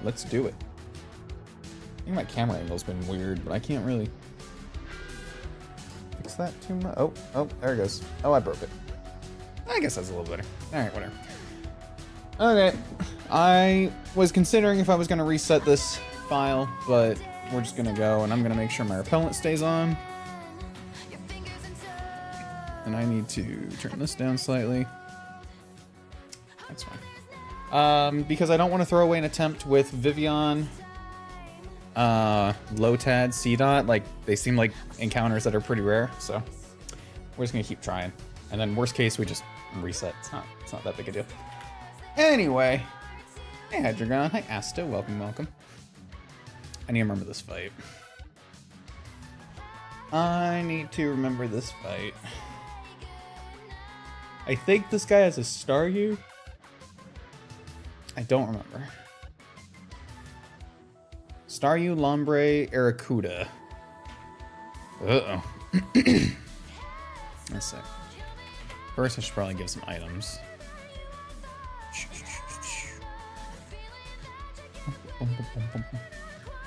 let's do it. I think my camera angle's been weird, but I can't really fix that too much. Oh, there it goes. Oh, I broke it. I guess that's a little better. All right, whatever. Okay, I was considering if I was gonna reset this file, but we're just gonna go, and I'm gonna make sure my repellent stays on. And I need to turn this down slightly. That's fine. Because I don't want to throw away an attempt with Vivian, Lotad, C-Dot. Like, they seem like encounters that are pretty rare, so we're just gonna keep trying. And then worst case, we just reset. It's not that big a deal. Anyway, hey Hydreigon, hi Asta, welcome. I need to remember this fight. I think this guy has a Staryu. I don't remember. Staryu, Lombre, Arrokuda. Uh-oh. Let's see. First, I should probably give some items.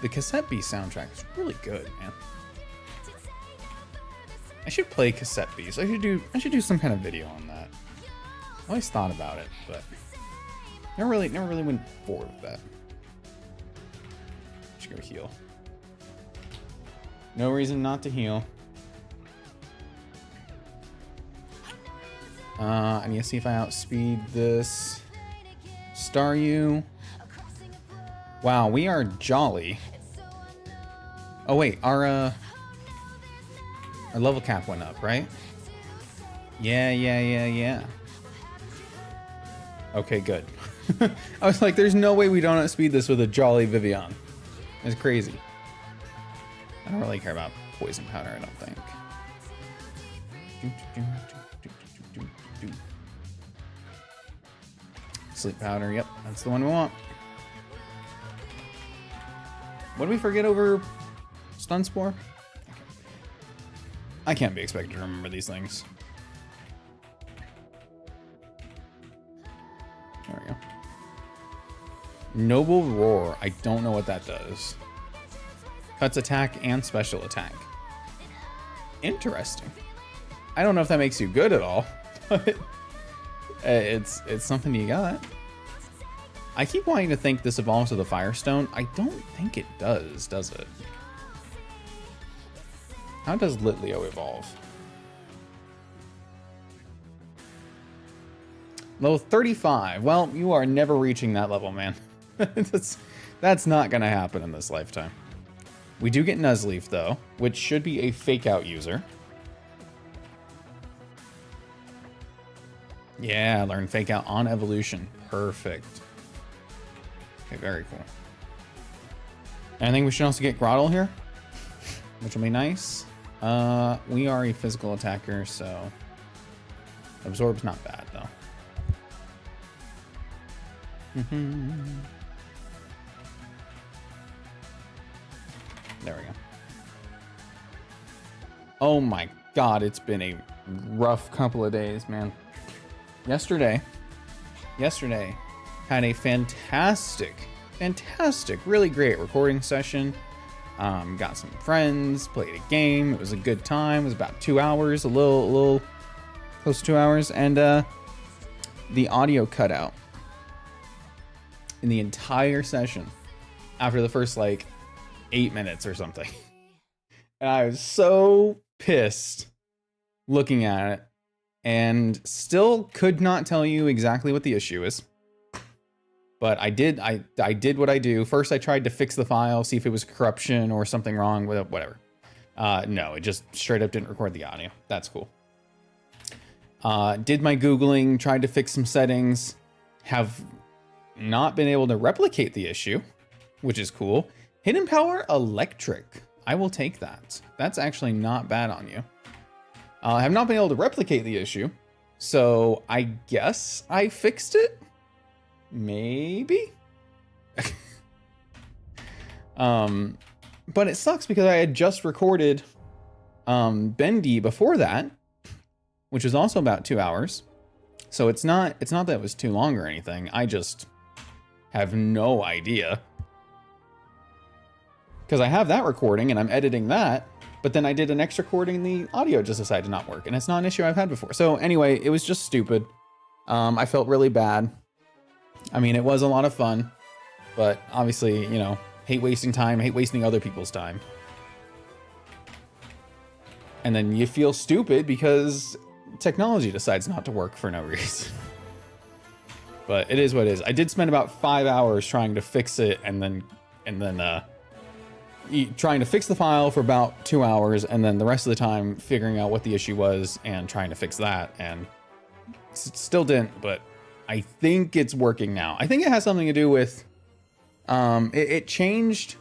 The Cassette Beast soundtrack is really good, man. I should play Cassette Beast. I should do some kind of video on that. I always thought about it, but never really went forward with that. Should go heal. No reason not to heal. I need to see if I outspeed this Staryu. Wow, we are jolly. Oh wait, our level cap went up, right? Yeah. Okay, good. I was like, there's no way we don't outspeed this with a jolly Vivian. It's crazy. I don't really care about poison powder, I don't think. Sleep powder, yep, that's the one we want. What did we forget over Stun Spore? I can't be expected to remember these things. There we go. Noble Roar. I don't know what that does. Cuts attack and special attack. Interesting. I don't know if that makes you good at all, but it's something you got. I keep wanting to think this evolves with a Firestone. I don't think it does it? How does Litleo evolve? Level 35. Well, you are never reaching that level, man. That's not gonna happen in this lifetime. We do get Nuzleaf, though, which should be a fake-out user. Yeah, learn fake-out on evolution. Perfect. Okay, very cool. And I think we should also get Grottle here, which will be nice. We are a physical attacker, so Absorb's not bad, though. There we go. Oh my god, it's been a rough couple of days, man. Yesterday had a fantastic, really great recording session. Got some friends, played a game. It was a good time. It was about 2 hours, a little close to 2 hours, and the audio cut out in the entire session after the first like 8 minutes or something. And I was so pissed looking at it, and still could not tell you exactly what the issue is. But I did what I do. First, I tried to fix the file, see if it was corruption or something wrong with it, whatever. No, it just straight up didn't record the audio. That's cool. Did my Googling, tried to fix some settings, have not been able to replicate the issue, which is cool. Hidden power electric. I will take that. That's actually not bad on you. I have not been able to replicate the issue, so I guess I fixed it. Maybe. But it sucks because I had just recorded Bendy before that, which was also about 2 hours. So it's not that it was too long or anything. I just have no idea Because I have that recording and I'm editing that, but then I did an extra recording and the audio just decided to not work. And it's not an issue I've had before. So anyway, it was just stupid. I felt really bad. I mean, it was a lot of fun, but obviously, you know, hate wasting time, hate wasting other people's time. And then you feel stupid because technology decides not to work for no reason. But it is what it is. I did spend about 5 hours trying to fix it and then trying to fix the file for about 2 hours, and then the rest of the time figuring out what the issue was and trying to fix that, and still didn't, but I think it's working now. I think it has something to do with it changed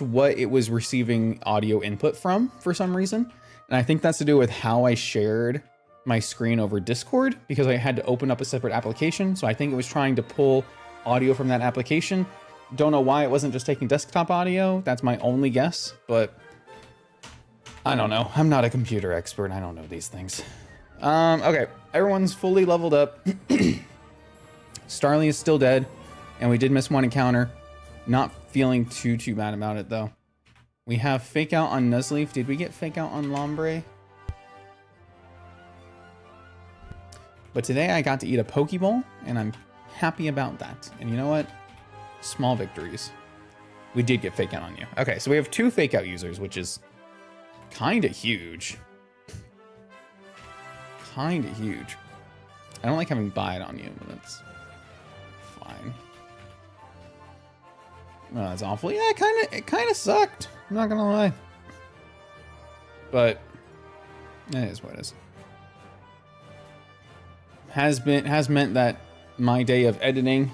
what it was receiving audio input from for some reason, and I think that's to do with how I shared my screen over Discord, because I had to open up a separate application. So I think it was trying to pull audio from that application. Don't know why it wasn't just taking desktop audio. That's my only guess, but I don't know. I'm not a computer expert. I don't know these things. Okay, everyone's fully leveled up. Starly is still dead, and we did miss one encounter. Not feeling too bad about it though. We have fake out on Nuzleaf. Did we get fake out on Lombre? But today I got to eat a Pokeball, and I'm happy about that. And you know what? Small victories. We did get fake out on you. Okay, so we have 2 fake out users, which is kind of huge. Kind of huge. I don't like having bite on you, but that's fine. Well, that's awful. Yeah, it kind of sucked. I'm not gonna lie. But it is what it is. Has meant that my day of editing,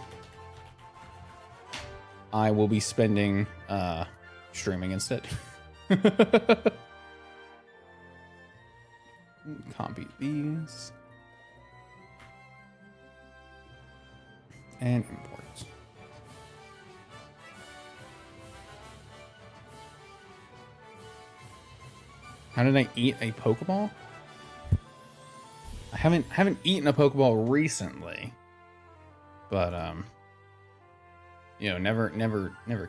I will be spending streaming instead. Copy these and import. How did I eat a Pokeball? I haven't eaten a Pokeball recently, but you know, never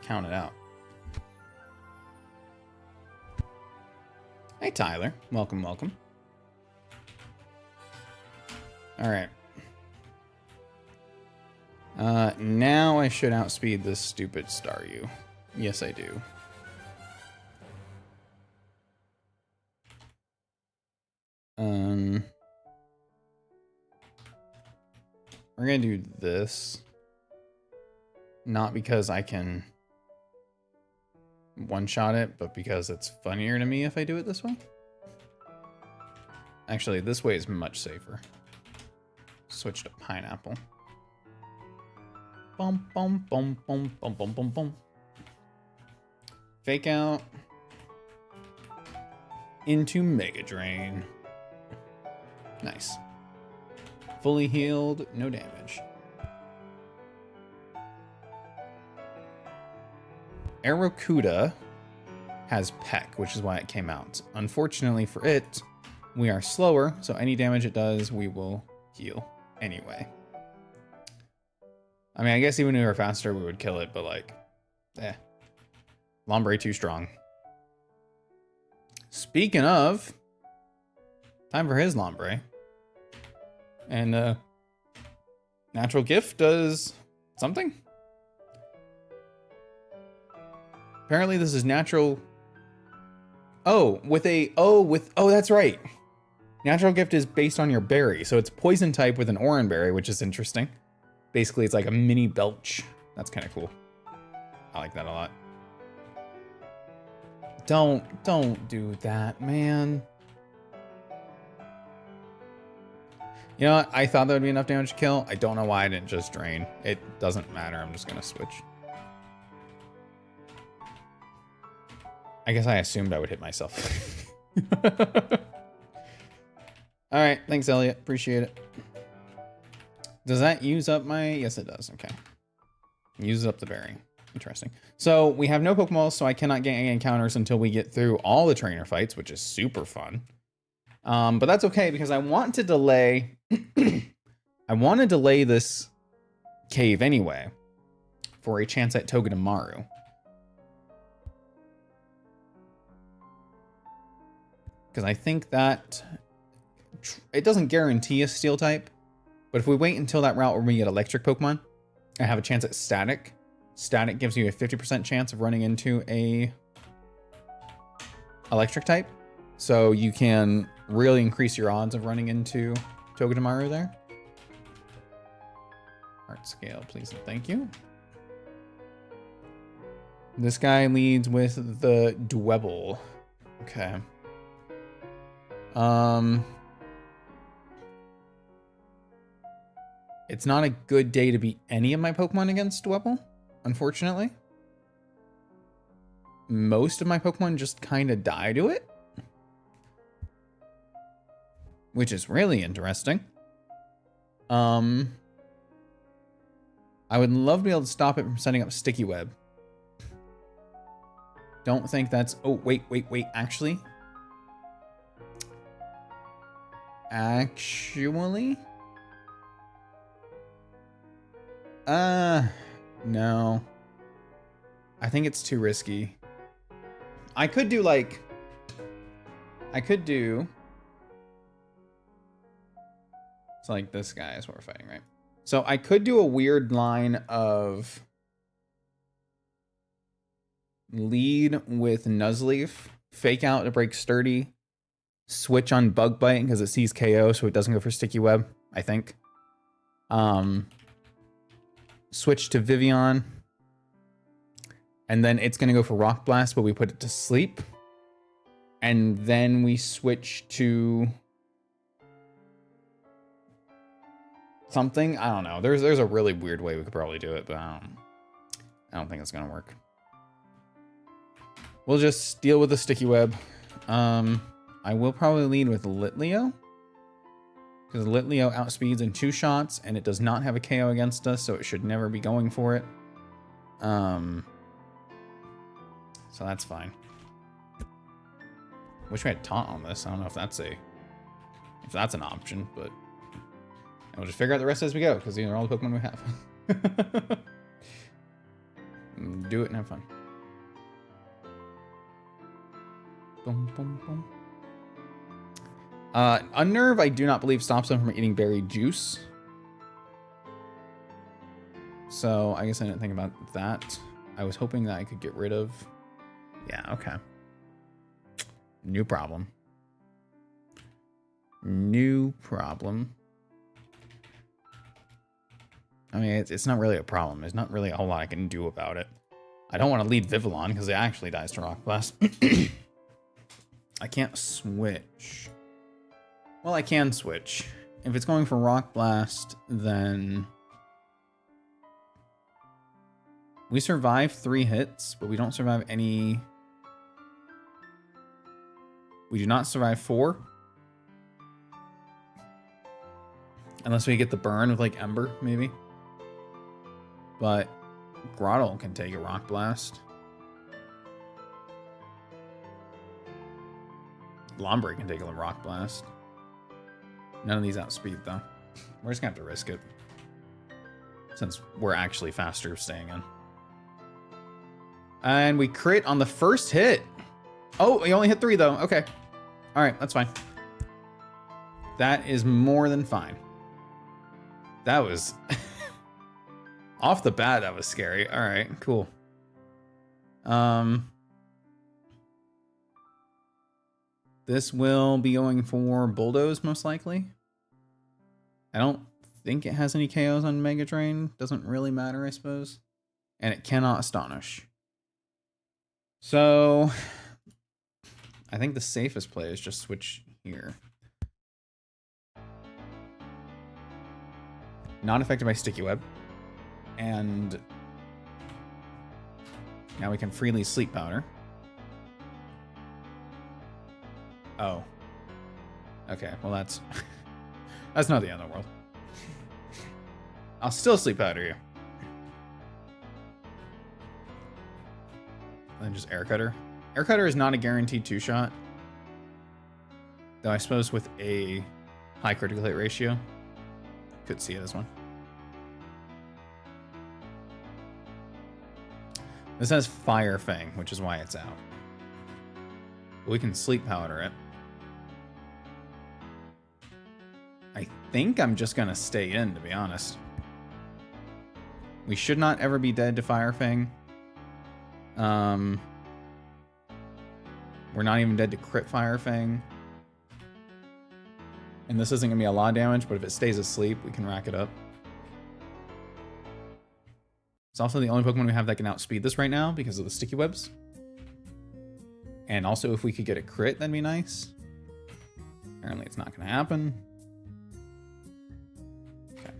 count it out. Hey Tyler, welcome. All right. Now I should outspeed this stupid Staryu. Yes, I do. We're gonna do this. Not because I can one-shot it, but because it's funnier to me if I do it this way. Actually, this way is much safer. Switch to Pineapple. Bum, bum, bum, bum, bum, bum, bum, bum. Fake out. Into Mega Drain. Nice. Fully healed, no damage. Arrokuda has Peck, which is why it came out. Unfortunately for it, we are slower, so any damage it does, we will heal anyway. I mean, I guess even if we were faster, we would kill it, but like, Lombre too strong. Speaking of, time for his Lombre. And Natural Gift does something. Apparently this is natural. Oh, that's right. Natural Gift is based on your berry. So it's poison type with an Oran berry, which is interesting. Basically, it's like a mini Belch. That's kind of cool. I like that a lot. Don't do that, man. You know what? I thought that would be enough damage to kill. I don't know why I didn't just drain. It doesn't matter. I'm just gonna switch. I guess I assumed I would hit myself. All right, thanks, Elliot. Appreciate it. Does that use up my... Yes, it does. Okay. Uses up the berry. Interesting. So we have no Pokeballs, so I cannot get any encounters until we get through all the trainer fights, which is super fun. But that's okay because I want to delay... I want to delay this cave anyway for a chance at Togedemaru. Because I think that it doesn't guarantee a steel type, but if we wait until that route where we get electric Pokemon and have a chance at static, static gives you a 50% chance of running into a electric type. So you can really increase your odds of running into Togedemaru there. Art scale, please and thank you. This guy leads with the Dwebble. Okay. It's not a good day to beat any of my Pokemon against Dwebble, unfortunately. Most of my Pokemon just kind of die to it, which is really interesting. I would love to be able to stop it from setting up Sticky Web. Don't think that's... Oh, wait. Actually, no. I think it's too risky. I could do like... It's like this guy is what we're fighting, right? So I could do a weird line of lead with Nuzleaf, fake out to break Sturdy, switch on Bug Bite because it sees KO so it doesn't go for Sticky Web, I think. Switch to Vivian, and then it's gonna go for Rock Blast, but we put it to sleep. And then we switch to something. I don't know. There's a really weird way we could probably do it, but I don't think it's gonna work. We'll just deal with the Sticky Web. I will probably lead with Litleo, because Litleo outspeeds in 2 shots, and it does not have a KO against us, so it should never be going for it. So that's fine. Wish we had Taunt on this. I don't know if that's an option, but we'll just figure out the rest as we go, because these are all the Pokemon we have. Do it and have fun. Boom, boom, boom. Unnerve, I do not believe stops them from eating berry juice. So I guess I didn't think about that. I was hoping that I could get rid of... Yeah, okay. New problem. New problem. I mean, it's not really a problem. There's not really a whole lot I can do about it. I don't want to lead Vivillon because it actually dies to Rock Blast. I can't switch. Well, I can switch. If it's going for Rock Blast, then... We survive 3 hits, but we don't survive any... We do not survive 4. Unless we get the burn with, like, Ember, maybe. But Grottle can take a Rock Blast. Lombre can take a Rock Blast. None of these outspeed, though. We're just gonna have to risk it. Since we're actually faster staying in. And we crit on the first hit. Oh, we only hit 3, though. Okay. Alright, that's fine. That is more than fine. That was... Off the bat, that was scary. Alright, cool. This will be going for Bulldoze, most likely. I don't think it has any KOs on Mega Drain. Doesn't really matter, I suppose. And it cannot Astonish. So, I think the safest play is just switch here. Not affected by Sticky Web. And now we can freely Sleep Powder. Oh. Okay, well that's... that's not the end of the world. I'll still Sleep Powder you. And then just Air Cutter. Air Cutter is not a guaranteed 2-shot. Though I suppose with a high critical hit ratio, could see it as one. This has Fire Fang, which is why it's out. But we can Sleep Powder it. think I'm just gonna stay in, to be honest. We should not ever be dead to Fire Fang. We're not even dead to crit Fire Fang. And this isn't gonna be a lot of damage, but if it stays asleep, we can rack it up. It's also the only Pokemon we have that can outspeed this right now because of the sticky webs. And also, if we could get a crit, that'd be nice. Apparently, it's not gonna happen. Okay.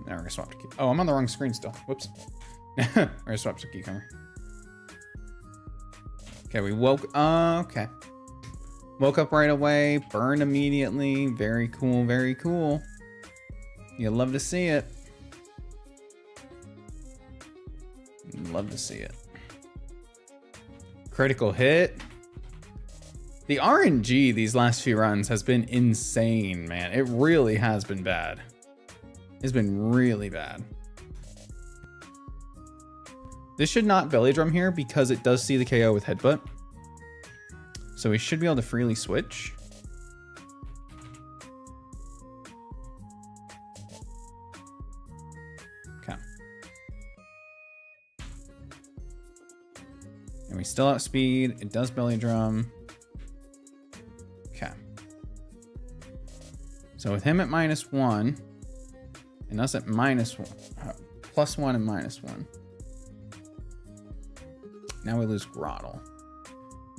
Now we're gonna swap to key. Oh, I'm on the wrong screen still. Whoops. We're gonna swap to Cucumber. Okay, we woke. Okay. Woke up right away. Burned immediately. Very cool. Very cool. You'll love to see it. Love to see it. Critical hit. The RNG these last few runs has been insane, man. It really has been bad. It's been really bad. This should not belly drum here because it does see the KO with Headbutt. So we should be able to freely switch. Okay. And we still outspeed. It does belly drum. Okay. So with him at -1 and us at -1, +1 and -1. Now we lose Grottle.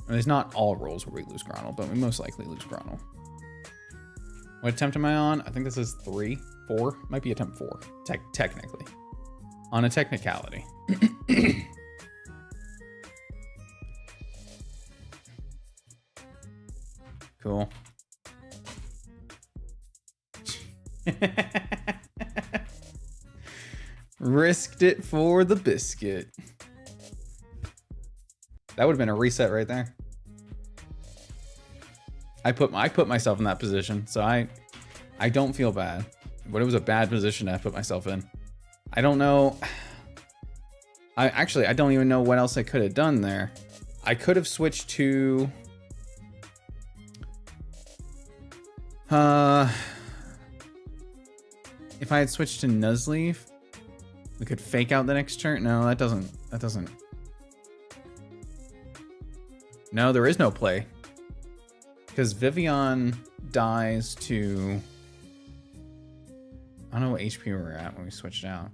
And there's not all rolls where we lose Grottle, but we most likely lose Grottle. What attempt am I on? I think this is 3, 4. Might be attempt 4, technically. On a technicality. Cool. Risked it for the biscuit. That would have been a reset right there. I put myself in that position, so I don't feel bad. But it was a bad position to put myself in. I don't know. I don't even know what else I could have done there. I could have switched to if I had switched to Nuzleaf, we could fake out the next turn. No, that doesn't. No, there is no play. Because Vivian dies to... I don't know what HP we were at when we switched out.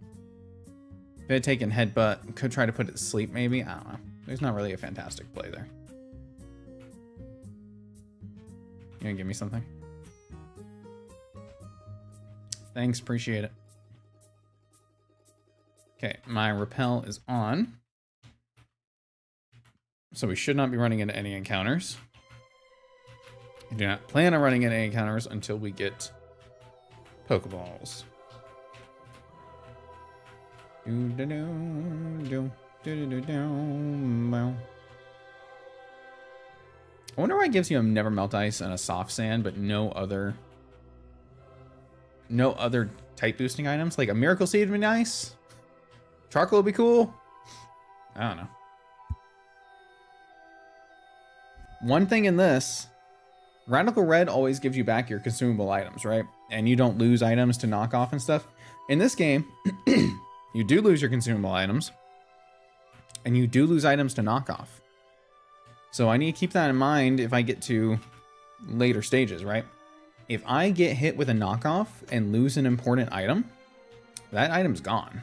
If it had taken Headbutt, could try to put it to sleep maybe. I don't know. There's not really a fantastic play there. You gonna give me something? Thanks, appreciate it. Okay, my Repel is on. So we should not be running into any encounters. I do not plan on running into any encounters until we get Pokeballs. I wonder why it gives you a Never Melt Ice and a Soft Sand, but no other type boosting items. Like a Miracle Seed would be nice. Charcoal would be cool. I don't know. One thing in this, Radical Red always gives you back your consumable items, right? And you don't lose items to knock off and stuff. In this game, you do lose your consumable items. And you do lose items to knock off. So I need to keep that in mind if I get to later stages, right? If I get hit with a knockoff and lose an important item, that item's gone.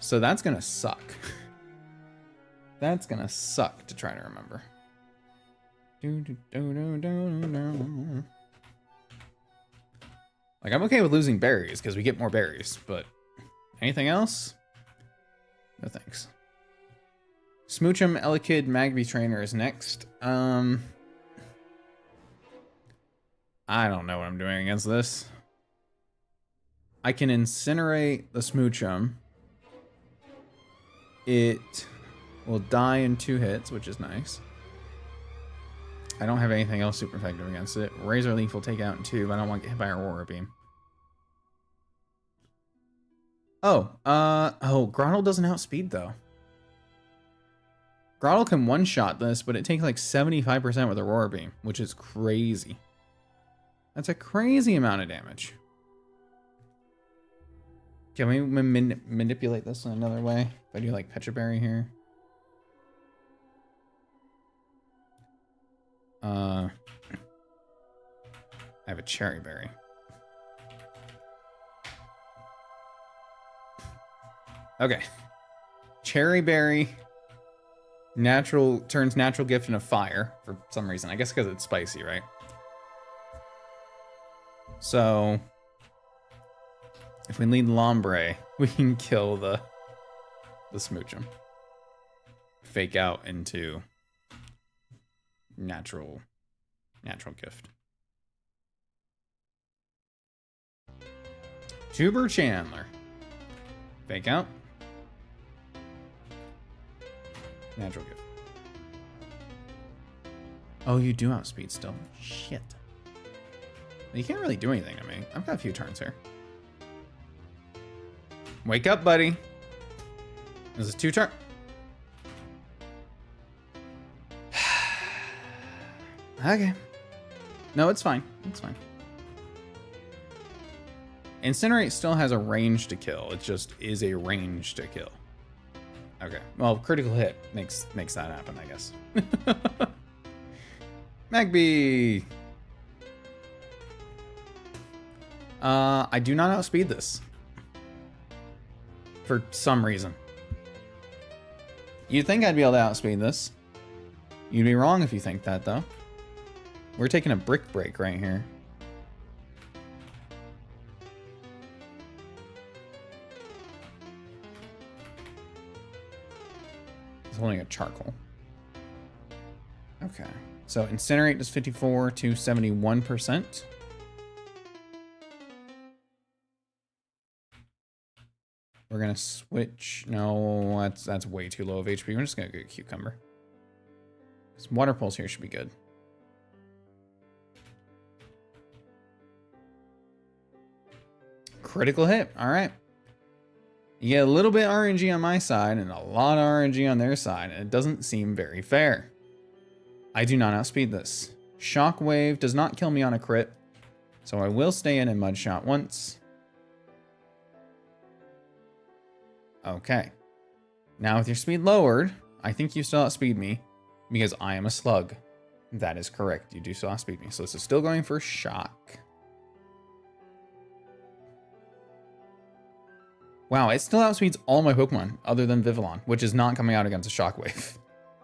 So that's gonna suck. That's gonna suck to try to remember. Like, I'm okay with losing berries because we get more berries, but anything else? No thanks. Smoochum, Elekid, Magby Trainer is next. I don't know what I'm doing against this. I can incinerate the Smoochum. It will die in 2 hits, which is nice. I don't have anything else super effective against it. Razor Leaf will take out in 2, but I don't want to get hit by Aurora Beam. Oh, Grottle doesn't outspeed though. Grottle can one-shot this, but it takes like 75% with Aurora Beam, which is crazy. That's a crazy amount of damage. Can we manipulate this in another way? If I do like Pecha Berry here. I have a Cherry Berry. Okay. Cherry Berry turns natural gift into fire for some reason. I guess because it's spicy, right? So if we lead Lombre, we can kill the Smoochum. Fake out into natural gift. Tuber Chandler. Fake out. Natural gift. Oh, you do outspeed still. Shit. You can't really do anything to me. I've got a few turns here. Wake up, buddy. This is 2 turns. Okay. No, it's fine. It's fine. Incinerate still has a range to kill. It just is a range to kill. Okay. Well, critical hit makes that happen, I guess. Magby. I do not outspeed this. For some reason. You'd think I'd be able to outspeed this. You'd be wrong if you think that, though. We're taking a brick break right here. He's holding a charcoal. Okay. So Incinerate does 54 to 71%. We're gonna switch. No, that's way too low of HP. We're just gonna go Cucumber. Some Water Pulse here should be good. Critical hit. All right. You get a little bit RNG on my side and a lot of RNG on their side, and it doesn't seem very fair. I do not outspeed this. Shockwave does not kill me on a crit, so I will stay in and Mud Shot once. Okay. Now with your speed lowered, I think you still outspeed me because I am a slug. That is correct. You do still outspeed me. So this is still going for Shock. Wow, it still outspeeds all my Pokemon other than Vivillon, which is not coming out against a Shockwave.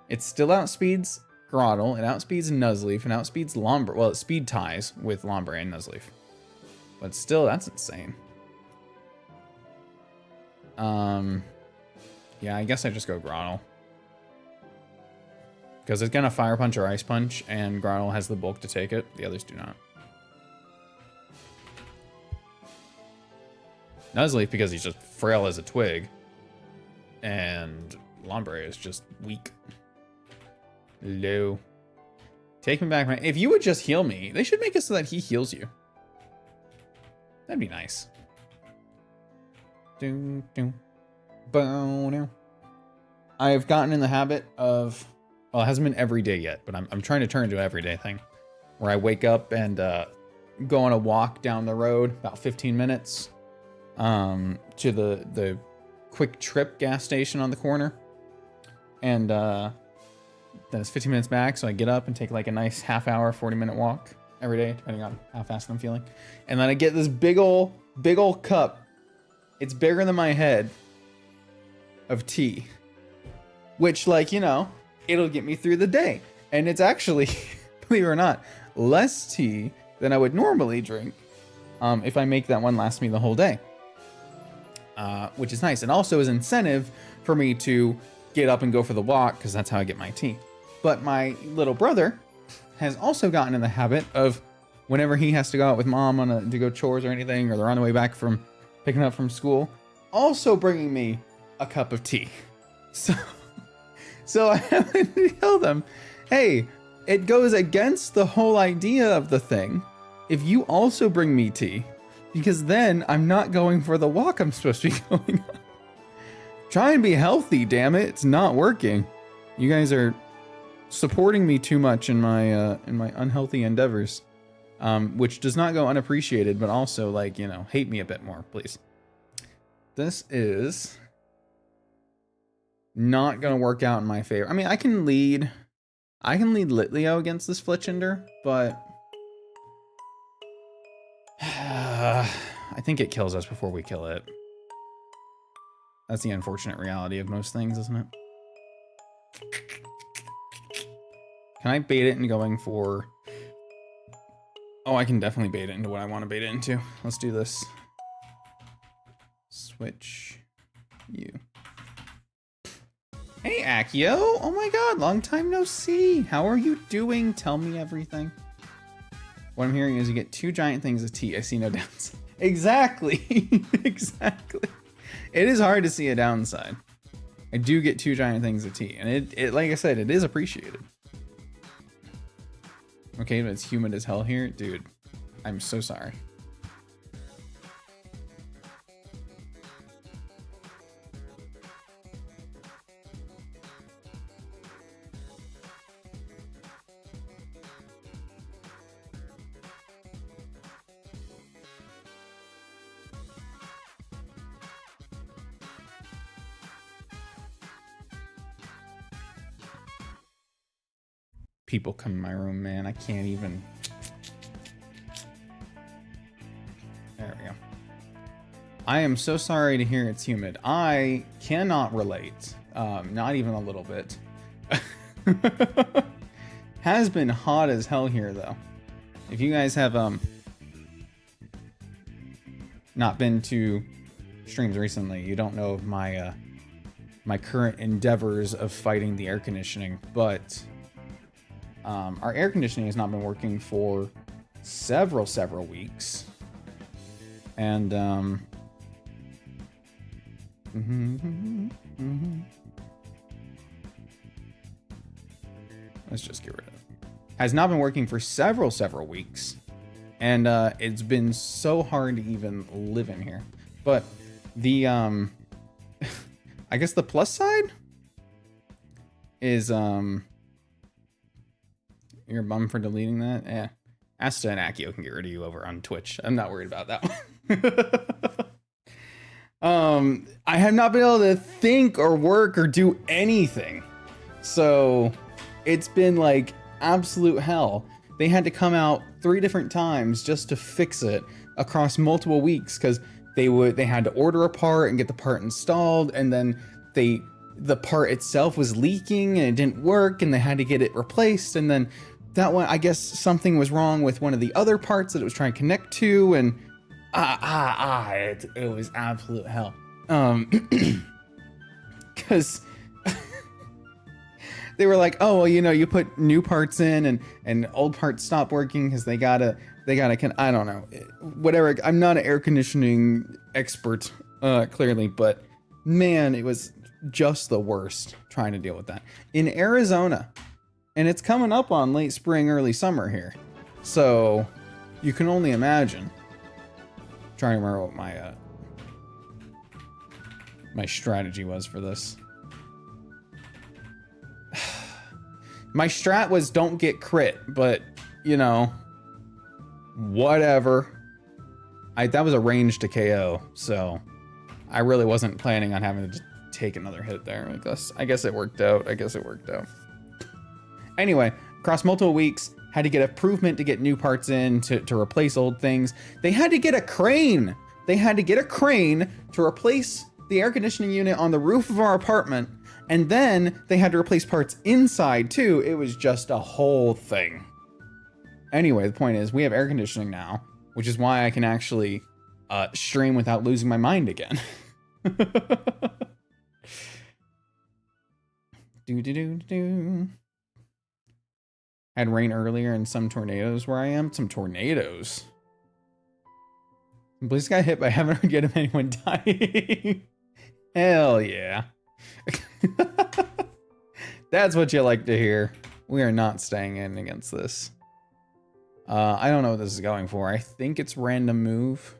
It still outspeeds Grottle, it outspeeds Nuzleaf, and outspeeds Lombre. Well, it speed ties with Lombre and Nuzleaf. But still, that's insane. Yeah, I guess I just go Grottle. Because it's gonna Fire Punch or Ice Punch, and Grottle has the bulk to take it. The others do not. Nuzleaf because he's just frail as a twig. And Lombre is just weak. Low. Take me back. If you would just heal me, they should make it so that he heals you. That'd be nice. I've gotten in the habit of, well, it hasn't been every day yet, but I'm trying to turn it into an everyday thing. Where I wake up and go on a walk down the road, about 15 minutes. To the Quick Trip gas station on the corner. And then it's 15 minutes back, so I get up and take like a nice half-hour, 40-minute walk every day, depending on how fast I'm feeling. And then I get this big ol' cup. It's bigger than my head of tea. Which, like, you know, it'll get me through the day. And it's actually, believe it or not, less tea than I would normally drink if I make that one last me the whole day. Which is nice, and also is incentive for me to get up and go for the walk, because that's how I get my tea. But my little brother has also gotten in the habit of, whenever he has to go out with mom to go chores or anything, or they're on the way back from picking up from school, also bringing me a cup of tea. So I have to tell them, hey, it goes against the whole idea of the thing if you also bring me tea. Because then I'm not going for the walk I'm supposed to be going on. Try and be healthy, damn it. It's not working. You guys are supporting me too much in my unhealthy endeavors. Which does not go unappreciated, but also, like, you know, hate me a bit more, please. This is not gonna work out in my favor. I mean, I can lead Litleo against this Fletchender, but I think it kills us before we kill it. That's the unfortunate reality of most things, isn't it? Can I bait it into going for... Oh, I can definitely bait it into what I want to bait it into. Let's do this. Switch you. Hey, Accio! Oh my god, long time no see! How are you doing? Tell me everything. What I'm hearing is you get 2 giant things of tea. I see no downside. Exactly! Exactly. It is hard to see a downside. I do get 2 giant things of tea, and it like I said, it is appreciated. Okay, but it's humid as hell here. Dude, I'm so sorry. People come in my room, man. I can't even. There we go. I am so sorry to hear it's humid. I cannot relate. Not even a little bit. Has been hot as hell here, though. If you guys have not been to streams recently, you don't know of my my current endeavors of fighting the air conditioning, but our air conditioning has not been working for several weeks. And let's just get rid of it. Has not been working for several weeks. And it's been so hard to even live in here. But the I guess the plus side is you're bummed for deleting that? Yeah. Asta and Accio can get rid of you over on Twitch. I'm not worried about that one. I have not been able to think or work or do anything. So it's been like absolute hell. They had to come out 3 different times just to fix it across multiple weeks because they had to order a part and get the part installed, and then the part itself was leaking and it didn't work and they had to get it replaced, and then that one, I guess something was wrong with one of the other parts that it was trying to connect to, and it was absolute hell. Because they were like, oh, well, you know, you put new parts in and old parts stop working because they gotta, I don't know, whatever. I'm not an air conditioning expert, clearly, but man, it was just the worst trying to deal with that. In Arizona, and it's coming up on late spring, early summer here. So you can only imagine. I'm trying to remember what my strategy was for this. My strat was don't get crit, but you know, whatever. That was a range to KO, so I really wasn't planning on having to just take another hit there. I guess it worked out. Anyway, across multiple weeks, had to get improvement to get new parts in to replace old things. They had to get a crane. They had to get a crane to replace the air conditioning unit on the roof of our apartment. And then they had to replace parts inside too. It was just a whole thing. Anyway, the point is we have air conditioning now, which is why I can actually stream without losing my mind again. Had rain earlier and some tornadoes where I am. Some tornadoes. Bliss got hit, but I haven't heard yet of anyone dying. Hell yeah. That's what you like to hear. We are not staying in against this. I don't know what this is going for. I think it's random move.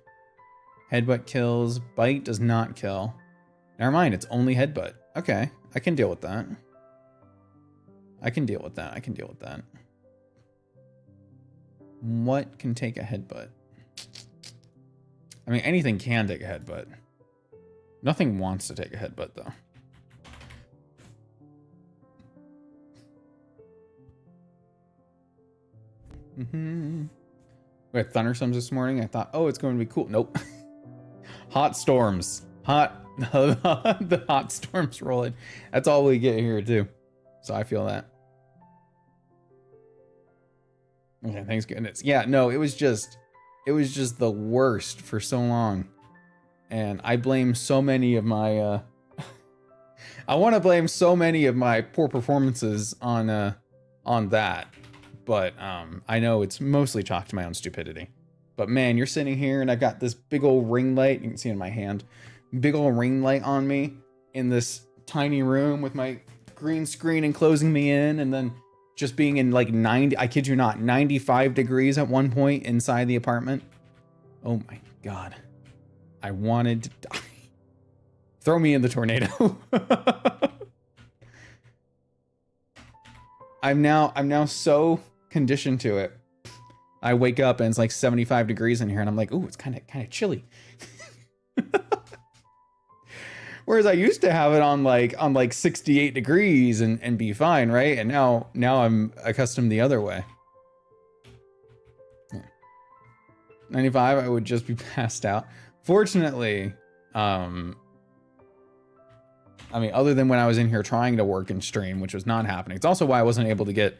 Headbutt kills. Bite does not kill. Never mind, it's only headbutt. Okay, I can deal with that. I can deal with that. I can deal with that. What can take a headbutt? I mean, anything can take a headbutt. Nothing wants to take a headbutt, though. We had thunderstorms this morning. I thought, oh, it's going to be cool. Nope. Hot storms. The hot storms rolling. That's all we get here, too. So I feel that. Okay, thanks goodness. Yeah, no, it was just the worst for so long. And I blame so many of my I want to blame so many of my poor performances on that. But I know it's mostly chalked to my own stupidity. But man, you're sitting here and I've got this big old ring light. You can see it in my hand. Big old ring light on me in this tiny room with my green screen enclosing me in, and then just being in like 90, I kid you not, 95 degrees at one point inside the apartment. Oh my God. I wanted to die. Throw me in the tornado. I'm now so conditioned to it. I wake up and it's like 75 degrees in here and I'm like, ooh, it's kind of chilly. Whereas I used to have it on like 68 degrees and be fine, right? And now I'm accustomed the other way. Yeah. 95, I would just be passed out. Fortunately, I mean, other than when I was in here trying to work and stream, which was not happening. It's also why I wasn't able to get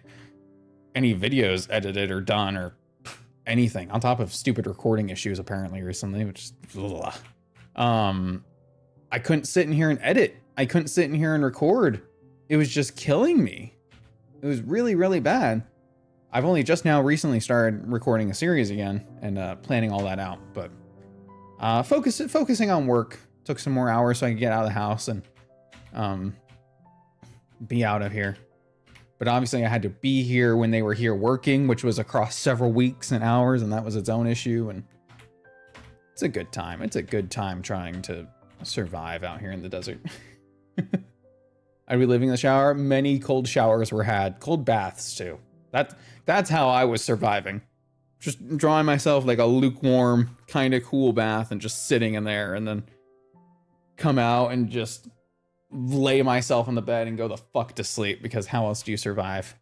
any videos edited or done or anything, on top of stupid recording issues apparently recently, which is I couldn't sit in here and edit. I couldn't sit in here and record. It was just killing me. It was really, really bad. I've only just now recently started recording a series again and planning all that out. But focusing on work took some more hours so I could get out of the house and be out of here. But obviously I had to be here when they were here working, which was across several weeks and hours, and that was its own issue. And it's a good time. It's a good time trying to survive out here in the desert. I'd be leaving the shower. Many cold showers were had. Cold baths too. That's how I was surviving. Just drawing myself like a lukewarm, kind of cool bath and just sitting in there, and then come out and just lay myself on the bed and go the fuck to sleep, because how else do you survive?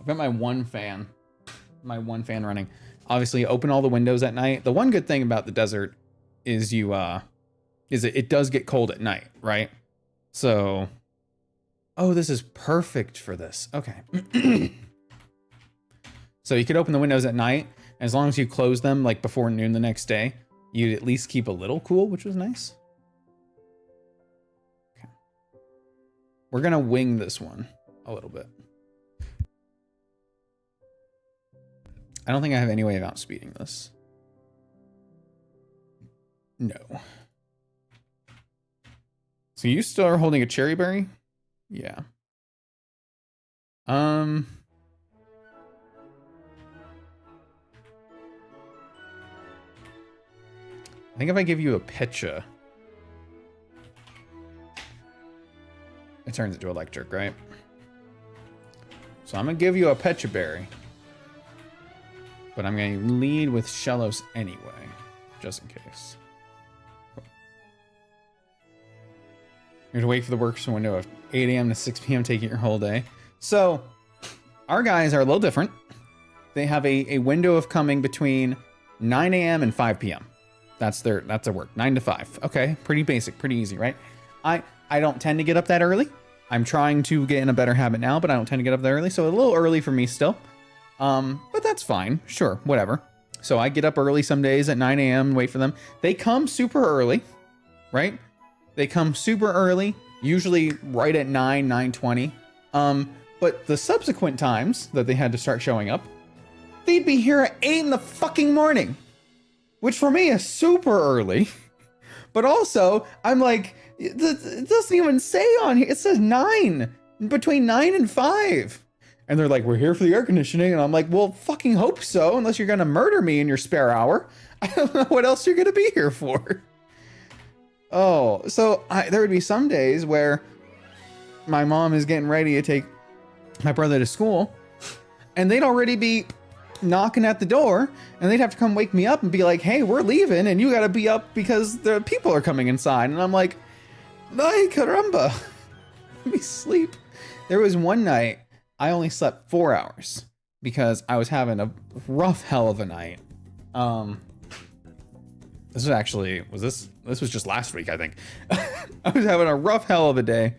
I've got my one fan running. Obviously open all the windows at night. The one good thing about the desert is it does get cold at night, right? So, oh, this is perfect for this. Okay. So you could open the windows at night. As long as you close them like before noon the next day, you'd at least keep a little cool, which was nice. Okay. We're gonna wing this one a little bit. I don't think I have any way of outspeeding this. No. So you still are holding a cherry berry? Yeah. I think if I give you a Pecha, it turns into electric, right? So I'm gonna give you a Pecha berry, but I'm gonna lead with Shellos anyway, just in case. You're to wait for the works window of 8 a.m. to 6 p.m. taking your whole day. So our guys are a little different. They have a window of coming between 9 a.m. and 5 p.m. That's their work, 9 to 5. Okay, pretty basic, pretty easy, right? I don't tend to get up that early. I'm trying to get in a better habit now, but I don't tend to get up that early, so a little early for me still. But that's fine, sure, whatever. So I get up early some days at 9 a.m. and wait for them. They come super early, right? They come super early, usually right at 9:20. But the subsequent times that they had to start showing up, they'd be here at 8 in the fucking morning, which for me is super early. But also, I'm like, it doesn't even say on here. It says 9, between 9 and 5. And they're like, we're here for the air conditioning. And I'm like, well, fucking hope so, unless you're going to murder me in your spare hour. I don't know what else you're going to be here for. Oh, so there would be some days where my mom is getting ready to take my brother to school, and they'd already be knocking at the door, and they'd have to come wake me up and be like, hey, we're leaving, and you gotta be up because the people are coming inside. And I'm like, ay caramba, let me sleep. There was one night I only slept 4 hours because I was having a rough hell of a night. This was just last week, I think. I was having a rough hell of a day,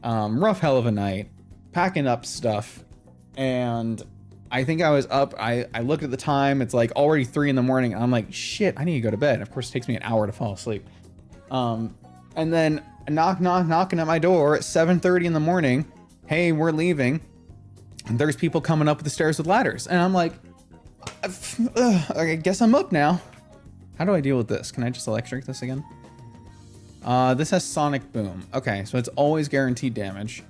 rough hell of a night, packing up stuff, and I think I was up. I looked at the time. It's like already 3 in the morning. And I'm like, shit, I need to go to bed. Of course, it takes me an hour to fall asleep. And then knocking at my door at 7:30 in the morning. Hey, we're leaving. And there's people coming up the stairs with ladders, and I'm like, I guess I'm up now. How do I deal with this? Can I just electric this again? This has sonic boom. Okay, so it's always guaranteed damage,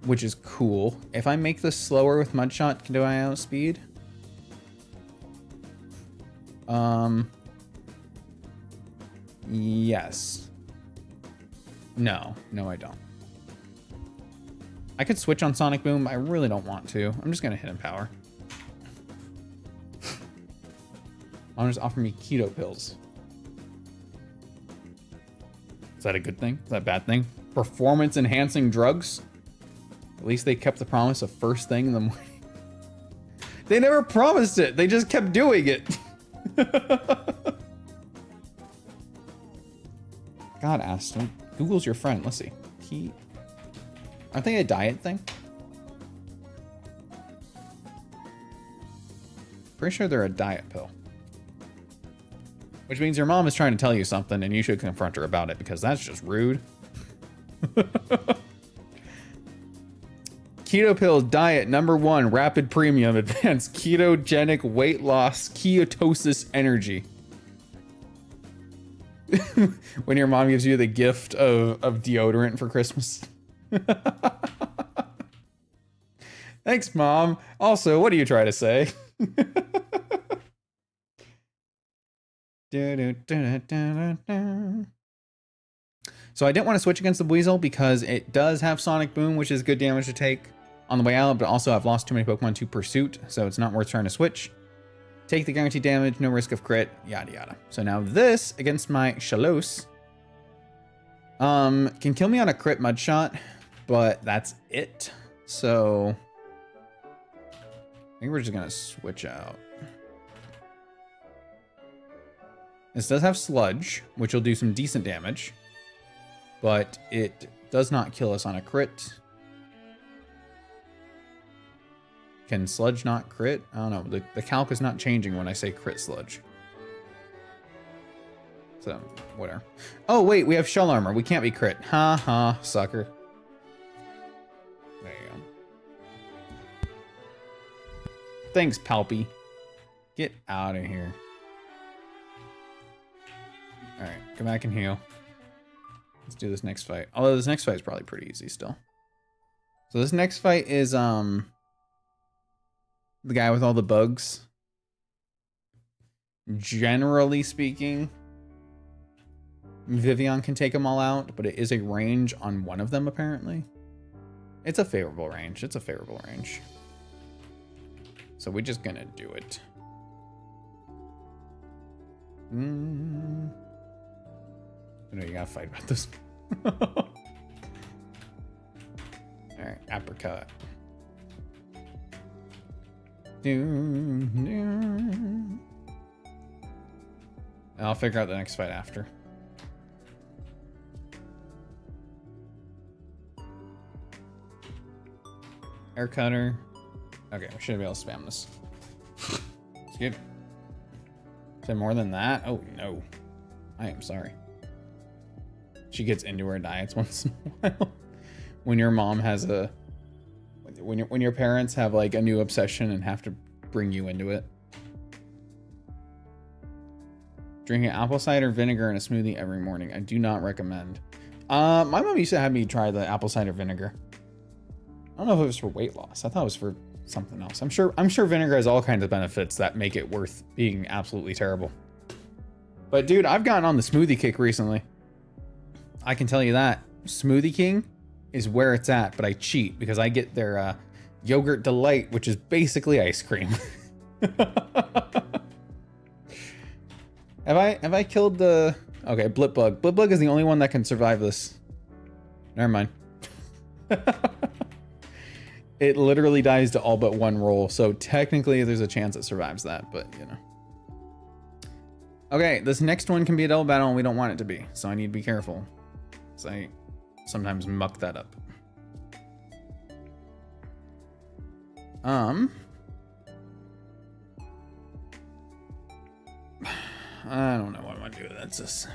which is cool. If I make this slower with mudshot, do I outspeed? Yes. No, I don't. I could switch on sonic boom, but I really don't want to. I'm just gonna hit him power. Mom just offered me keto pills. Is that a good thing? Is that a bad thing? Performance enhancing drugs? At least they kept the promise of first thing in the morning. They never promised it. They just kept doing it. God, Aston. Google's your friend. Let's see. Aren't they a diet thing? Pretty sure they're a diet pill. Which means your mom is trying to tell you something and you should confront her about it because that's just rude. Keto pill diet #1, rapid premium, advanced ketogenic weight loss, ketosis energy. When your mom gives you the gift of deodorant for Christmas. Thanks, Mom. Also, what do you try to say? So I didn't want to switch against the Weasel because it does have Sonic Boom, which is good damage to take on the way out, but also I've lost too many Pokemon to Pursuit, so it's not worth trying to switch. Take the guaranteed damage, no risk of crit, yada yada. So now this against my Shalos can kill me on a crit Mudshot, but that's it. So I think we're just gonna switch out. This does have Sludge, which will do some decent damage, but it does not kill us on a crit. Can Sludge not crit? I don't know. The calc is not changing when I say crit Sludge. So, whatever. Oh, wait, we have Shell Armor. We can't be crit. Ha ha, sucker. There you go. Thanks, Palpy. Get out of here. Alright, come back and heal. Let's do this next fight. Although this next fight is probably pretty easy still. So this next fight is the guy with all the bugs. Generally speaking, Vivian can take them all out, but it is a range on one of them apparently. It's a favorable range. It's a favorable range. So we're just gonna do it. I know you gotta fight about this. Alright, apricot. I'll figure out the next fight after. Air cutter. Okay, we should be able to spam this. Skip. Is there more than that? Oh no. I am sorry. She gets into her diets once in a while. When your mom has a... When your parents have like a new obsession and have to bring you into it. Drinking apple cider vinegar in a smoothie every morning. I do not recommend. My mom used to have me try the apple cider vinegar. I don't know if it was for weight loss. I thought it was for something else. I'm sure vinegar has all kinds of benefits that make it worth being absolutely terrible. But dude, I've gotten on the smoothie kick recently. I can tell you that Smoothie King is where it's at, but I cheat because I get their yogurt delight, which is basically ice cream. Have I killed the... Okay, Blipbug. Blipbug is the only one that can survive this. Never mind. It literally dies to all but one roll, so technically there's a chance it survives that, but you know. Okay, this next one can be a double battle and we don't want it to be, so I need to be careful. So I sometimes muck that up. I don't know what I'm gonna do. That's this.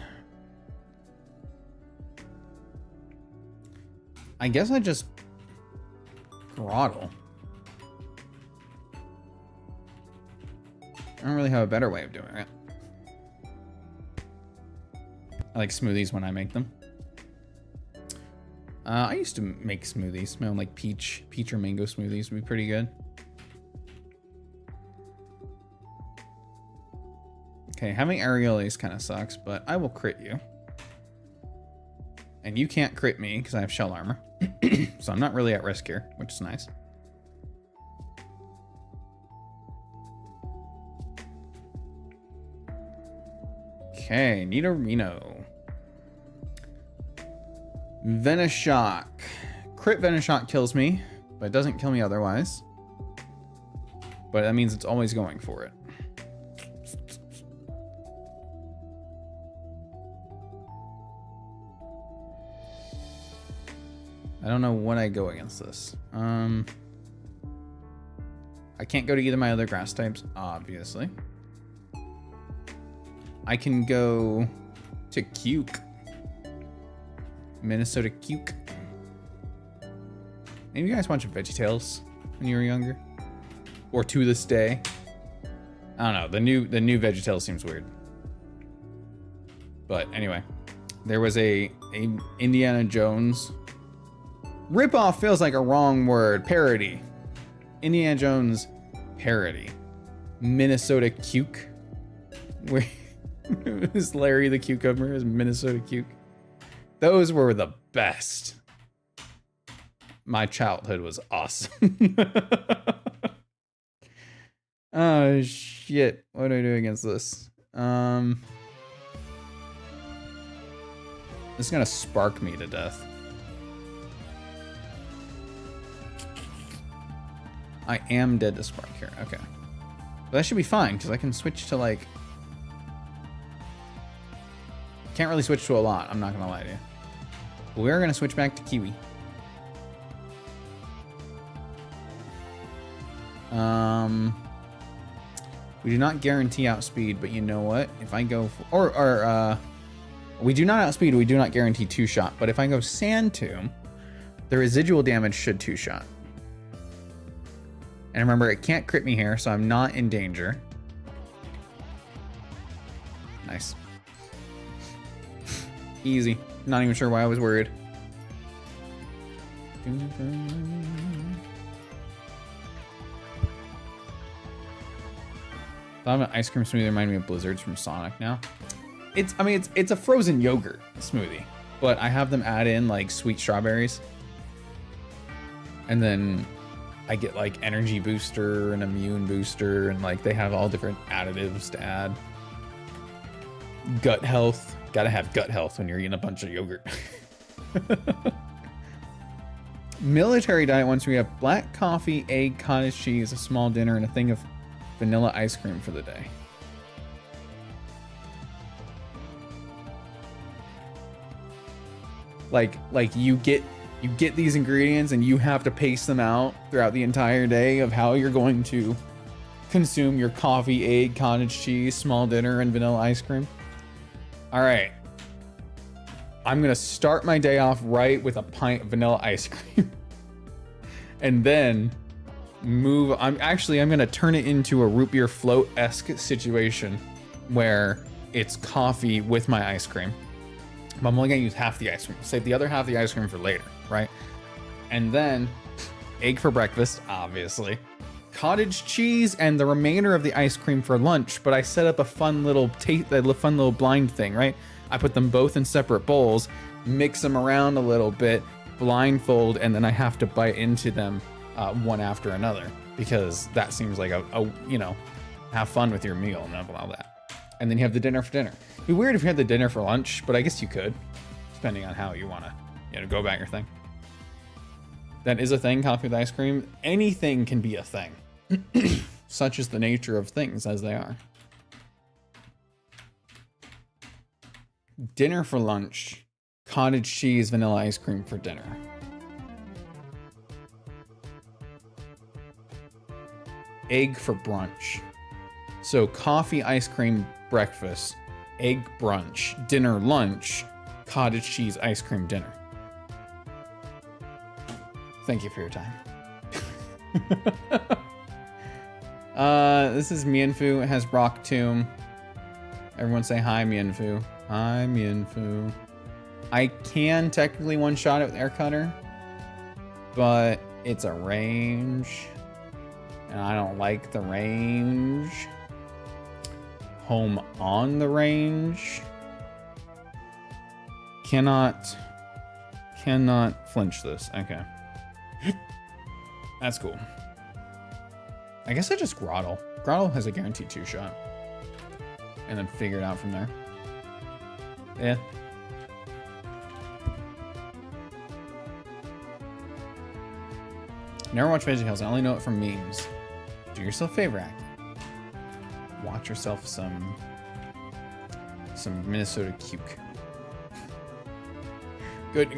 I guess I just throttle. I don't really have a better way of doing it. I like smoothies when I make them. I used to make smoothies. My own like peach or mango smoothies would be pretty good. Okay, having areoles kind of sucks, but I will crit you. And you can't crit me because I have shell armor. So I'm not really at risk here, which is nice. Okay, Nidorino. Venoshock. Crit Venoshock kills me, but it doesn't kill me otherwise. But that means it's always going for it. I don't know what I go against this. I can't go to either of my other grass types, obviously. I can go to Cuke. Minnesota Cuke. Any of you guys watch VeggieTales when you were younger? Or to this day? I don't know. The new VeggieTales seems weird. But anyway, there was a Indiana Jones ripoff. Feels like a wrong word. Parody. Indiana Jones parody. Minnesota Cuke. Where it was Larry the Cucumber as Minnesota Cuke. Those were the best. My childhood was awesome. Oh shit. What do I do against this? This is gonna spark me to death. I am dead to spark here. Okay. But that should be fine because I can switch to like... Can't really switch to a lot, I'm not gonna lie to you. But we're gonna switch back to Kiwi. We do not guarantee outspeed, but you know what? If I go for, we do not outspeed, we do not guarantee two-shot, but if I go Sand Tomb, the residual damage should two-shot. And remember, it can't crit me here, so I'm not in danger. Nice. Easy. Not even sure why I was worried. Thought of an ice cream smoothie reminded me of Blizzards from Sonic now. It's a frozen yogurt smoothie, but I have them add in like sweet strawberries. And then I get like energy booster and immune booster, and like they have all different additives to add. Gut health. Gotta have gut health when you're eating a bunch of yogurt. Military diet once we have black coffee, egg, cottage cheese, a small dinner, and a thing of vanilla ice cream for the day. Like you get these ingredients and you have to pace them out throughout the entire day of how you're going to consume your coffee, egg, cottage cheese, small dinner, and vanilla ice cream. All right. I'm going to start my day off right with a pint of vanilla ice cream. And then I'm going to turn it into a root beer float-esque situation where it's coffee with my ice cream. But I'm only going to use half the ice cream. Save the other half of the ice cream for later, right? And then egg for breakfast, obviously. Cottage cheese and the remainder of the ice cream for lunch, but I set up a fun little blind thing, right? I put them both in separate bowls, mix them around a little bit, blindfold, and then I have to bite into them one after another, because that seems like a you know, have fun with your meal and all that. And then you have the dinner for dinner. It'd be weird if you had the dinner for lunch, but I guess you could, depending on how you want to, you know, go about your thing. That is a thing, coffee with ice cream. Anything can be a thing. Such is the nature of things as they are. Dinner for lunch. Cottage cheese, vanilla ice cream for dinner. Egg for brunch. So coffee, ice cream, breakfast, egg brunch, dinner, lunch, cottage cheese, ice cream, dinner. Thank you for your time. This is Mianfu. It has Rock Tomb. Everyone say hi, Mianfu. Hi, Mianfu. I can technically one-shot it with air cutter, but it's a range, and I don't like the range. Home on the range. Cannot flinch this. Okay. That's cool. I guess I just Grottle. Grottle has a guaranteed 2-shot. And then figure it out from there. Yeah. Never watch VeggieTales. I only know it from memes. Do yourself a favor, actor. Watch yourself some Minnesota Cuke.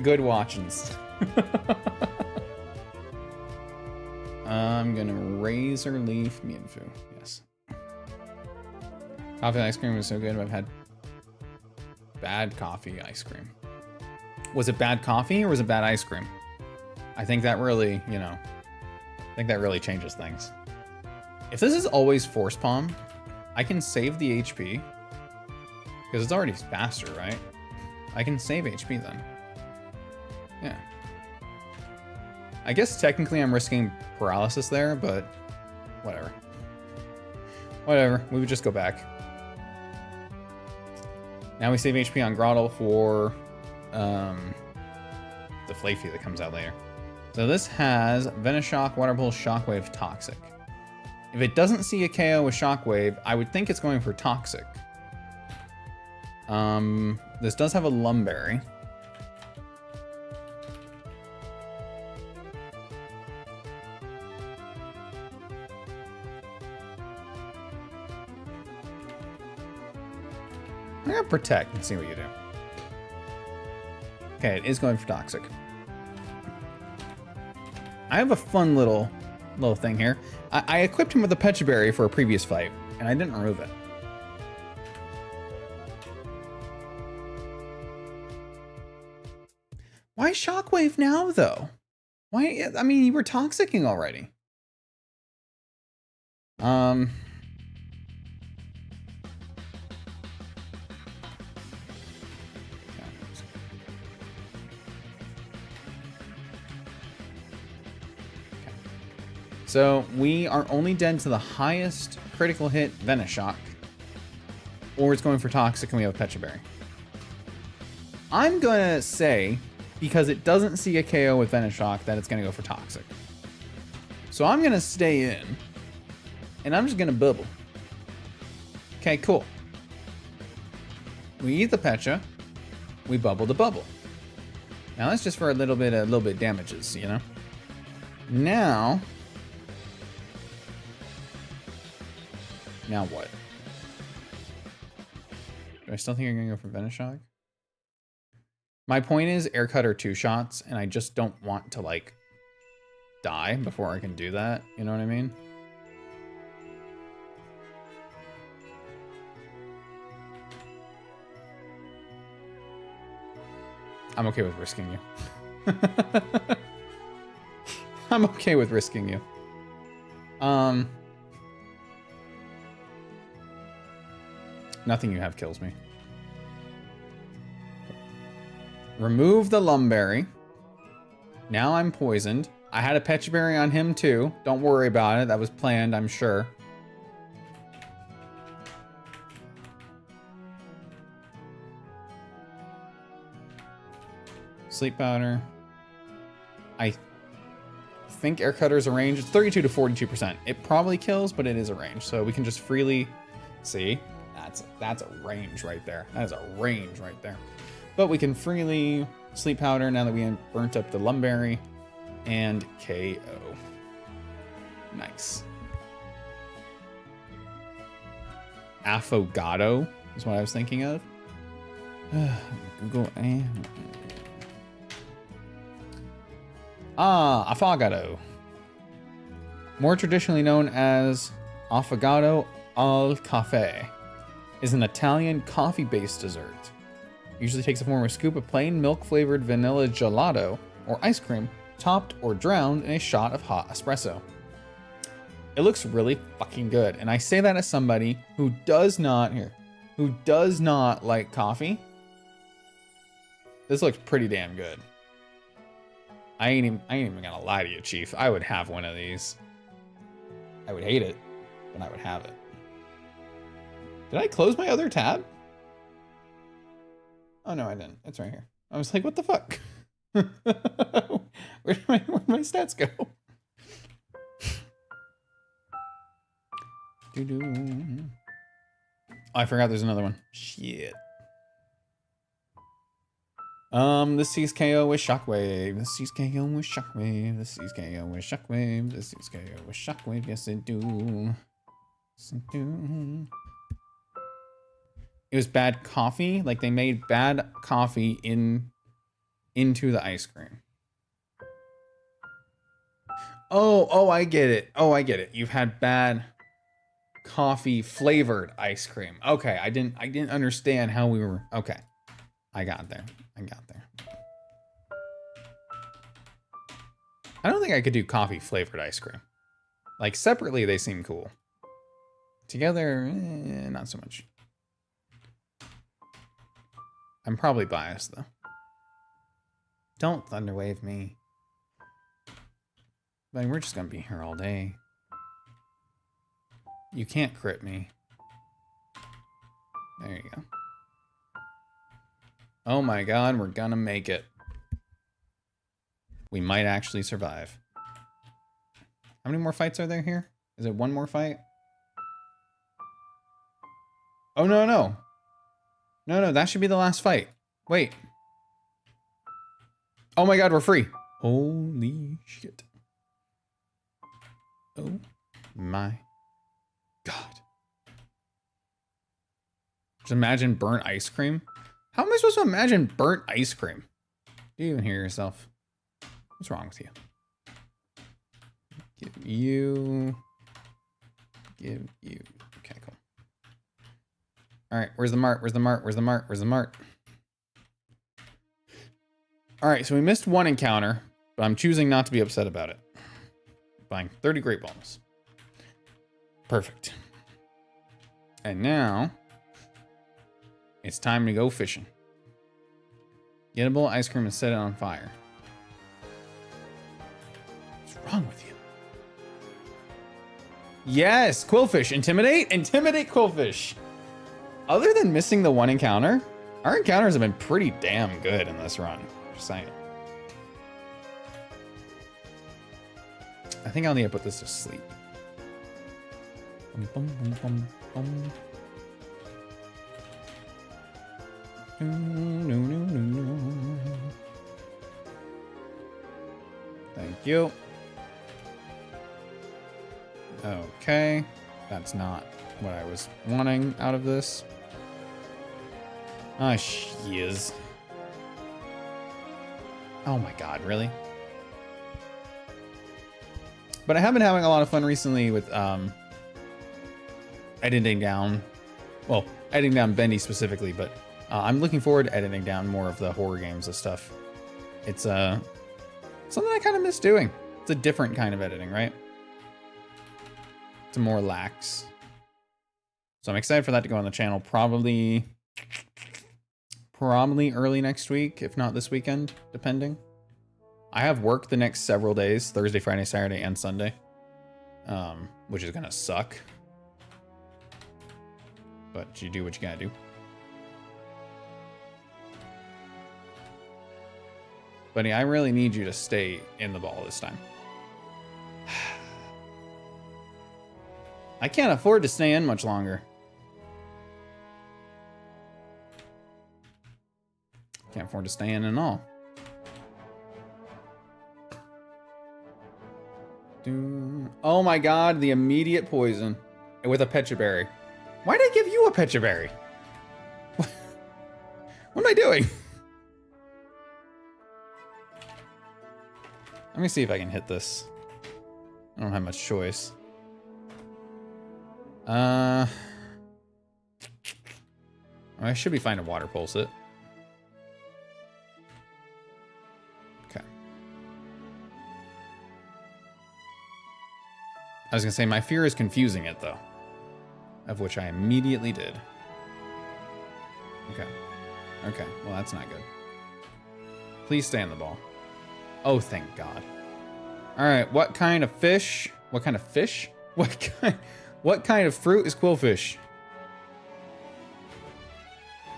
Good watchings. I'm gonna razor leaf Mianfu. Yes. Coffee ice cream was so good, but I've had bad coffee ice cream. Was it bad coffee or was it bad ice cream? I think that really, you know, I think that really changes things. If this is always force palm, I can save the HP because it's already faster, right? I can save HP then. Yeah. I guess technically I'm risking paralysis there, but whatever. Whatever, we would just go back. Now we save HP on Grottle for the Flaffy that comes out later. So this has Venoshock, Water Pulse, Shockwave, Toxic. If it doesn't see a KO with Shockwave, I would think it's going for Toxic. This does have a Lumberry. I'm gonna protect and see what you do. Okay, it is going for Toxic. I have a fun little thing here. I equipped him with a Pecha Berry for a previous fight, and I didn't remove it. Why Shockwave now, though? Why? I mean, you were toxicing already. So we are only dead to the highest critical hit Venoshock, or it's going for Toxic and we have a Pecha Berry. I'm gonna say, because it doesn't see a KO with Venoshock, that it's gonna go for Toxic. So I'm gonna stay in, and I'm just gonna bubble. Okay, cool. We eat the Pecha, we bubble the bubble. Now that's just for a little bit damages, you know? Now what? Do I still think you're gonna go for Venoshock? My point is air cutter 2 shots, and I just don't want to like die before I can do that. You know what I mean? I'm okay with risking you. I'm okay with risking you. Nothing you have kills me. Remove the Lumberry. Now I'm poisoned. I had a Pecha Berry on him too. Don't worry about it. That was planned, I'm sure. Sleep powder. I think air cutter's a range. It's 32 to 42%. It probably kills, but it is a range. So we can just freely see. That's a range right there. That is a range right there. But we can freely sleep powder now that we burnt up the lumberry and KO. Nice. Affogato is what I was thinking of. Google affogato. More traditionally known as affogato al caffè, is an Italian coffee-based dessert. Usually takes the form of a scoop of plain milk-flavored vanilla gelato or ice cream, topped or drowned in a shot of hot espresso. It looks really fucking good, and I say that as somebody who does not like coffee. This looks pretty damn good. I ain't even gonna lie to you, Chief. I would have one of these. I would hate it, but I would have it. Did I close my other tab? Oh no, I didn't. It's right here. I was like, what the fuck? Where'd my stats go? Oh, I forgot there's another one. Shit. This sees KO with Shockwave. This sees KO with Shockwave. This sees KO with Shockwave. This sees KO with Shockwave. Yes, it do. Yes, it do. It was bad coffee. Like they made bad coffee into the ice cream. Oh, I get it. Oh, I get it. You've had bad coffee flavored ice cream. Okay, I didn't understand how we were. Okay, I got there. I don't think I could do coffee flavored ice cream. Like separately, they seem cool. Together, not so much. I'm probably biased though. Don't thunderwave me. I mean, we're just gonna be here all day. You can't crit me. There you go. Oh my god, we're gonna make it. We might actually survive. How many more fights are there here? Is it one more fight? Oh, no. No, that should be the last fight. Wait. Oh my god, we're free. Holy shit. Oh my god. Just imagine burnt ice cream. How am I supposed to imagine burnt ice cream? Do you even hear yourself? What's wrong with you? Give you. Okay, cool. All right, where's the mart? All right, so we missed one encounter, but I'm choosing not to be upset about it. Buying 30 great balls. Perfect. And now it's time to go fishing. Get a bowl of ice cream and set it on fire. What's wrong with you? Yes, quillfish. Intimidate quillfish. Other than missing the one encounter, our encounters have been pretty damn good in this run. Just saying. I think I'll need to put this to sleep. Thank you. Okay, that's not what I was wanting out of this. Ah, she is. Oh my god, really? But I have been having a lot of fun recently with editing down Bendy specifically, but I'm looking forward to editing down more of the horror games and stuff. It's something I kind of miss doing. It's a different kind of editing, right? It's more lax. So I'm excited for that to go on the channel probably early next week, if not this weekend, depending. I have work the next several days, Thursday, Friday, Saturday, and Sunday, which is gonna suck. But you do what you gotta do. Buddy, I really need you to stay in the ball this time. I can't afford to stay in much longer. Can't afford to stay in at all. Oh my god, the immediate poison with a Pecha Berry. Why did I give you a Pecha Berry? What am I doing? Let me see if I can hit this. I don't have much choice. I should be fine to water pulse it. Okay. I was gonna say, my fear is confusing it though. Of which I immediately did. Okay. Okay, well that's not good. Please stay on the ball. Oh, thank God. All right, what kind of fish? What kind of fish? What kind of fruit is quillfish?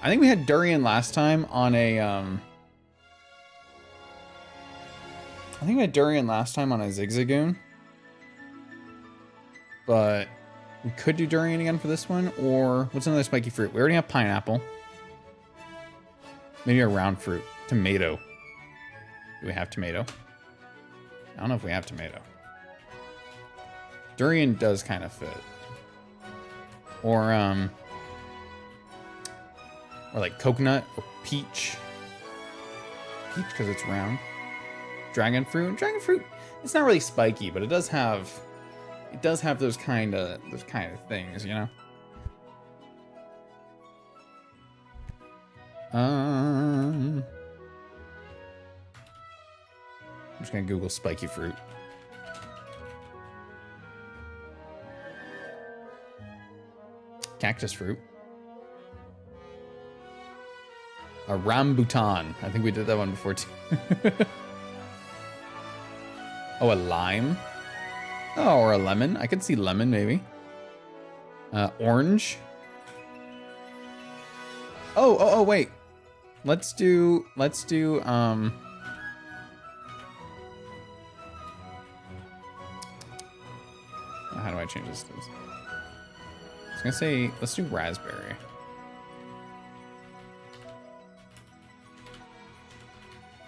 I think we had durian last time on a I think we had durian last time on a Zigzagoon. But we could do durian again for this one, or what's another spiky fruit? We already have pineapple. Maybe a round fruit. Tomato. Do we have tomato? I don't know if we have tomato. Durian does kind of fit. Or like coconut or peach. Peach because it's round. Dragon fruit. Dragon fruit, it's not really spiky, but it does have those kind of things, you know? I'm just gonna Google spiky fruit. Cactus fruit. A rambutan. I think we did that one before too. Oh, a lime. Oh, or a lemon. I could see lemon maybe. Orange. Oh, wait. Let's do, how do I change this? I was gonna say, let's do raspberry.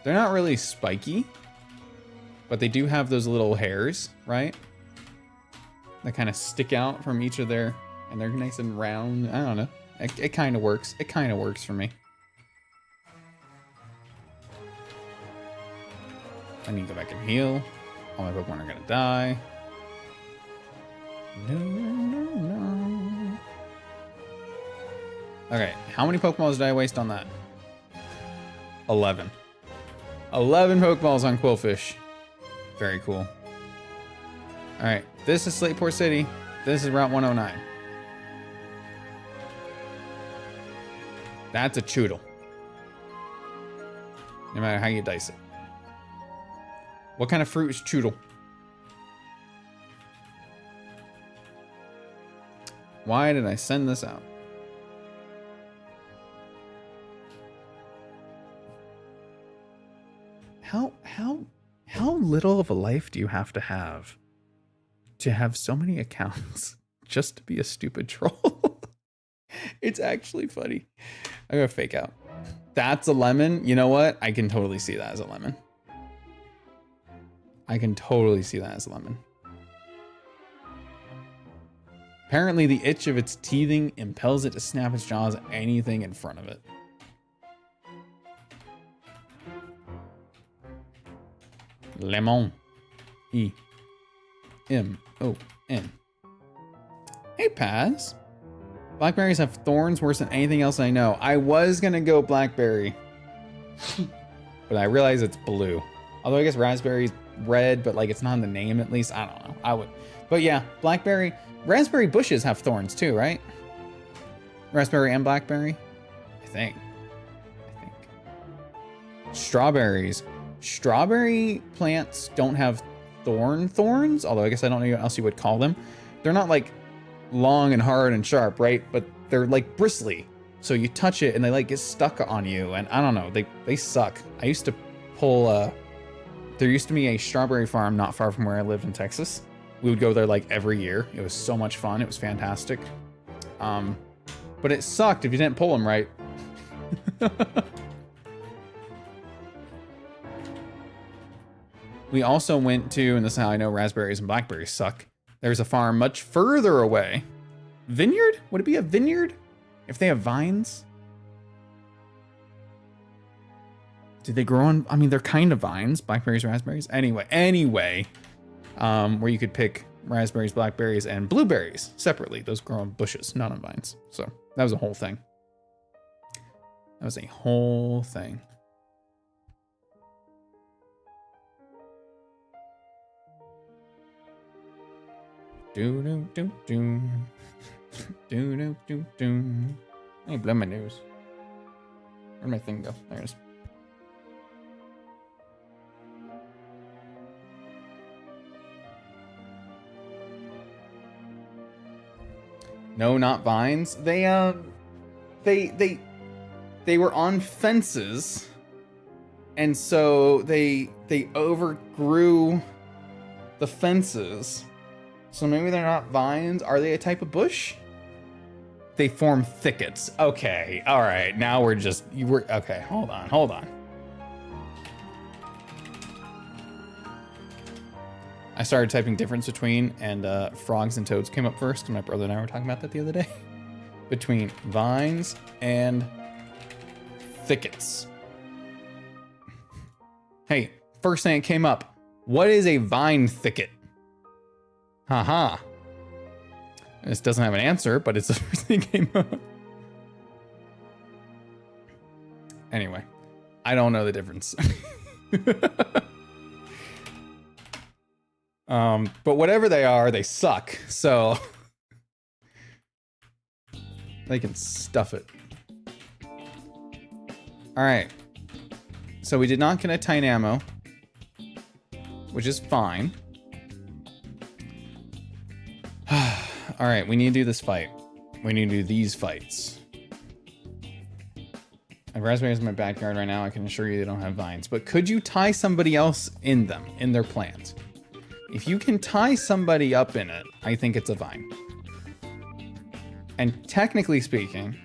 They're not really spiky, but they do have those little hairs, right? That kind of stick out from each of their, and they're nice and round. I don't know. It kind of works. It kind of works for me. I need to go back and heal. All my Pokemon are gonna die. No. Okay, how many Pokeballs did I waste on that? 11. 11 Pokeballs on Quillfish. Very cool. All right, this is Slateport City. This is Route 109. That's a Choodle. No matter how you dice it. What kind of fruit is Choodle? Why did I send this out? How little of a life do you have to have so many accounts just to be a stupid troll? It's actually funny. I'm gonna fake out. That's a lemon. You know what? I can totally see that as a lemon. I can totally see that as a lemon. Apparently, the itch of its teething impels it to snap its jaws at anything in front of it. Lemon. E-M-O-N. Hey, Paz. Blackberries have thorns worse than anything else I know. I was gonna go blackberry, but I realize it's blue. Although I guess raspberry's red, but like it's not in the name at least. I don't know. I would, but yeah, blackberry. Raspberry bushes have thorns too, right? Raspberry and blackberry, I think. Strawberries. Strawberry plants don't have thorns, although I guess I don't know what else you would call them. They're not like long and hard and sharp, right? But they're like bristly. So you touch it and they like get stuck on you, and I don't know, they suck. I used to pull, there used to be a strawberry farm not far from where I lived in Texas. We would go there like every year. It was so much fun. It was fantastic. But it sucked if you didn't pull them right. We also went to, and this is how I know raspberries and blackberries suck. There's a farm much further away. Vineyard? Would it be a vineyard if they have vines? Do they grow on? I mean, they're kind of vines, blackberries, raspberries. Anyway, where you could pick raspberries, blackberries, and blueberries separately. Those grow on bushes, not on vines. So that was a whole thing. That was a whole thing. Do do do do do do do do. I blow my nose. Where'd my thing go? There it is. No, not vines. They were on fences, and so they overgrew the fences. So maybe they're not vines. Are they a type of bush? They form thickets. Okay, all right. Now we're okay. Hold on. I started typing difference between, and frogs and toads came up first, and my brother and I were talking about that the other day. Between vines and thickets. Hey, first thing that came up. What is a vine thicket? Haha. This doesn't have an answer, but it's the first thing that came up. Anyway, I don't know the difference. But whatever they are, they suck. So they can stuff it. All right. So we did not get a tight ammo, which is fine. All right, we need to do this fight. We need to do these fights. I have raspberries in my backyard right now. I can assure you they don't have vines. But could you tie somebody else in them, in their plant? If you can tie somebody up in it, I think it's a vine. And technically speaking,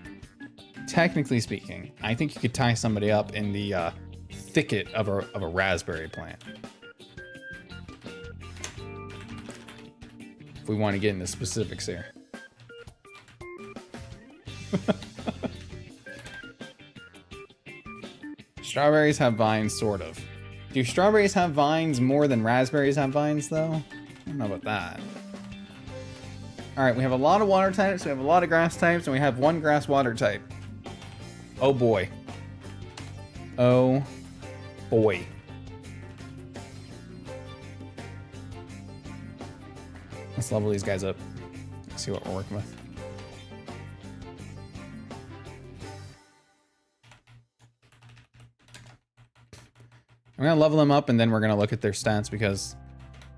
I think you could tie somebody up in the thicket of a raspberry plant. If we want to get into specifics here. Strawberries have vines, sort of. Do strawberries have vines more than raspberries have vines, though? I don't know about that. All right, we have a lot of water types, we have a lot of grass types, and we have one grass water type. Oh boy. Oh boy. Let's level these guys up. Let's see what we're working with. I'm gonna level them up and then we're gonna look at their stats because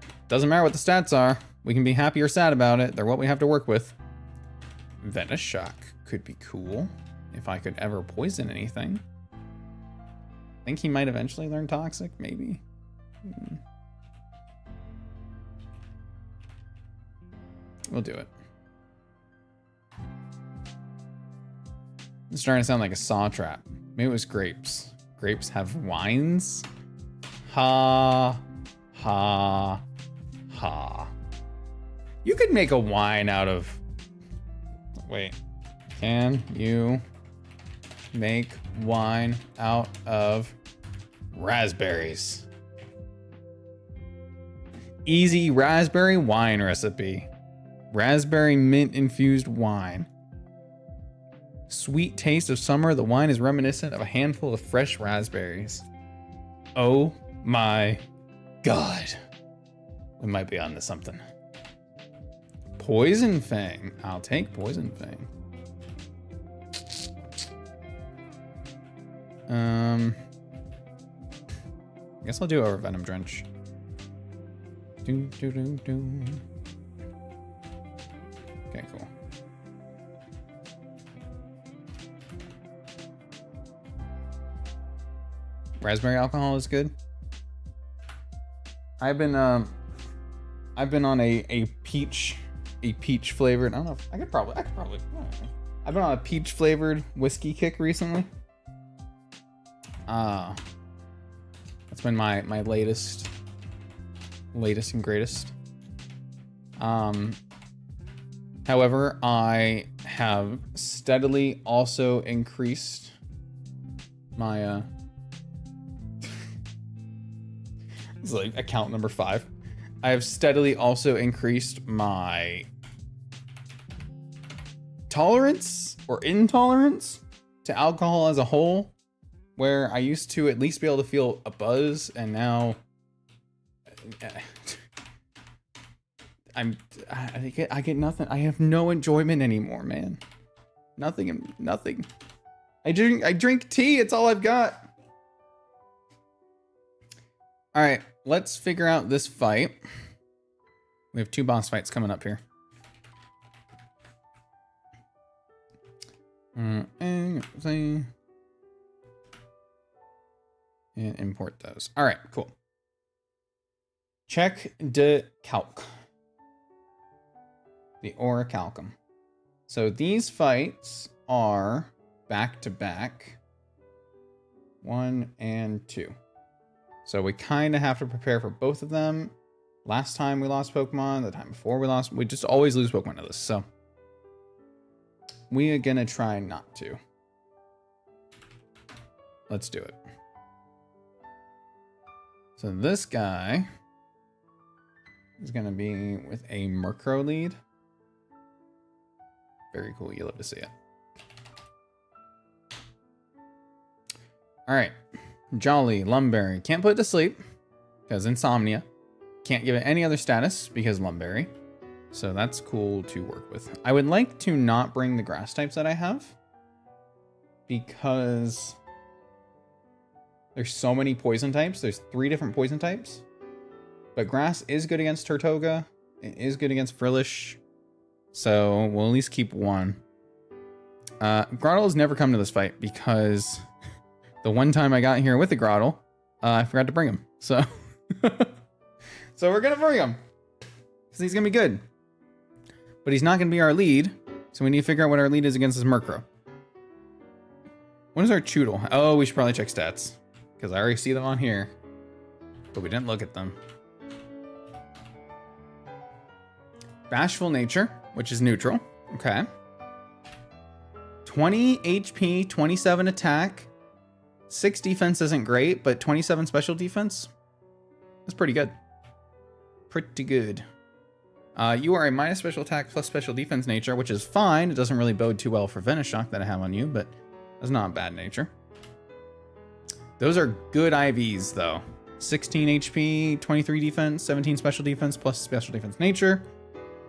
it doesn't matter what the stats are. We can be happy or sad about it. They're what we have to work with. Venomous Shock could be cool if I could ever poison anything. I think he might eventually learn Toxic, maybe. We'll do it. It's starting to sound like a saw trap. Maybe it was grapes. Grapes have wines? Ha, ha, ha. You could make a wine out of... Wait. Can you make wine out of raspberries? Easy raspberry wine recipe. Raspberry mint infused wine. Sweet taste of summer, the wine is reminiscent of a handful of fresh raspberries. Oh my God. We might be onto something. Poison Fang. I'll take Poison Fang. I guess I'll do Over Venom Drench. Do, do, do, do. Okay, cool. Raspberry alcohol is good. I've been on a peach flavored. I don't know if I could probably. I've been on a peach flavored whiskey kick recently. That's been my latest and greatest. However, I have steadily also increased my it's like account number 5. I have steadily also increased my tolerance or intolerance to alcohol as a whole, where I used to at least be able to feel a buzz, and now I get nothing. I have no enjoyment anymore, man. Nothing. I drink tea. It's all I've got. All right, let's figure out this fight. We have 2 boss fights coming up here. And import those. All right, cool. Check de calc. The orichalcum. So these fights are back to back. 1 and 2. So we kind of have to prepare for both of them. Last time we lost Pokemon, the time before we just always lose Pokemon to this. So we are gonna try not to. Let's do it. So this guy is gonna be with a Murkrow lead. Very cool, you love to see it. All right, Jolly, Lumberry. Can't put it to sleep because insomnia. Can't give it any other status because Lumberry. So that's cool to work with. I would like to not bring the grass types that I have because there's so many poison types. There's 3 different poison types. But grass is good against Turtoga. It is good against Frillish. So we'll at least keep 1. Grottle has never come to this fight because the one time I got here with the Grottle, I forgot to bring him. So, so we're going to bring him because he's going to be good. But he's not going to be our lead. So we need to figure out what our lead is against this Murkrow. What is our Choodle? Oh, we should probably check stats because I already see them on here, but we didn't look at them. Bashful Nature, which is neutral. Okay. 20 HP, 27 attack. 6 defense isn't great, but 27 special defense. That's pretty good. Pretty good. You are a minus special attack plus special defense nature, which is fine. It doesn't really bode too well for Venoshock that I have on you, but that's not a bad nature. Those are good IVs, though. 16 HP, 23 defense, 17 special defense plus special defense nature.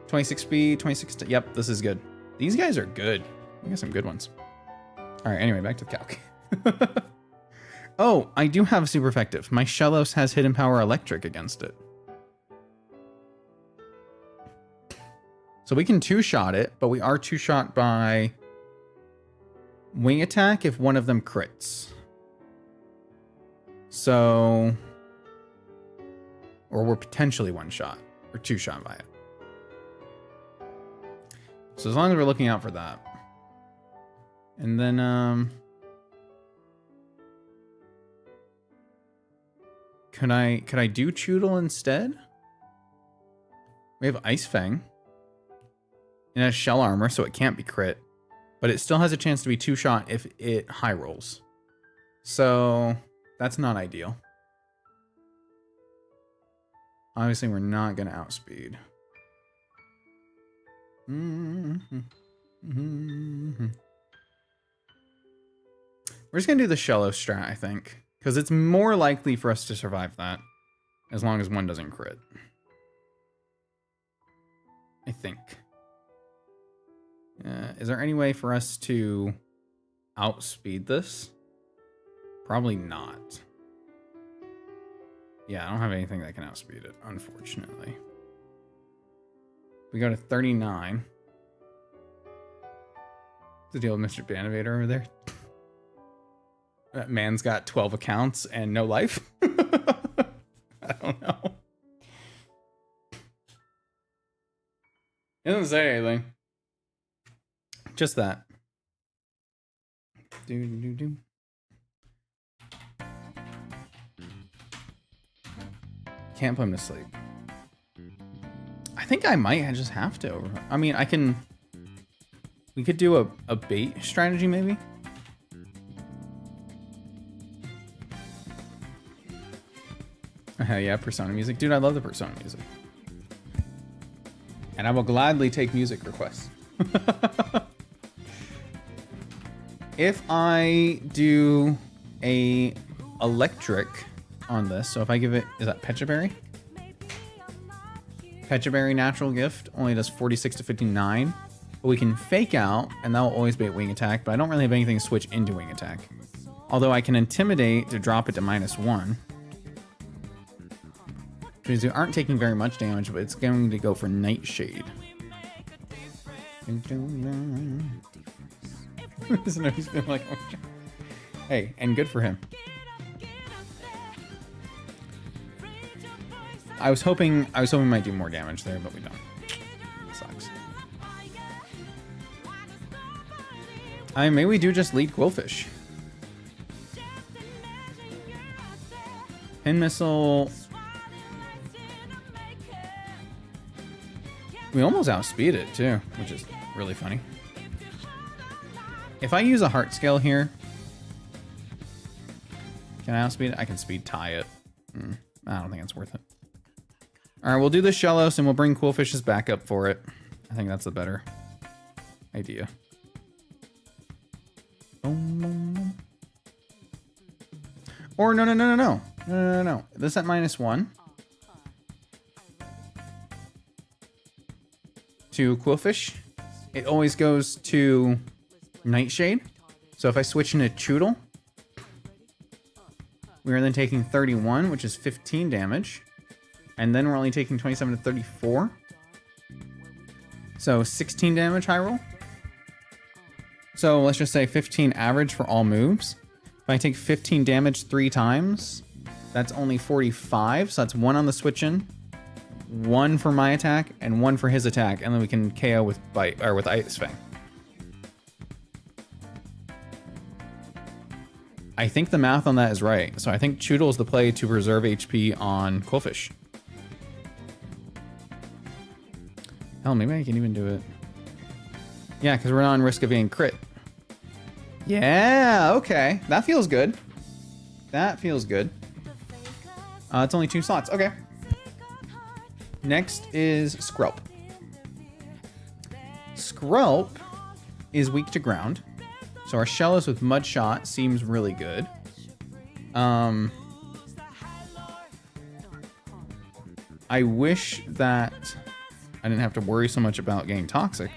26 speed, 26... Yep, this is good. These guys are good. We got some good ones. All right, anyway, back to the calc. Oh, I do have super effective. My Shellos has hidden power electric against it. So we can 2-shot it, but we are 2-shot by wing attack if one of them crits. So... Or we're potentially 1-shot or 2-shot by it. So as long as we're looking out for that. And then, could I do Choodle instead? We have Ice Fang. It has shell armor, so it can't be crit. But it still has a chance to be 2-shot if it high rolls. So that's not ideal. Obviously, we're not going to outspeed. We're just going to do the Shello strat, I think. Because it's more likely for us to survive that. As long as one doesn't crit. I think. Is there any way for us to outspeed this? Probably not. Yeah, I don't have anything that can outspeed it, unfortunately. We go to 39. What's the deal with Mr. Banivator over there? That man's got 12 accounts and no life. I don't know. It doesn't say anything. Just that. Do. Can't put him to sleep. I think I might just have to. I mean, I can... We could do a bait strategy, maybe? Yeah, Persona music. Dude, I love the Persona music. And I will gladly take music requests. If I do a electric on this, so if I give it, is that Pecha Berry? Pecha Berry natural gift only does 46 to 59, but we can fake out, and that will always bait wing attack, but I don't really have anything to switch into wing attack. Although I can intimidate to drop it to -1. Because they aren't taking very much damage, but it's going to go for Nightshade. He's been like, okay. Hey, and good for him. I was hoping we might do more damage there, but we don't. Sucks. Maybe we do just lead Quillfish. Pin Missile. We almost outspeed it too, which is really funny. If I use a heart scale here, can I outspeed it? I can speed tie it. I don't think it's worth it. All right, we'll do the Shellos and we'll bring Quillfish's back up for it. I think that's the better idea. Or no. This at -1. To Quillfish. It always goes to Nightshade. So if I switch into Choodle, we are then taking 31, which is 15 damage. And then we're only taking 27 to 34. So 16 damage high roll. So let's just say 15 average for all moves. If I take 15 damage 3 times, that's only 45. So that's 1 on the switch in, 1 for my attack, and 1 for his attack. And then we can KO with Bite, or with Ice Fang. I think the math on that is right. So I think Choodle is the play to preserve HP on Quillfish. Hell, maybe I can even do it. Yeah, because we're not on risk of being crit. Yeah, okay. That feels good. That feels good. It's only 2 slots. Okay. Next is Skrelp. Skrelp is weak to ground. So our Shellos with Mud Shot seems really good. I wish that I didn't have to worry so much about getting toxic.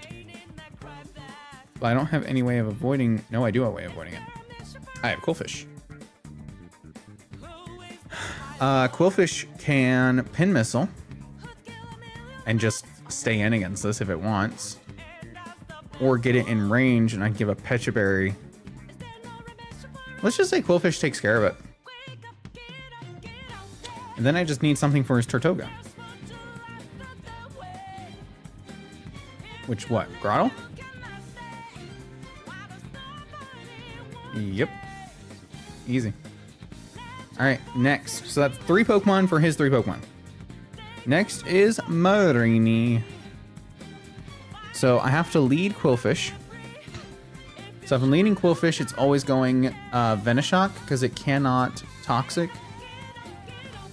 But I don't have any way of avoiding... No, I do have a way of avoiding it. I have Quillfish. Quillfish can Pin Missile and just stay in against this if it wants. Or get it in range and I give a Pecha Berry. Let's just say Quillfish takes care of it. And then I just need something for his Tortoga. Which what? Grotto? Yep. Easy. Alright, next. So that's 3 Pokemon for his 3 Pokemon. Next is Marini. So I have to lead Quillfish. So if I'm leading Quillfish, it's always going Venoshock because it cannot Toxic.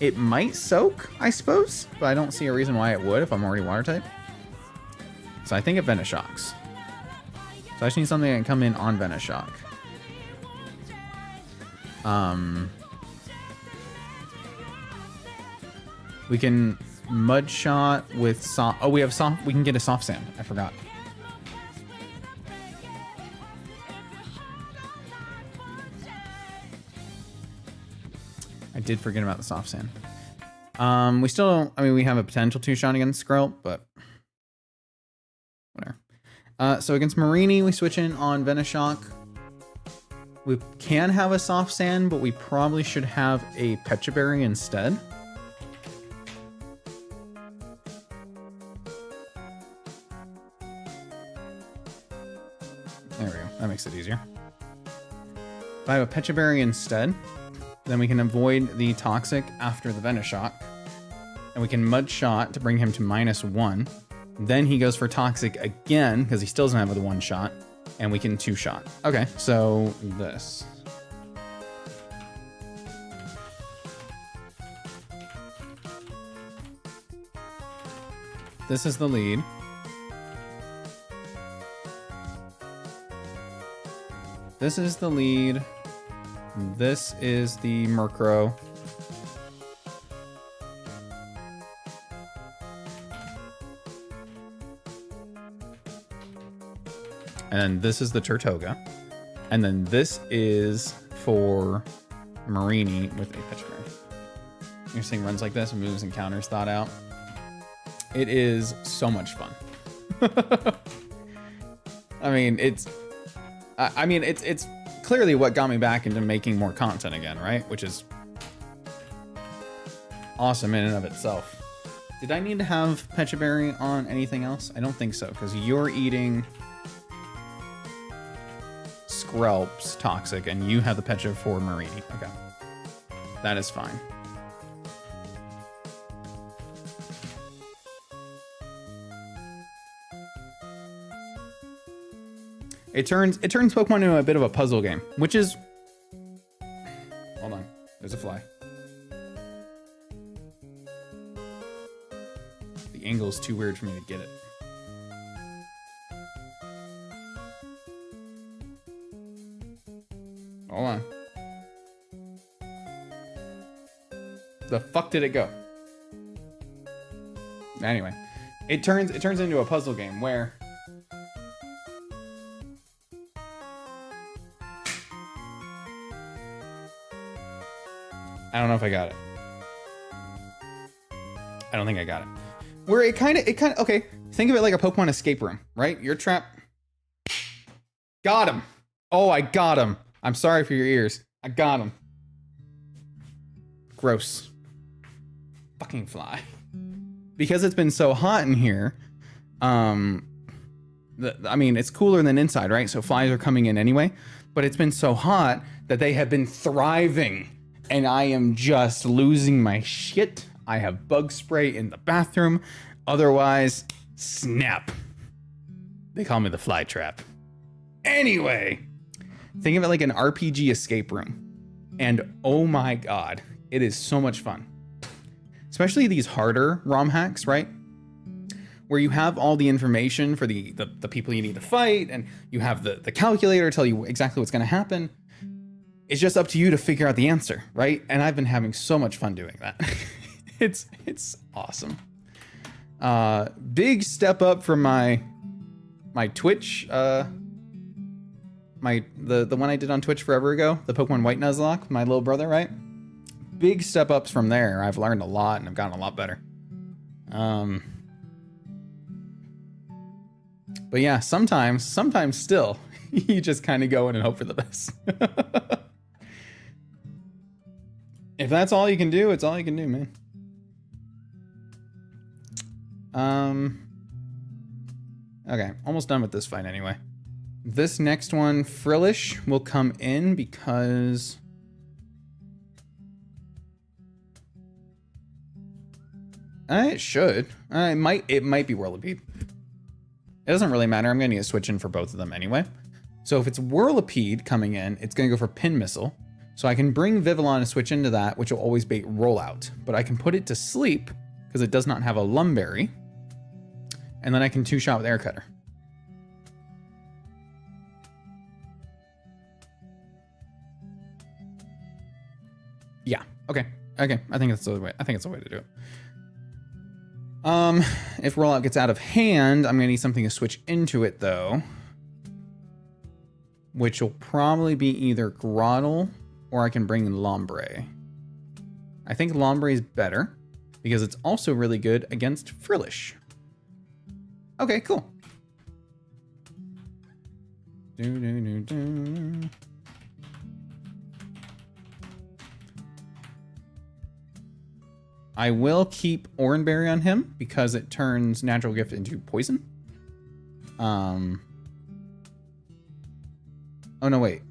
It might Soak, I suppose, but I don't see a reason why it would if I'm already Water type. So I think it Venoshocks. So I just need something that can come in on Venoshock. We can Mud Shot with soft. Oh, we have soft. We can get a Soft Sand. I forgot. I did forget about the Soft Sand. We still don't. I mean, we have a potential 2-shot against Skrelp, but whatever. So against Marini, we switch in on Venoshock. We can have a soft sand, but we probably should have a Pecha Berry instead. There we go. That makes it easier. If I have a Pecha Berry instead, then we can avoid the Toxic after the Venoshock. And we can Mud Shot to bring him to -1. Then he goes for Toxic again, because he still doesn't have the 1-shot. And we can 2-shot. Okay, so this. This is the lead. This is the lead. This is the Murkrow. And then this is the Turtoga. And then this is for Marini with a Pecha Berry. You're seeing runs like this, moves and counters thought out. It is so much fun. I mean, it's clearly what got me back into making more content again, right? Which is awesome in and of itself. Did I need to have Pecha Berry on anything else? I don't think so, because you're eating Skrelp's Toxic, and you have the Pecha for Marini. Okay. That is fine. It turns Pokemon into a bit of a puzzle game, which is... Hold on. There's a fly. The angle is too weird for me to get it. Hold on. The fuck did it go? Anyway, it turns into a puzzle game where I don't know if I got it. I don't think I got it. Where it kind of okay. Think of it like a Pokemon escape room, right? You're trapped. Got him. Oh, I got him. I'm sorry for your ears. I got him. Gross. Fucking fly. Because it's been so hot in here, I mean, it's cooler than inside, right? So flies are coming in anyway, but it's been so hot that they have been thriving, and I am just losing my shit. I have bug spray in the bathroom. Otherwise, snap. They call me the fly trap. Anyway, think of it like an RPG escape room. And oh my God, it is so much fun. Especially these harder ROM hacks, right? Where you have all the information for the people you need to fight, and you have the calculator tell you exactly what's gonna happen. It's just up to you to figure out the answer, right? And I've been having so much fun doing that. It's awesome. Big step up from my Twitch, the one I did on Twitch forever ago, the Pokemon White Nuzlocke, my little brother, right? Big step ups from there. I've learned a lot and I've gotten a lot better. But yeah, sometimes still, you just kind of go in and hope for the best. If that's all you can do, it's all you can do, man. Okay, almost done with this fight anyway. This next one, Frillish, will come in because it should. It might be Whirlipede. It doesn't really matter. I'm gonna need to switch in for both of them anyway. So if it's Whirlipede coming in, it's gonna go for Pin Missile. So I can bring Vivillon and switch into that, which will always bait Rollout. But I can put it to sleep because it does not have a Lumberry. And then I can 2-shot with Air Cutter. Yeah. Okay. I think that's the way. I think it's the way to do it. If Rollout gets out of hand, I'm gonna need something to switch into it though, which will probably be either Grotle or I can bring Lombre. I think Lombre is better because it's also really good against Frillish. Okay, cool. I will keep Oranberry on him because it turns Natural Gift into poison. Oh no, wait.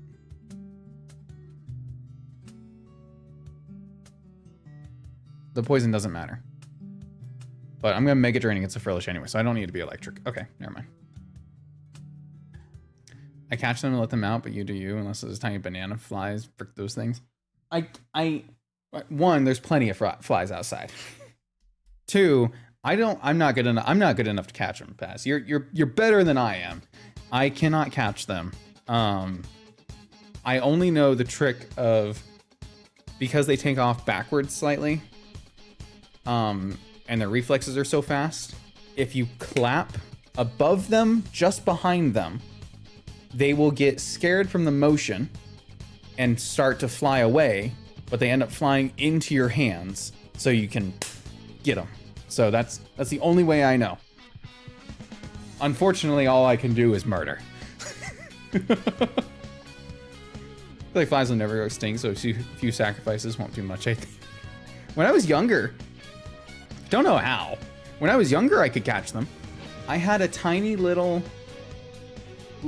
The poison doesn't matter. But I'm gonna Mega Drain against a Frillish anyway, so I don't need to be electric. Okay, never mind. I catch them and let them out, but you do you, unless there's tiny banana flies. Frick those things. One, there's plenty of flies outside. Two, I'm not good enough. I'm not good enough to catch them, Paz. You're better than I am. I cannot catch them. I only know the trick of, because they take off backwards slightly, and their reflexes are so fast, if you clap above them, just behind them, they will get scared from the motion and start to fly away, but they end up flying into your hands so you can get them. So that's the only way I know. Unfortunately, all I can do is murder. I feel like flies will never go extinct, so a few sacrifices won't do much, I think. When I was younger, don't know how. When I was younger, I could catch them. I had a tiny little,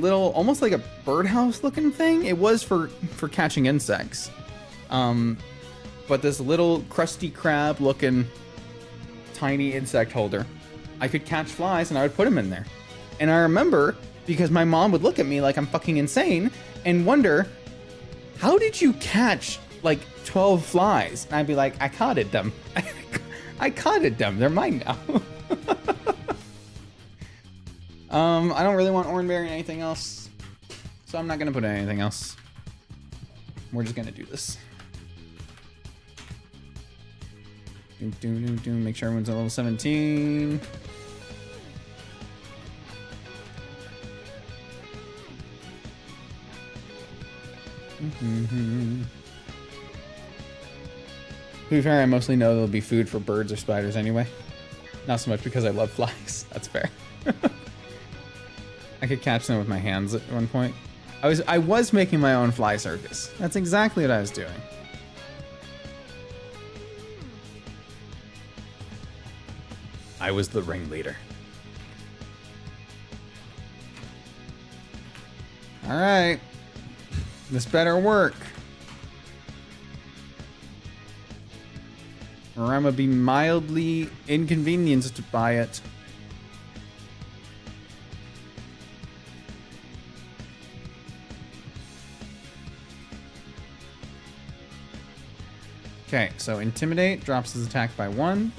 almost like a birdhouse looking thing. It was for catching insects. But this little Krusty Krab looking tiny insect holder, I could catch flies and I would put them in there. And I remember, because my mom would look at me like I'm fucking insane and wonder, how did you catch like 12 flies? And I'd be like, I caught them. I caught them. They're mine now. I don't really want Oranberry or anything else, so I'm not gonna put anything else. We're just gonna do this. Make sure everyone's at level 17. To be fair, I mostly know there'll be food for birds or spiders anyway. Not so much because I love flies. That's fair. I could catch them with my hands at one point. I was making my own fly circus. That's exactly what I was doing. I was the ringleader. All right. This better work. Or I'm gonna be mildly inconvenienced by it. Okay, so Intimidate drops his attack by 1.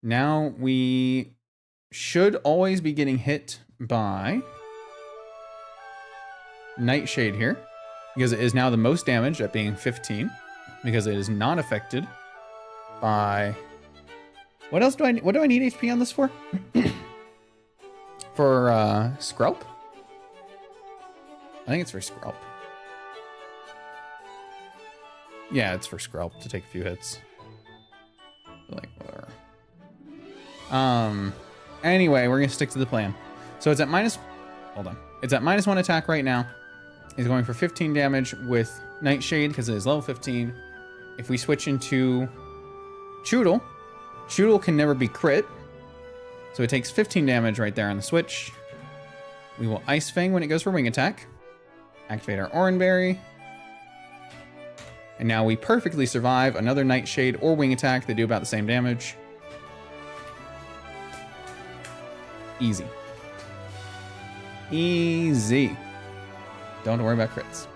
Now we should always be getting hit by Nightshade here, because it is now the most damage at being 15, because it is not affected by... What do I need HP on this for? For Skrelp? I think it's for Skrelp. Yeah, it's for Skrelp to take a few hits. Like, whatever. Anyway, we're gonna stick to the plan. So it's at minus... Hold on. It's at -1 attack right now. He's going for 15 damage with Nightshade because it is level 15. If we switch into Choodle, Choodle can never be crit. So it takes 15 damage right there on the switch. We will Ice Fang when it goes for wing attack. Activate our Oranberry. And now we perfectly survive another Nightshade or wing attack. They do about the same damage. Easy. Easy. Don't worry about crits.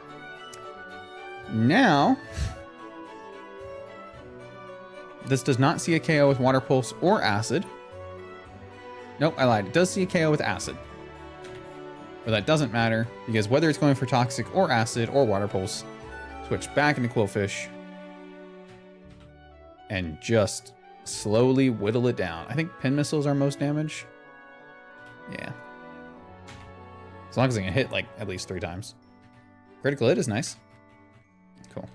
Now, this does not see a KO with Water Pulse or Acid. Nope, I lied. It does see a KO with Acid. But that doesn't matter, because whether it's going for Toxic or Acid or Water Pulse, switch back into Quillfish and just slowly whittle it down. I think Pin Missiles are most damage. Yeah. As long as I can hit like at least 3 times. Critical hit is nice. Cool.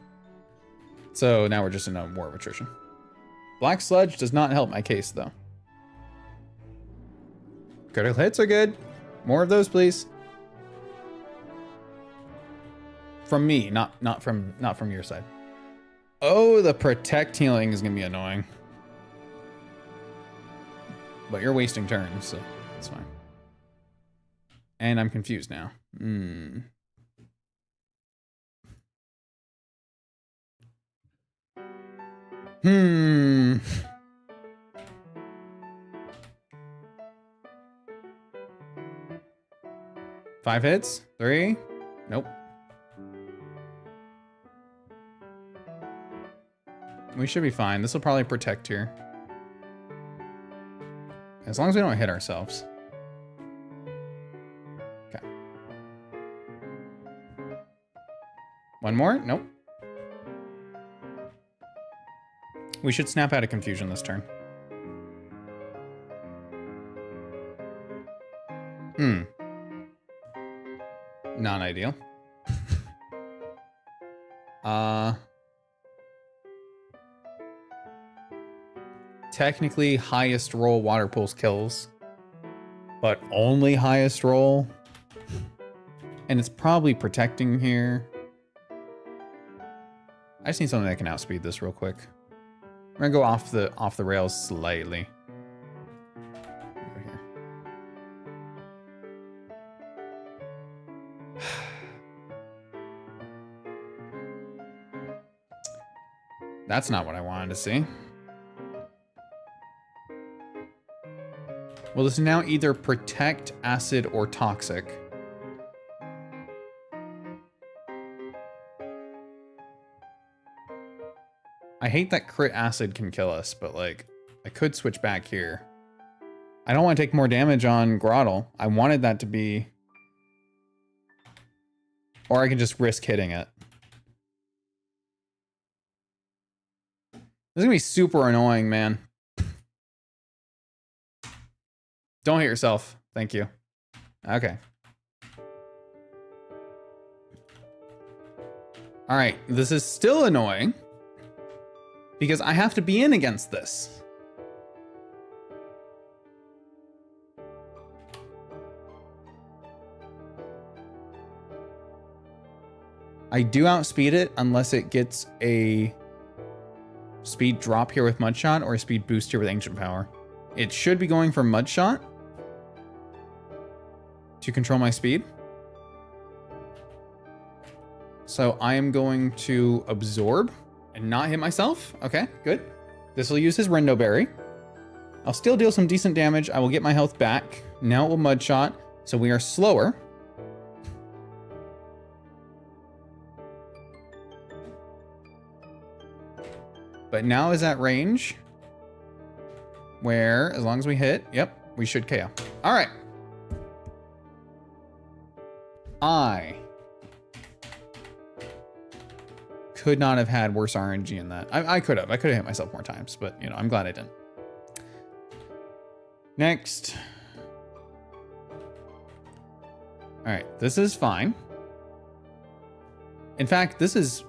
So now we're just in a war of attrition. Black Sludge does not help my case though. Critical hits are good. More of those, please. From me, not from your side. Oh, the protect healing is gonna be annoying. But you're wasting turns, so it's fine. And I'm confused now. Hmm. 5 hits? 3? Nope. We should be fine. This will probably protect here. As long as we don't hit ourselves. Okay. One more? Nope. We should snap out of confusion this turn. Not ideal. Technically highest roll water pulse kills, but only highest roll. And it's probably protecting here. I just need something that can outspeed this real quick. We're gonna go off the rails slightly. Go here. That's not what I wanted to see. Well, this is now either protect, acid, or toxic. I hate that crit acid can kill us, but like, I could switch back here. I don't want to take more damage on Grottle. I wanted that to be... Or I can just risk hitting it. This is gonna be super annoying, man. Don't hit yourself. Thank you. Okay. All right, this is still annoying because I have to be in against this. I do outspeed it unless it gets a speed drop here with Mudshot or a speed boost here with Ancient Power. It should be going for Mudshot to control my speed. So I am going to absorb and not hit myself. Okay, good. This will use his Rendo Berry. I'll still deal some decent damage. I will get my health back. Now it will Mudshot, so we are slower. But now is at range where, as long as we hit, yep, we should KO. All right. I could not have had worse RNG in that. I could have hit myself more times, but you know, I'm glad I didn't. Next. All right, this is fine. In fact, this is,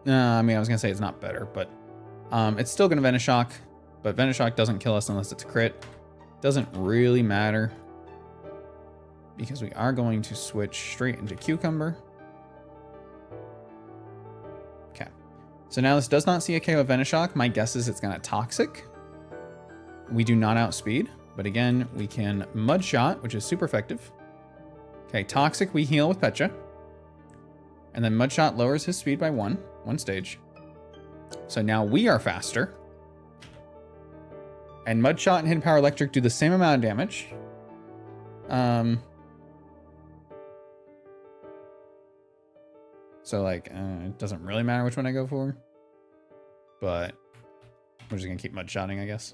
I mean, I was gonna say it's not better, but it's still gonna Venoshock, but Venoshock doesn't kill us unless it's a crit. Doesn't really matter because we are going to switch straight into Cucumber. Okay, so now this does not see a KO of Venoshock. My guess is it's gonna Toxic. We do not outspeed, but again, we can Mudshot, which is super effective. Okay, Toxic we heal with Pecha. And then Mudshot lowers his speed by one stage. So now we are faster. And Mudshot and Hidden Power Electric do the same amount of damage. So like, it doesn't really matter which one I go for. But we're just gonna keep Mudshotting, I guess.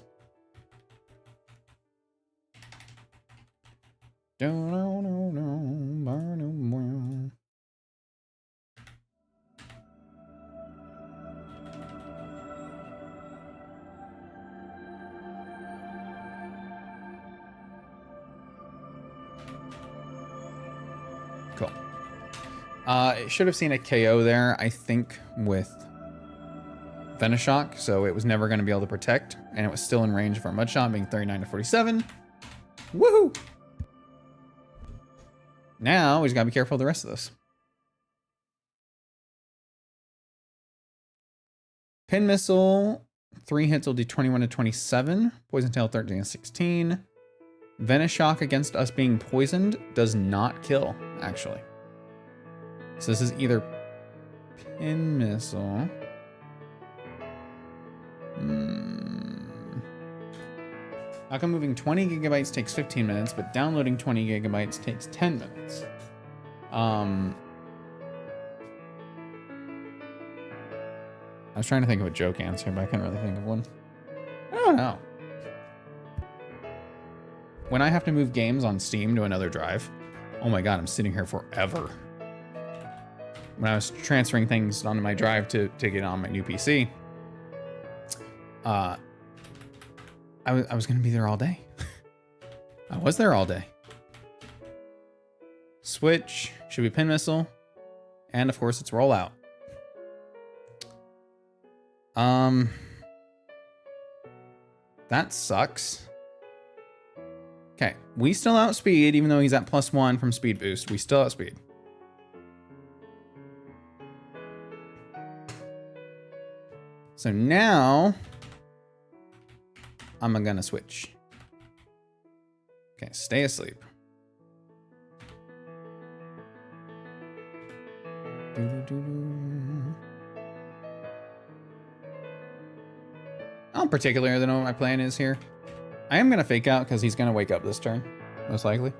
Cool. It should have seen a KO there, I think, with Venoshock, so it was never going to be able to protect, and it was still in range of our Mudshot being 39 to 47. Woohoo! Now we just gotta be careful of the rest of this. Pin Missile, 3 hits will do 21 to 27. Poison Tail, 13 to 16. Venom Shock against us being poisoned does not kill, actually. So this is either Pin Missile. How come moving 20 gigabytes takes 15 minutes, but downloading 20 gigabytes takes 10 minutes? I was trying to think of a joke answer, but I couldn't really think of one. I don't know. When I have to move games on Steam to another drive, oh my god, I'm sitting here forever. When I was transferring things onto my drive to get on my new PC, I was gonna be there all day. I was there all day. Switch, should be Pin Missile, and of course it's Rollout. That sucks. Okay, we still outspeed, even though he's at +1 from speed boost. We still outspeed. So now I'm gonna switch. Okay, stay asleep. I don't particularly know what my plan is here. I am gonna fake out because he's gonna wake up this turn, most likely.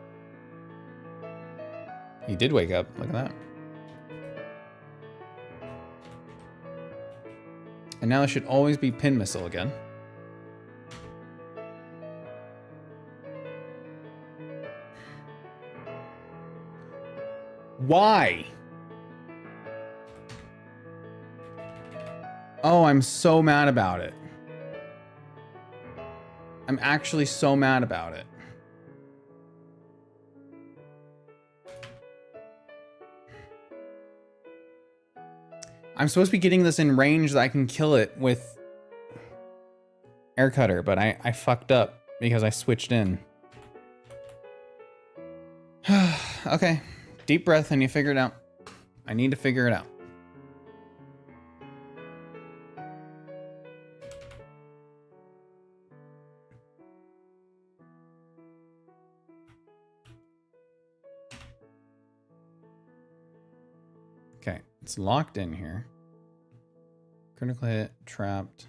He did wake up, look at that. And now it should always be Pin Missile again. Why? Oh, I'm so mad about it. I'm actually so mad about it. I'm supposed to be getting this in range that I can kill it with Air Cutter, but I fucked up because I switched in. Okay, deep breath and you figure it out. I need to figure it out. Okay, it's locked in here. Critical hit, trapped.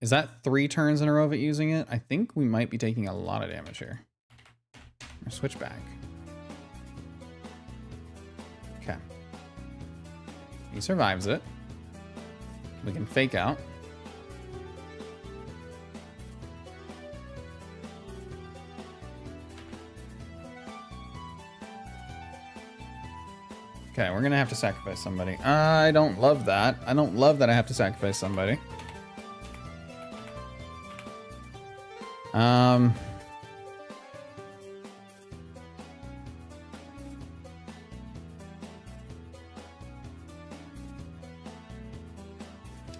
Is that 3 turns in a row of it using it? I think we might be taking a lot of damage here. Or switch back. Okay. He survives it. We can fake out. Okay, we're gonna have to sacrifice somebody. I don't love that. I don't love that I have to sacrifice somebody.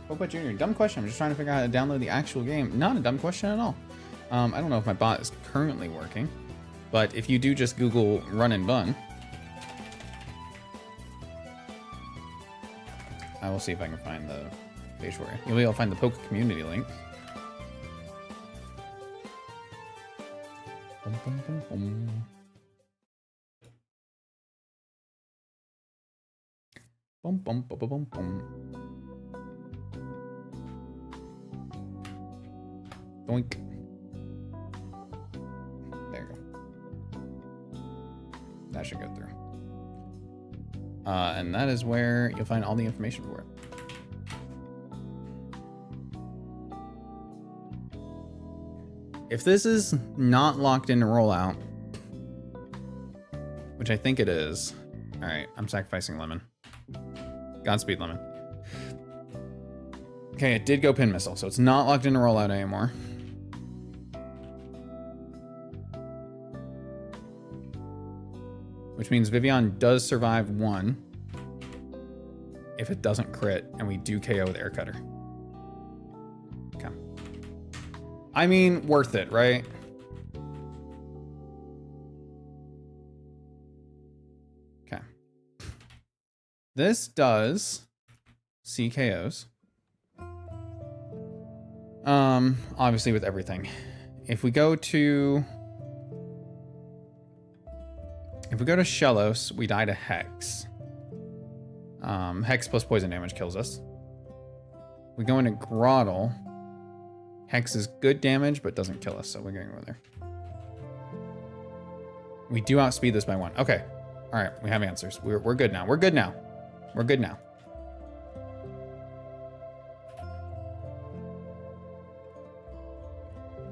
Boba Jr., dumb question. I'm just trying to figure out how to download the actual game. Not a dumb question at all. I don't know if my bot is currently working, but if you do just Google Run and Bun, I will see if I can find the page for you. You'll be able to find the Poke community link. Bum, bum, bum, bum. Bum, bum, bum, bum, bum. Doink. There you go. That should go through. And that is where you'll find all the information for it. If this is not locked into rollout, which I think it is. All right, I'm sacrificing Lemon. Godspeed, Lemon. Okay, it did go Pin Missile, so it's not locked into rollout anymore. Which means Vivian does survive 1 if it doesn't crit, and we do KO with Air Cutter. Okay. I mean, worth it, right? This does CKOs. Obviously with everything. If we go to Shellos, we die to Hex. Hex plus poison damage kills us. We go into Grottle. Hex is good damage, but doesn't kill us, so we're going over there. We do outspeed this by 1. Okay. All right, we have answers. We're good now. We're good now. We're good now.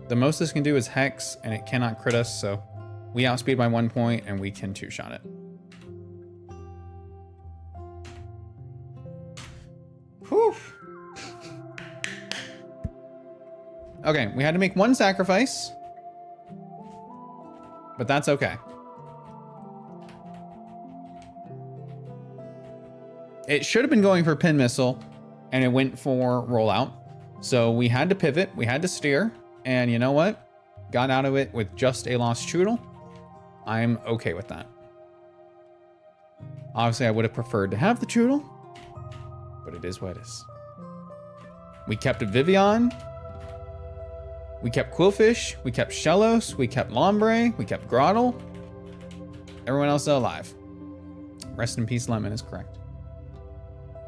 The most this can do is Hex, and it cannot crit us, so we outspeed by 1 point, and we can 2-shot it. Whew. Okay, we had to make 1 sacrifice, but that's okay. It should have been going for Pin Missile, and it went for Rollout. So we had to pivot, we had to steer, and you know what? Got out of it with just a lost Choodle. I'm okay with that. Obviously, I would have preferred to have the Choodle, but it is what it is. We kept a Vivian. We kept Quillfish. We kept Shellos. We kept Lombre. We kept Grottle. Everyone else is alive. Rest in peace, Lemon is correct.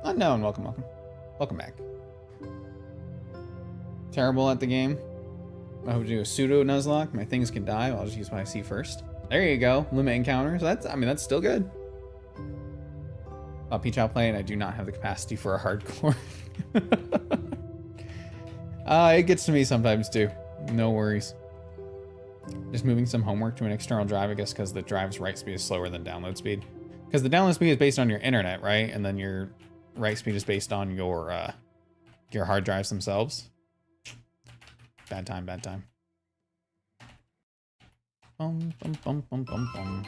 Unknown, welcome, welcome. Welcome back. Terrible at the game. I hope to do a pseudo Nuzlocke. My things can die. I'll just use what I see first. There you go. Limit encounters. That's still good. Peach outplay, and I do not have the capacity for a hardcore. It gets to me sometimes too. No worries. Just moving some homework to an external drive, I guess, because the drive's write speed is slower than download speed. Because the download speed is based on your internet, right? And then your write speed is based on your hard drives themselves. Bad time, bad time. Bum, bum, bum, bum, bum, bum.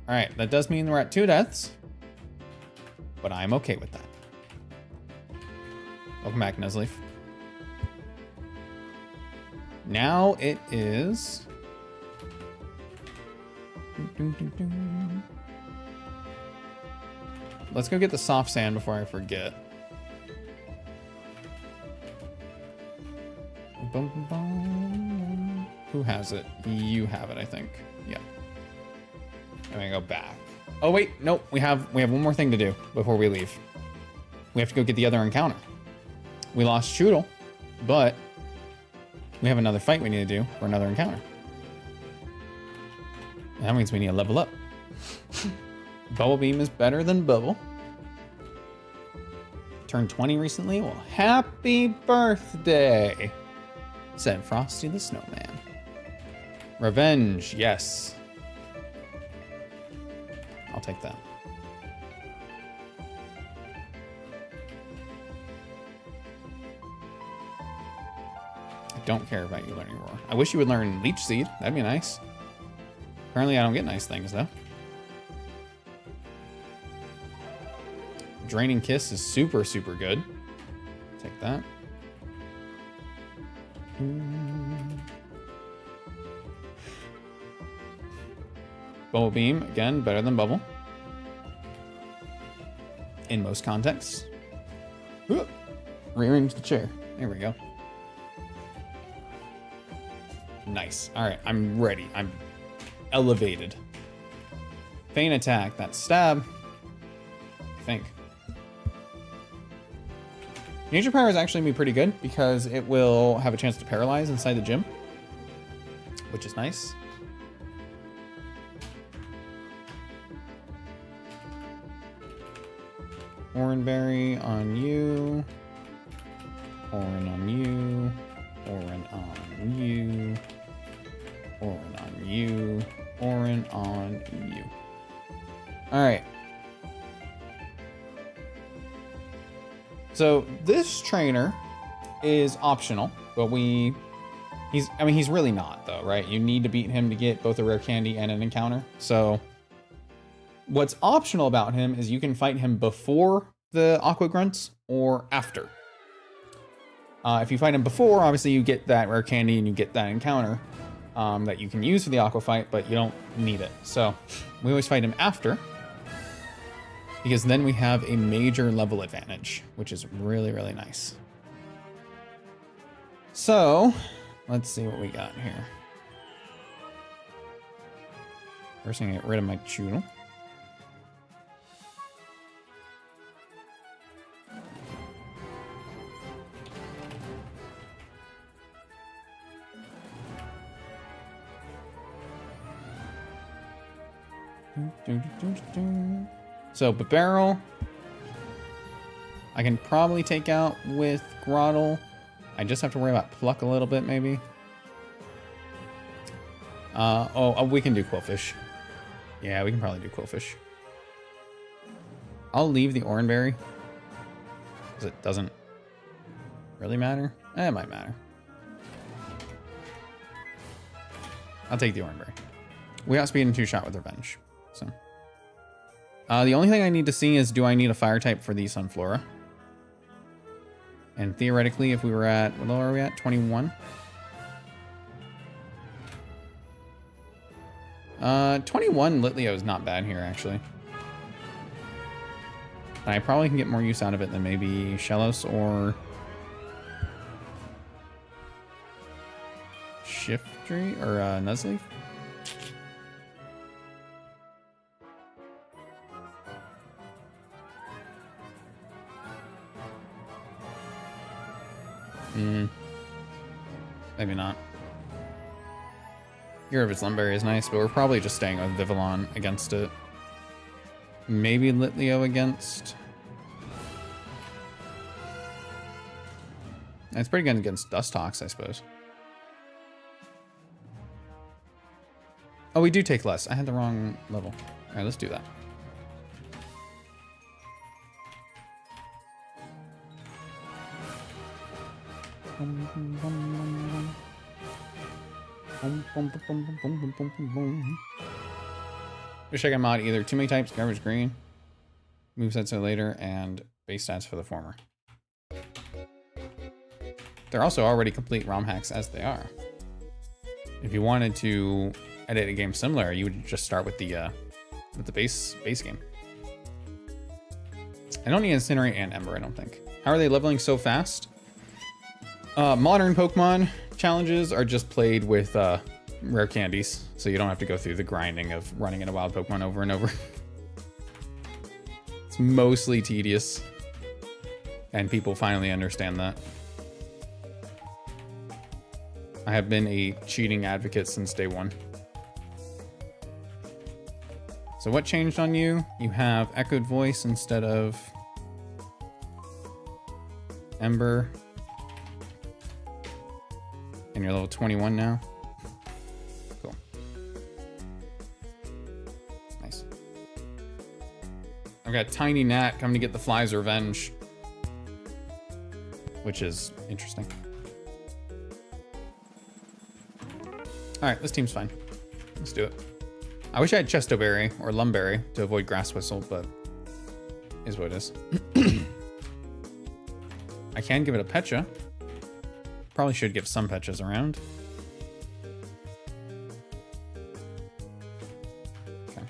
All right, that does mean we're at 2 deaths, but I'm okay with that. Welcome back, Nuzleaf. Now it is... Let's go get the soft sand before I forget. Bum, bum, bum. Who has it? You have it, I think. Yeah. I'm gonna go back. Oh wait, nope. We have one more thing to do before we leave. We have to go get the other encounter. We lost Choodle, but we have another fight we need to do for another encounter. And that means we need to level up. Bubble Beam is better than Bubble. Turned 20 recently. Well, happy birthday, said Frosty the Snowman. Revenge, yes. I'll take that. I don't care about you learning Roar. I wish you would learn Leech Seed. That'd be nice. Apparently I don't get nice things though. Draining Kiss is super, super good. Take that. Bubble Beam, again, better than Bubble. In most contexts. Rearrange the chair. There we go. Nice. All right, I'm ready. I'm elevated. Feint Attack, that's stab. I think. Nature Power is actually going to be pretty good because it will have a chance to paralyze inside the gym, which is nice. Oranberry on you. Oran on you. Oran on you. Oran on you. Oran on you. Alright. So this trainer is optional, but he's really not though, right? You need to beat him to get both a rare candy and an encounter. So what's optional about him is you can fight him before the Aqua Grunts or after. If you fight him before, obviously you get that rare candy and you get that encounter. that you can use for the aqua fight, but you don't need it. So we always fight him after, because then we have a major level advantage, which is really, really nice. So let's see what we got here. First, I'm gonna get rid of my Choodle. So, Barrel, I can probably take out with Grottle. I just have to worry about Pluck a little bit, maybe. We can do Quillfish. Yeah, we can probably do Quillfish. I'll leave the Oranberry, because it doesn't really matter. It might matter. I'll take the Oranberry. We got speed and 2-shot with Revenge. So, the only thing I need to see is, do I need a fire type for the Sunflora? And theoretically, if we were at, what level are we at? 21? 21 Litleo is not bad here, actually. I probably can get more use out of it than maybe Shellos or Shiftry or Nuzleaf. Maybe not. Gyarados Lumberry is nice, but we're probably just staying with Vivillon against it. Maybe Litleo against. It's pretty good against Dustox, I suppose. Oh, we do take less. I had the wrong level. All right, let's do that. Just check them out. Either too many types, garbage green, movesets for later, and base stats for the former. They're also already complete ROM hacks as they are. If you wanted to edit a game similar, you would just start with the base game. I don't need Incinerate and Ember, I don't think. How are they leveling so fast? Modern Pokemon challenges are just played with rare candies, so you don't have to go through the grinding of running into wild Pokemon over and over. It's mostly tedious, and people finally understand that. I have been a cheating advocate since day one. So what changed on you? You have Echoed Voice instead of Ember. And you're level 21 now. Cool. Nice. I've got Tiny Gnat coming to get the Fly's revenge, which is interesting. All right, this team's fine. Let's do it. I wish I had Chesto Berry or Lumberry to avoid Grass Whistle, but is what it is. I can give it a Pecha. Probably should give some Petchas around. Okay.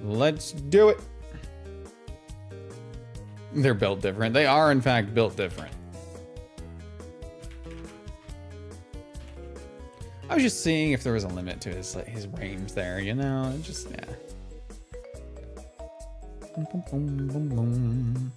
Let's do it. They're built different. They are, in fact, built different. I was just seeing if there was a limit to his range there, you know? Just, yeah. Boom, boom, boom, boom, boom.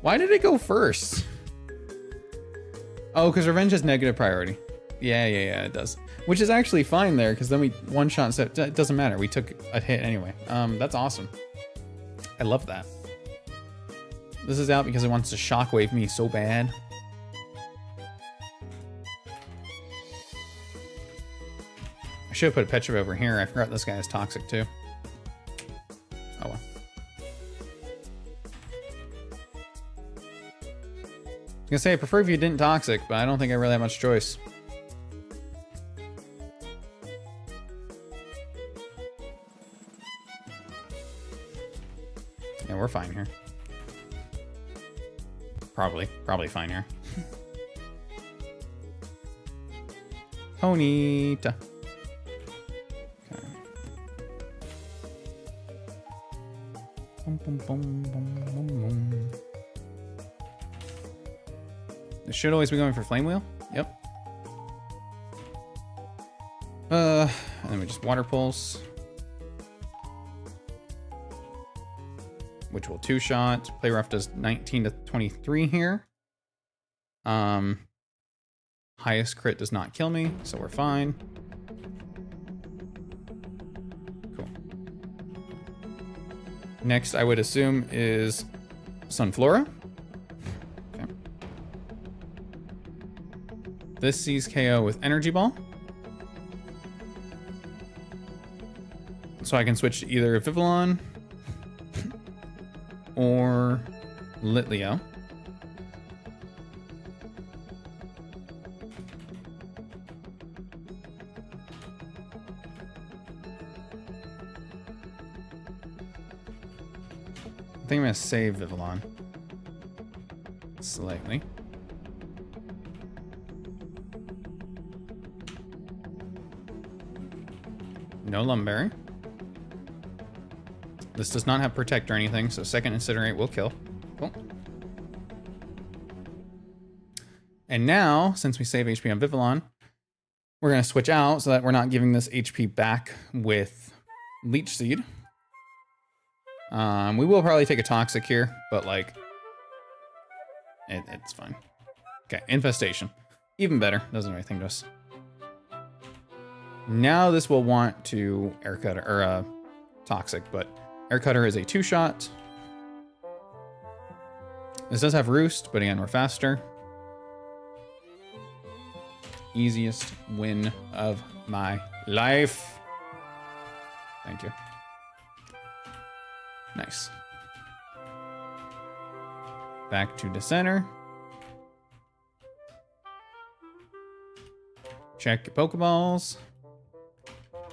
Why did it go first? Oh, because revenge is negative priority. Yeah, it does. Which is actually fine there, because then we one-shot, so it doesn't matter. We took a hit anyway. That's awesome. I love that. This is out because it wants to shockwave me so bad. I should have put a Petra over here. I forgot this guy is toxic too. Oh well. I was gonna say I prefer if you didn't toxic, but I don't think I really have much choice. we're fine here. Probably fine here. Ponyta. Okay. Boom, boom, boom, boom, boom, boom. This should always be going for Flame Wheel. Yep. And then we just Water Pulse. Which will 2-shot. Play rough does 19 to 23 here. Highest crit does not kill me, so we're fine. Cool. Next, I would assume is Sunflora. Okay. This sees KO with Energy Ball. So I can switch to either Vivillon or Litleo. I think I'm gonna save Vivillon slightly. No Lumberry. This does not have Protect or anything, so second Incinerate will kill. Cool. And now, since we save HP on Vivillon, we're gonna switch out so that we're not giving this HP back with Leech Seed. We will probably take a Toxic here, but like, it's fine. Okay, Infestation. Even better, doesn't do anything to us. Now this will want to Air Cutter, or Toxic, but Air Cutter is a 2-shot. This does have Roost, but again, we're faster. Easiest win of my life. Thank you. Nice. Back to the center. Check your Pokeballs.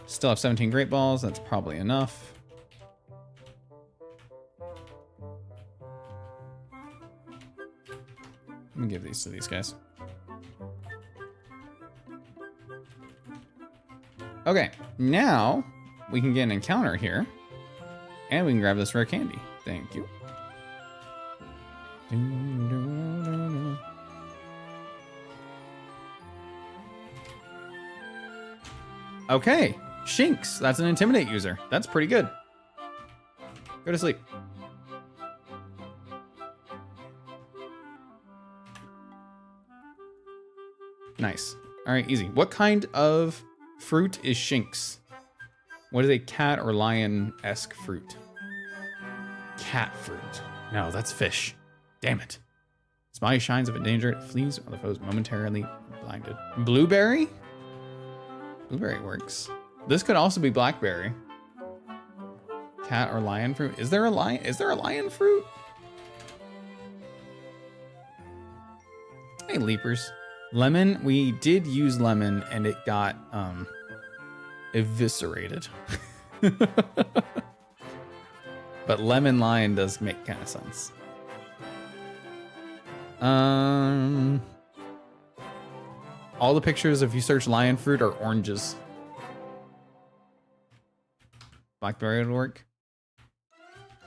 Still have 17 Great Balls. That's probably enough. Let me give these to these guys. Okay, now we can get an encounter here. And we can grab this rare candy. Thank you. Okay, Shinx. That's an Intimidate user. That's pretty good. Go to sleep. Nice. All right, easy. What kind of fruit is Shinx? What is a cat or lion-esque fruit? Cat fruit. No, that's fish. Damn it. Spy shines if in danger, it flees while the foe is momentarily blinded. Blueberry? Blueberry works. This could also be blackberry. Cat or lion fruit. Is there a lion? Is there a lion fruit? Hey, leapers. Lemon. We did use lemon and it got eviscerated. But lemon lion does make kind of sense. All the pictures, if you search lion fruit, are oranges. Blackberry would work.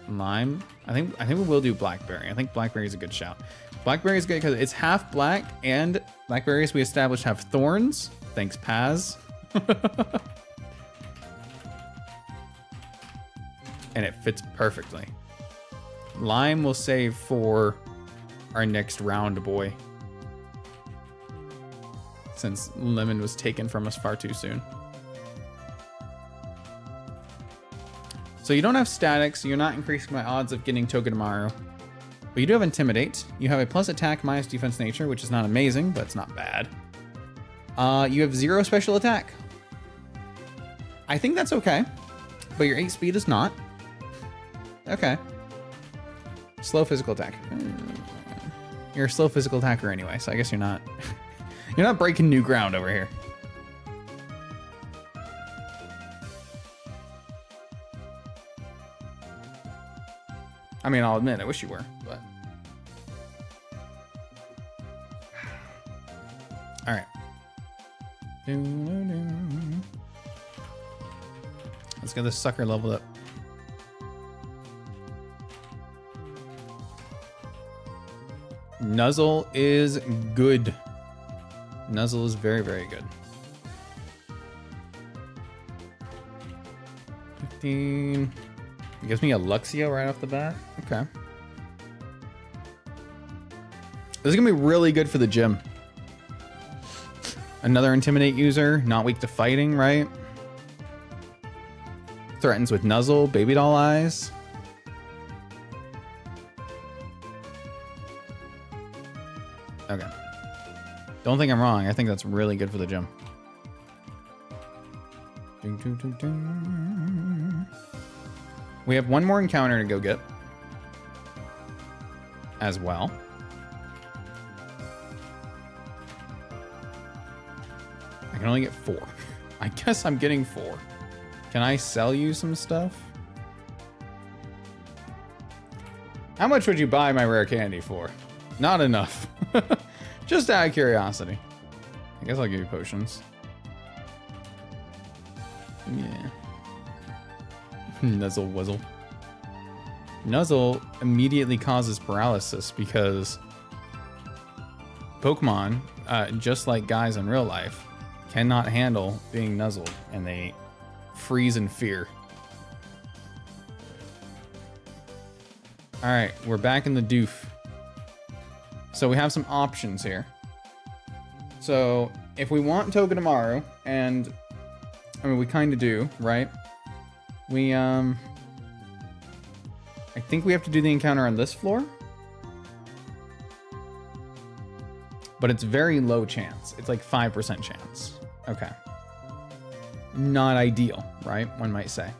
Lime. I think we will do blackberry. I think blackberry is a good shout. Blackberry is good because it's half black, and blackberries we established have thorns. Thanks, Paz. And it fits perfectly. Lime will save for our next round, boy. Since lemon was taken from us far too soon. So you don't have static, so you're not increasing my odds of getting Togedemaru. But you do have Intimidate. You have a plus attack, minus defense nature, which is not amazing, but it's not bad. You have 0 special attack. I think that's okay. But your 8 speed is not. Okay. Slow physical attack. You're a slow physical attacker anyway, so I guess you're not you're not breaking new ground over here. I mean, I'll admit, I wish you were, but. All right. Let's get this sucker leveled up. Nuzzle is good. Nuzzle is very, very good. 15. It gives me a Luxio right off the bat. Okay. This is gonna be really good for the gym. Another Intimidate user, not weak to fighting, right? Threatens with Nuzzle, Baby Doll Eyes. Okay. Don't think I'm wrong. I think that's really good for the gym. We have one more encounter to go get as well. I can only get 4. I guess I'm getting 4. Can I sell you some stuff? How much would you buy my rare candy for? Not enough. Just out of curiosity. I guess I'll give you potions. Yeah. Nuzzle Wuzzle. Nuzzle immediately causes paralysis because Pokemon, just like guys in real life, cannot handle being nuzzled and they freeze in fear. All right, we're back in the doof. So we have some options here. So if we want Togedemaru, and I mean, we kind of do, right? We, I think we have to do the encounter on this floor. But it's very low chance. It's like 5% chance. Okay. Not ideal, right? One might say.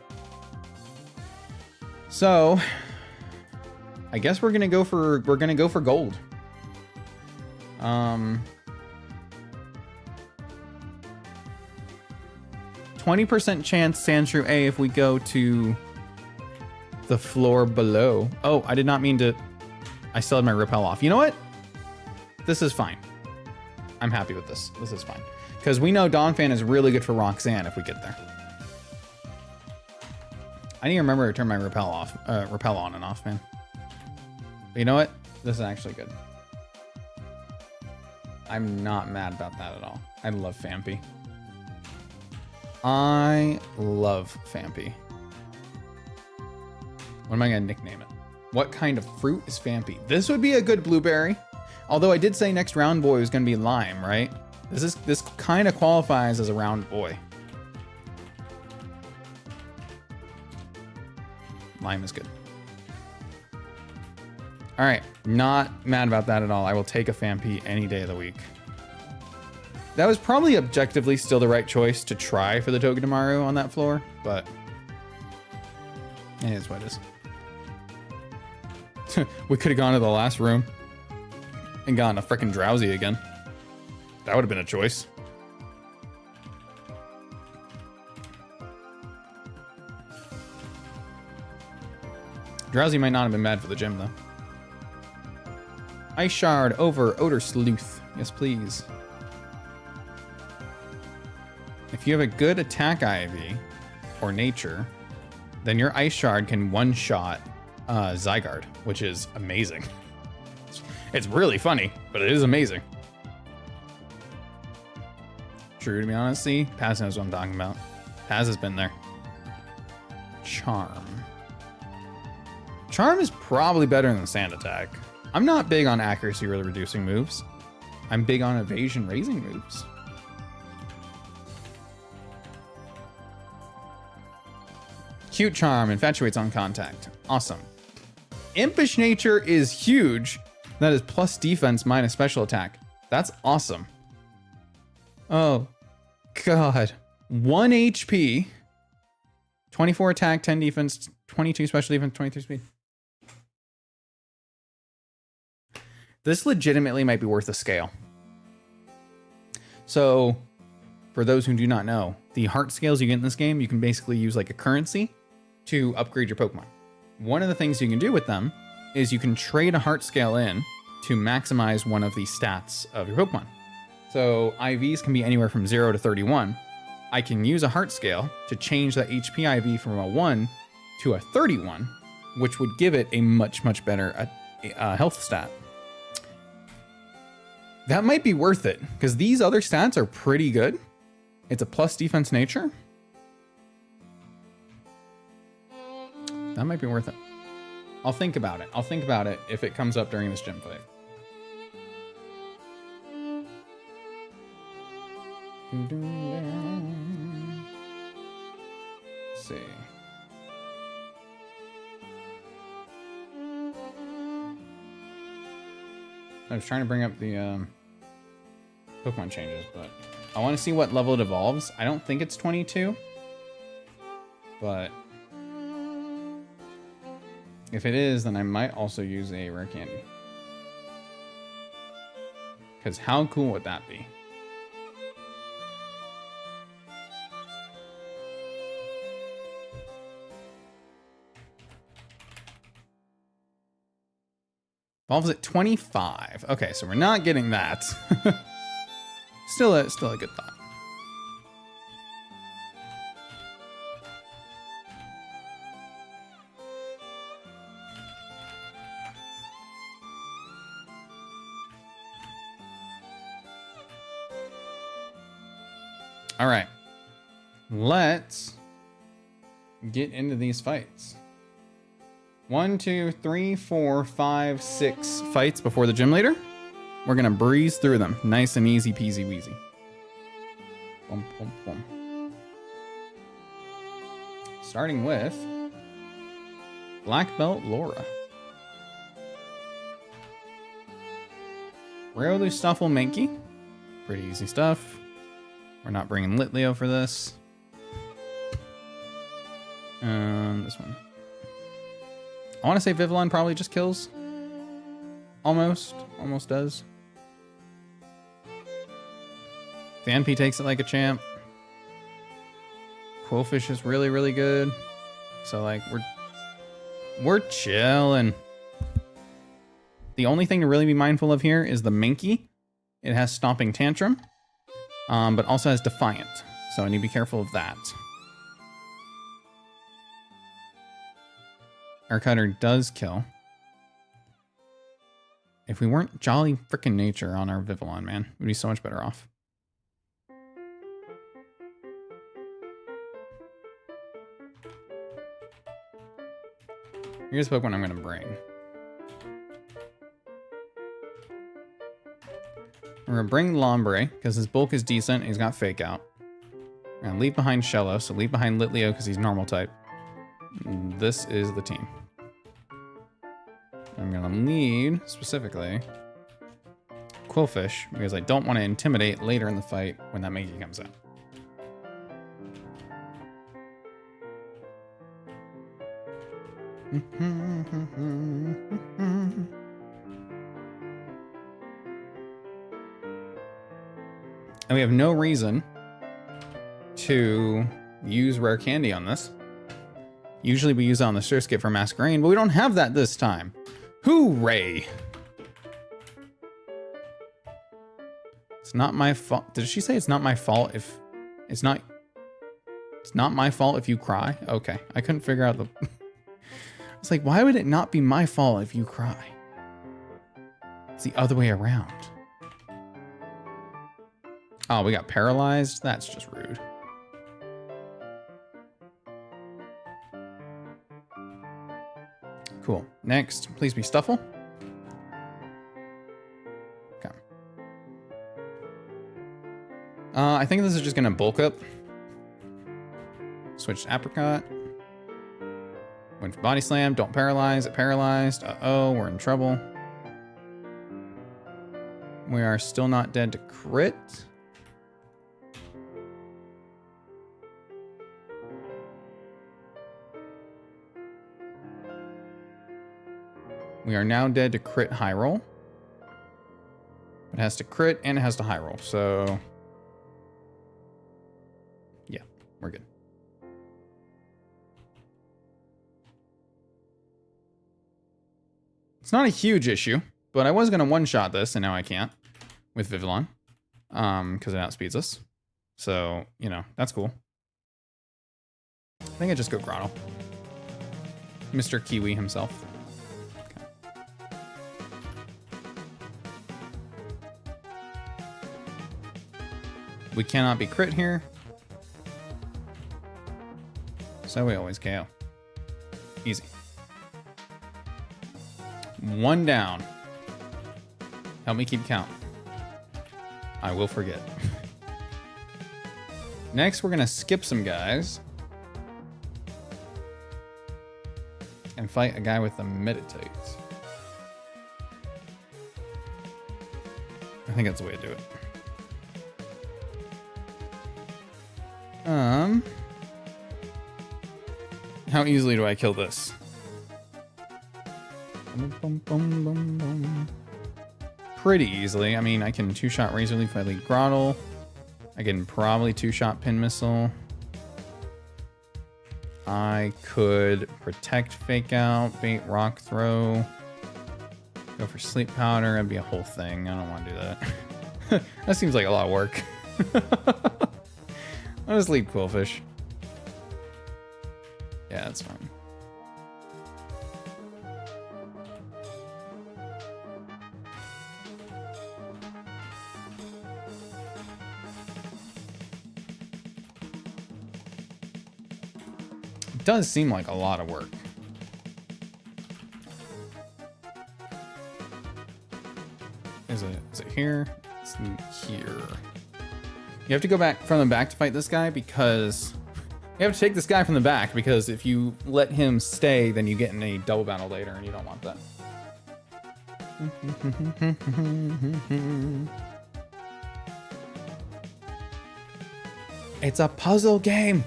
So, I guess we're gonna go for gold. 20% chance Sandshrew A if we go to the floor below. Oh, I did not mean to. I still had my repel off. You know what? This is fine. I'm happy with this. This is fine. Because we know Donphan is really good for Roxanne if we get there. I need to remember to turn my repel off, repel on and off, man. But you know what? This is actually good. I'm not mad about that at all. I love Phanpy. I love Phanpy. What am I gonna nickname it? What kind of fruit is Phanpy? This would be a good blueberry. Although I did say next round boy was gonna be lime, right? This kind of qualifies as a round boy. Lime is good. All right, not mad about that at all. I will take a Phanpy any day of the week. That was probably objectively still the right choice to try for the Togedemaru on that floor, but it is what it is. We could have gone to the last room and gotten a frickin' Drowsy again. That would have been a choice. Drowsy might not have been bad for the gym, though. Ice Shard over Odor Sleuth. Yes, please. If you have a good attack IV or nature, then your Ice Shard can one-shot Zygarde, which is amazing. It's really funny, but it is amazing. True, to be honest. See, Paz knows what I'm talking about. Paz has been there. Charm. Charm is probably better than Sand Attack. I'm not big on accuracy or reducing moves. I'm big on evasion raising moves. Cute Charm infatuates on contact. Awesome. Impish Nature is huge. That is plus defense minus special attack. That's awesome. Oh, God. 1 HP, 24 attack, 10 defense, 22 special defense, 23 speed. This legitimately might be worth a scale. So, for those who do not know, the heart scales you get in this game, you can basically use like a currency to upgrade your Pokemon. one of the things you can do with them is you can trade a heart scale in to maximize one of the stats of your Pokemon. So IVs can be anywhere from 0 to 31. I can use a heart scale to change that HP IV from a 1 to a 31, which would give it a much, much better health stat. That might be worth it, because these other stats are pretty good. It's a plus defense nature. That might be worth it. I'll think about it. I'll think about it if it comes up during this gym fight. Let's see. I was trying to bring up the Pokemon changes, but I want to see what level it evolves. I don't think it's 22, but if it is, then I might also use a rare candy. Because how cool would that be? Evolves at 25. Okay, so we're not getting that. Still a good thought. All right, let's get into these fights. 1, 2, 3, 4, 5, 6 fights before the gym leader. We're gonna breeze through them. Nice and easy peasy weasy. Boom, boom, boom. Starting with Black Belt Laura. Riolu Stuffle Mankey. Pretty easy stuff. We're not bringing Litleo for this. This one. I want to say Vivillon probably just kills. Almost does. Phanpy takes it like a champ. Quillfish is really, really good. So like we're chilling. The only thing to really be mindful of here is the Mankey. It has Stomping Tantrum, but also has Defiant. So I need to be careful of that. Air Cutter does kill. If we weren't Jolly Frickin' Nature on our Vivillon, man, we'd be so much better off. Here's the Pokemon I'm going to bring. We're going to bring Lombre, because his bulk is decent, and he's got Fake Out. We're going to leave behind Shello, so leave behind Litleo, because he's normal type. This is the team. I'm going to lead, specifically, Quillfish, because I don't want to intimidate later in the fight when that Mankey comes out. And we have no reason to use Rare Candy on this. Usually we use it on the Surskit for Masquerain, but we don't have that this time. Hooray! It's not my fault. Did she say it's not my fault if... It's not my fault if you cry? Okay, I couldn't figure out the... It's like, why would it not be my fault if you cry? It's the other way around. Oh, we got paralyzed? That's just rude. Cool. Next, please be Stuffle. Okay. I think this is just gonna bulk up. Switch to Apricot. Went for Body Slam. Don't paralyze. It paralyzed. Uh-oh, we're in trouble. We are still not dead to crit. We are now dead to crit high roll. It has to crit and it has to high roll, so yeah, we're good. It's not a huge issue, but I was going to one-shot this, and now I can't with Vivillon, because it outspeeds us. So, you know, that's cool. I think I just go Grotto. Mr. Kiwi himself. Okay. We cannot be crit here. So we always KO. Easy. One down. Help me keep count. I will forget. Next, we're gonna skip some guys and fight a guy with the Meditate. I think that's the way to do it. How easily do I kill this? Pretty easily. I mean, I can two-shot Razor Leaf if I lead Grottle. I can probably two-shot Pin Missile. I could Protect, Fake Out, Bait, Rock Throw. Go for Sleep Powder. That'd be a whole thing. I don't want to do that. That seems like a lot of work. I'll just lead Quillfish. Yeah, that's fine. It does seem like a lot of work. Is it here? It's here. You have to go back from the back to fight this guy because you have to take this guy from the back because if you let him stay, then you get in a double battle later and you don't want that. It's a puzzle game.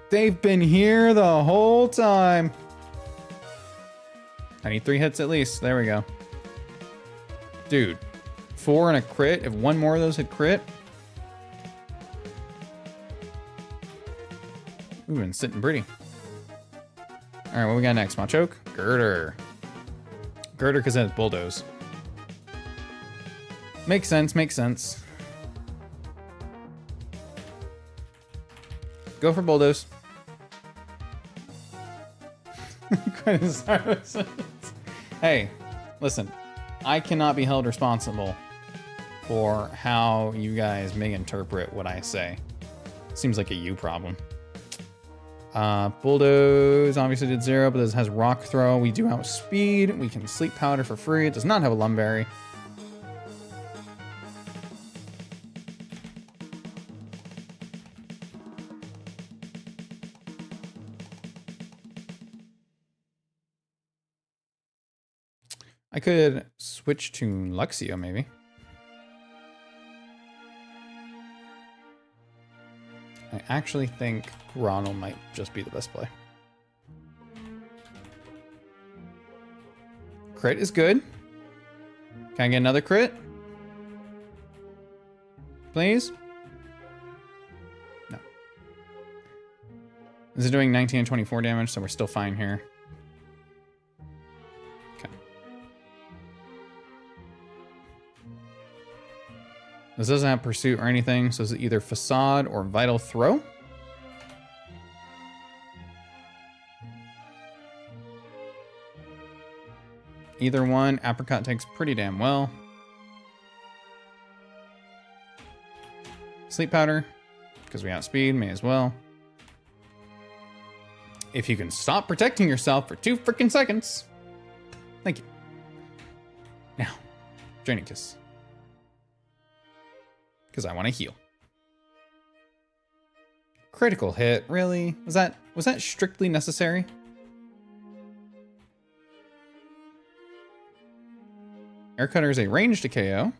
They've been here the whole time. I need 3 hits at least. There we go. Dude, 4 and a crit. If one more of those hit crit. We've been sitting pretty. All right, what we got next? Machoke? Girder. Girder because it has Bulldoze. Makes sense, makes sense. Go for Bulldoze. Hey, listen. I cannot be held responsible for how you guys may interpret what I say. Seems like a you problem. Bulldoze obviously did 0, but this has Rock Throw. We do outspeed. We can Sleep Powder for free. It does not have a Lumberry. I could switch to Luxio, maybe. I actually think Grottle might just be the best play. Crit is good. Can I get another crit? Please? No. This is doing 19 and 24 damage, so we're still fine here. Okay. This doesn't have Pursuit or anything, so it's either Facade or Vital Throw. Either one, Apricot takes pretty damn well. Sleep Powder, because we outspeed, may as well. If you can stop protecting yourself for 2 freaking seconds. Thank you. Now, Draining Kiss. Because I want to heal. Critical hit, really? Was that strictly necessary? Air Cutter is a ranged KO.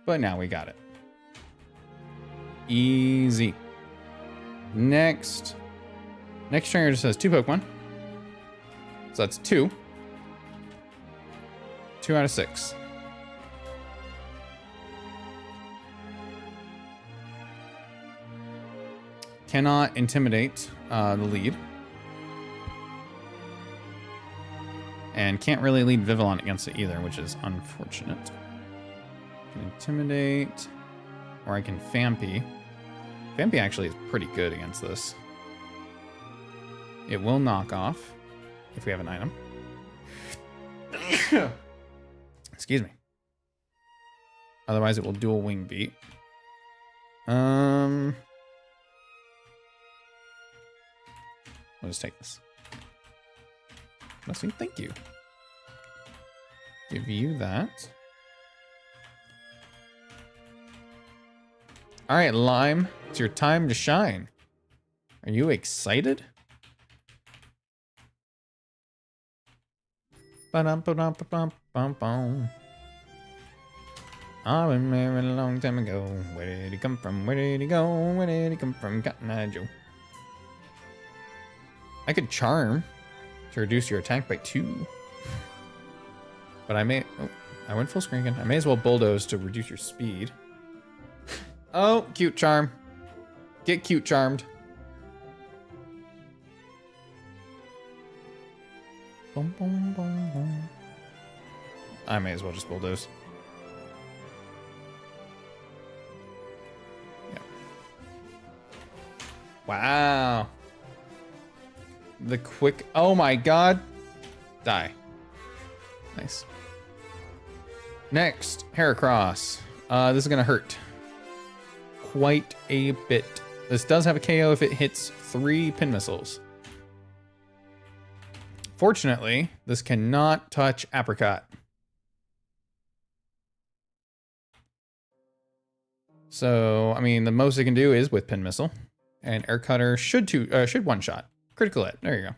But now we got it. Easy. Next trainer just has 2 Pokemon. So that's 2. 2 out of 6. cannot intimidate the lead. And can't really lead Vivillon against it either, which is unfortunate. I can intimidate, or I can Fampi. Fampi actually is pretty good against this. It will knock off if we have an item. Excuse me. Otherwise, it will dual wing beat. We'll just take this. Blessing, thank you. Give you that. All right, Lime, it's your time to shine. Are you excited? Ba-dum-ba-dum-ba-bum-bum-bum. I've been married a long time ago. Where did he come from? Where did he go? Where did he come from? Cotton Eye Joe. I could charm to reduce your attack by 2. But I may... Oh, I went full screen again. I may as well bulldoze to reduce your speed. Oh, cute charm. Get cute charmed. Boom, boom, boom, boom. I may as well just bulldoze. Yeah. Wow. The quick... Oh my god. Die. Nice. Next, Heracross. This is going to hurt. Quite a bit. This does have a KO if it hits 3 pin missiles. Fortunately, this cannot touch Apricot. So, I mean, the most it can do is with pin missile. And Air Cutter should one shot. Critical hit. There you go.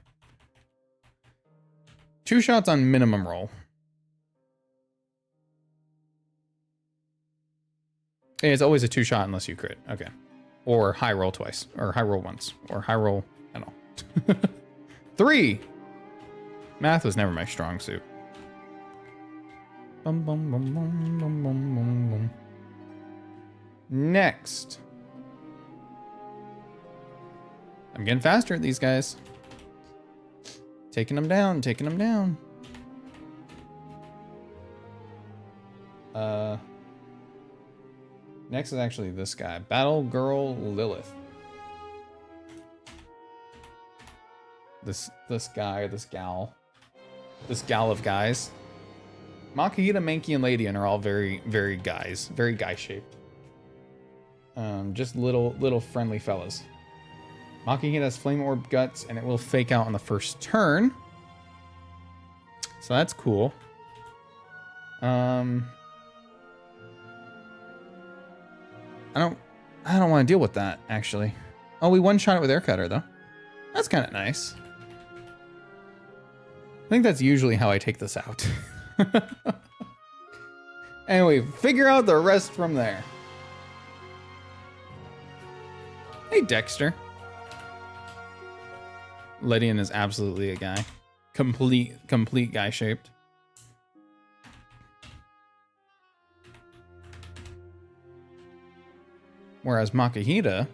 2 shots on minimum roll. It's always a 2 shot unless you crit. Okay. Or high roll twice. Or high roll once. Or high roll... I don't know. 3! Math was never my strong suit. Bum, bum, bum, bum, bum, bum, bum, bum. Next. I'm getting faster at these guys. Taking them down, taking them down. Next is actually this guy. Battle Girl Lilith. This guy or this gal. This gal of guys. Makahita, Mankey, and Ladian are all very, very guys. Very guy-shaped. Just little friendly fellas. Makahita has Flame Orb Guts, and it will fake out on the first turn. So that's cool. I don't want to deal with that, actually. Oh, we one-shot it with Air Cutter, though. That's kind of nice. I think that's usually how I take this out. Anyway, figure out the rest from there. Hey, Dexter. Ledian is absolutely a guy. Complete guy-shaped. Whereas Makahita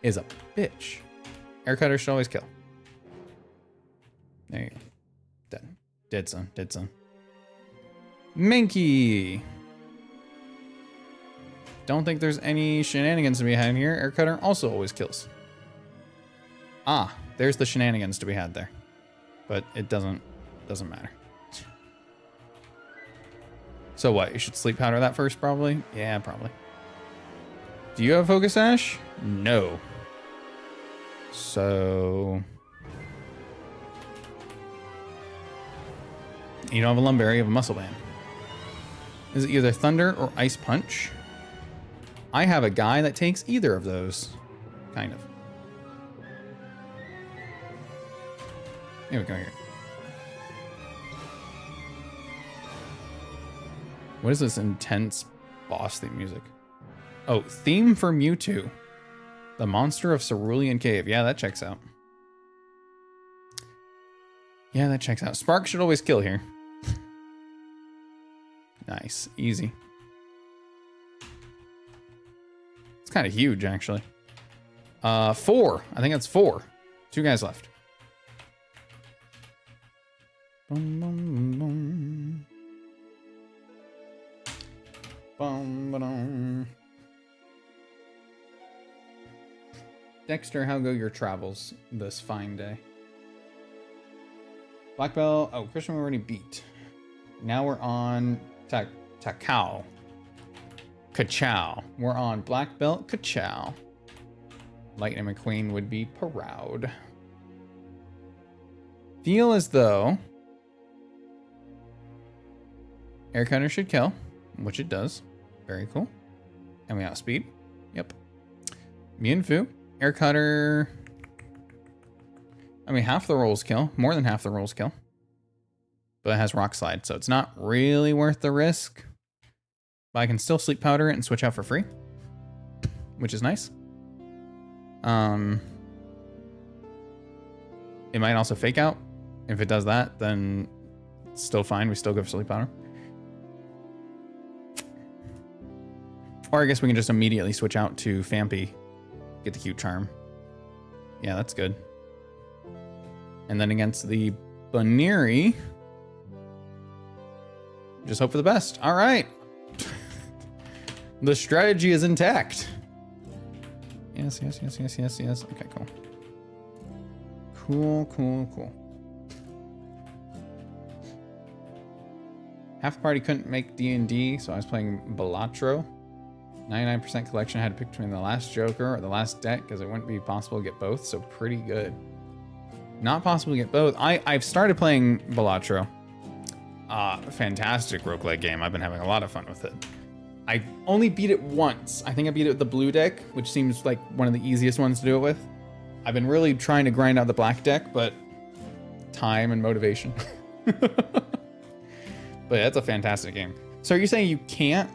is a bitch. Air Cutter should always kill. There you go. Dead. Dead son. Dead son. Mankey. Don't think there's any shenanigans to be had here. Air Cutter also always kills. Ah, there's the shenanigans to be had there. But it doesn't matter. So what? You should sleep powder that first, probably? Yeah, probably. Do you have Focus Sash? No. So... you don't have a Lumberry, you have a Muscle Band. Is it either Thunder or Ice Punch? I have a guy that takes either of those. Kind of. Here we go here. What is this intense boss theme music? Oh, theme for Mewtwo. The monster of Cerulean Cave. Yeah, that checks out. Yeah, that checks out. Spark should always kill here. Nice. Easy. It's kind of huge, actually. 4. I think that's 4. 2 guys left. Bum, bum, bum. Bum, ba-dum. Dexter, how go your travels this fine day? Black belt. Oh, Christian we already beat. Now we're on Takao. Kachow. We're on black belt Kachow. Lightning McQueen would be proud. Feel as though Air Cutter should kill, which it does. Very cool. And we outspeed. Yep. Mianfu. Air Cutter. I mean, half the rolls kill. More than half the rolls kill. But it has Rock Slide, so it's not really worth the risk. But I can still Sleep Powder it and switch out for free, which is nice. It might also Fake Out. If it does that, then it's still fine. We still go for Sleep Powder. Or I guess we can just immediately switch out to Fampy. Get the cute charm. Yeah, that's good. And then against the Baneri, just hope for the best. All right. The strategy is intact. Yes, yes, yes, yes, yes, yes. Okay, cool. Cool, cool, cool. Half the party couldn't make D&D, so I was playing Balatro. 99% collection. I had to pick between the last Joker or the last deck because it wouldn't be possible to get both, so pretty good. Not possible to get both. I've started playing Balatro. Fantastic roguelike game. I've been having a lot of fun with it. I only beat it once. I think I beat it with the blue deck, which seems like one of the easiest ones to do it with. I've been really trying to grind out the black deck, but time and motivation. But that's a fantastic game. So are you saying you can't?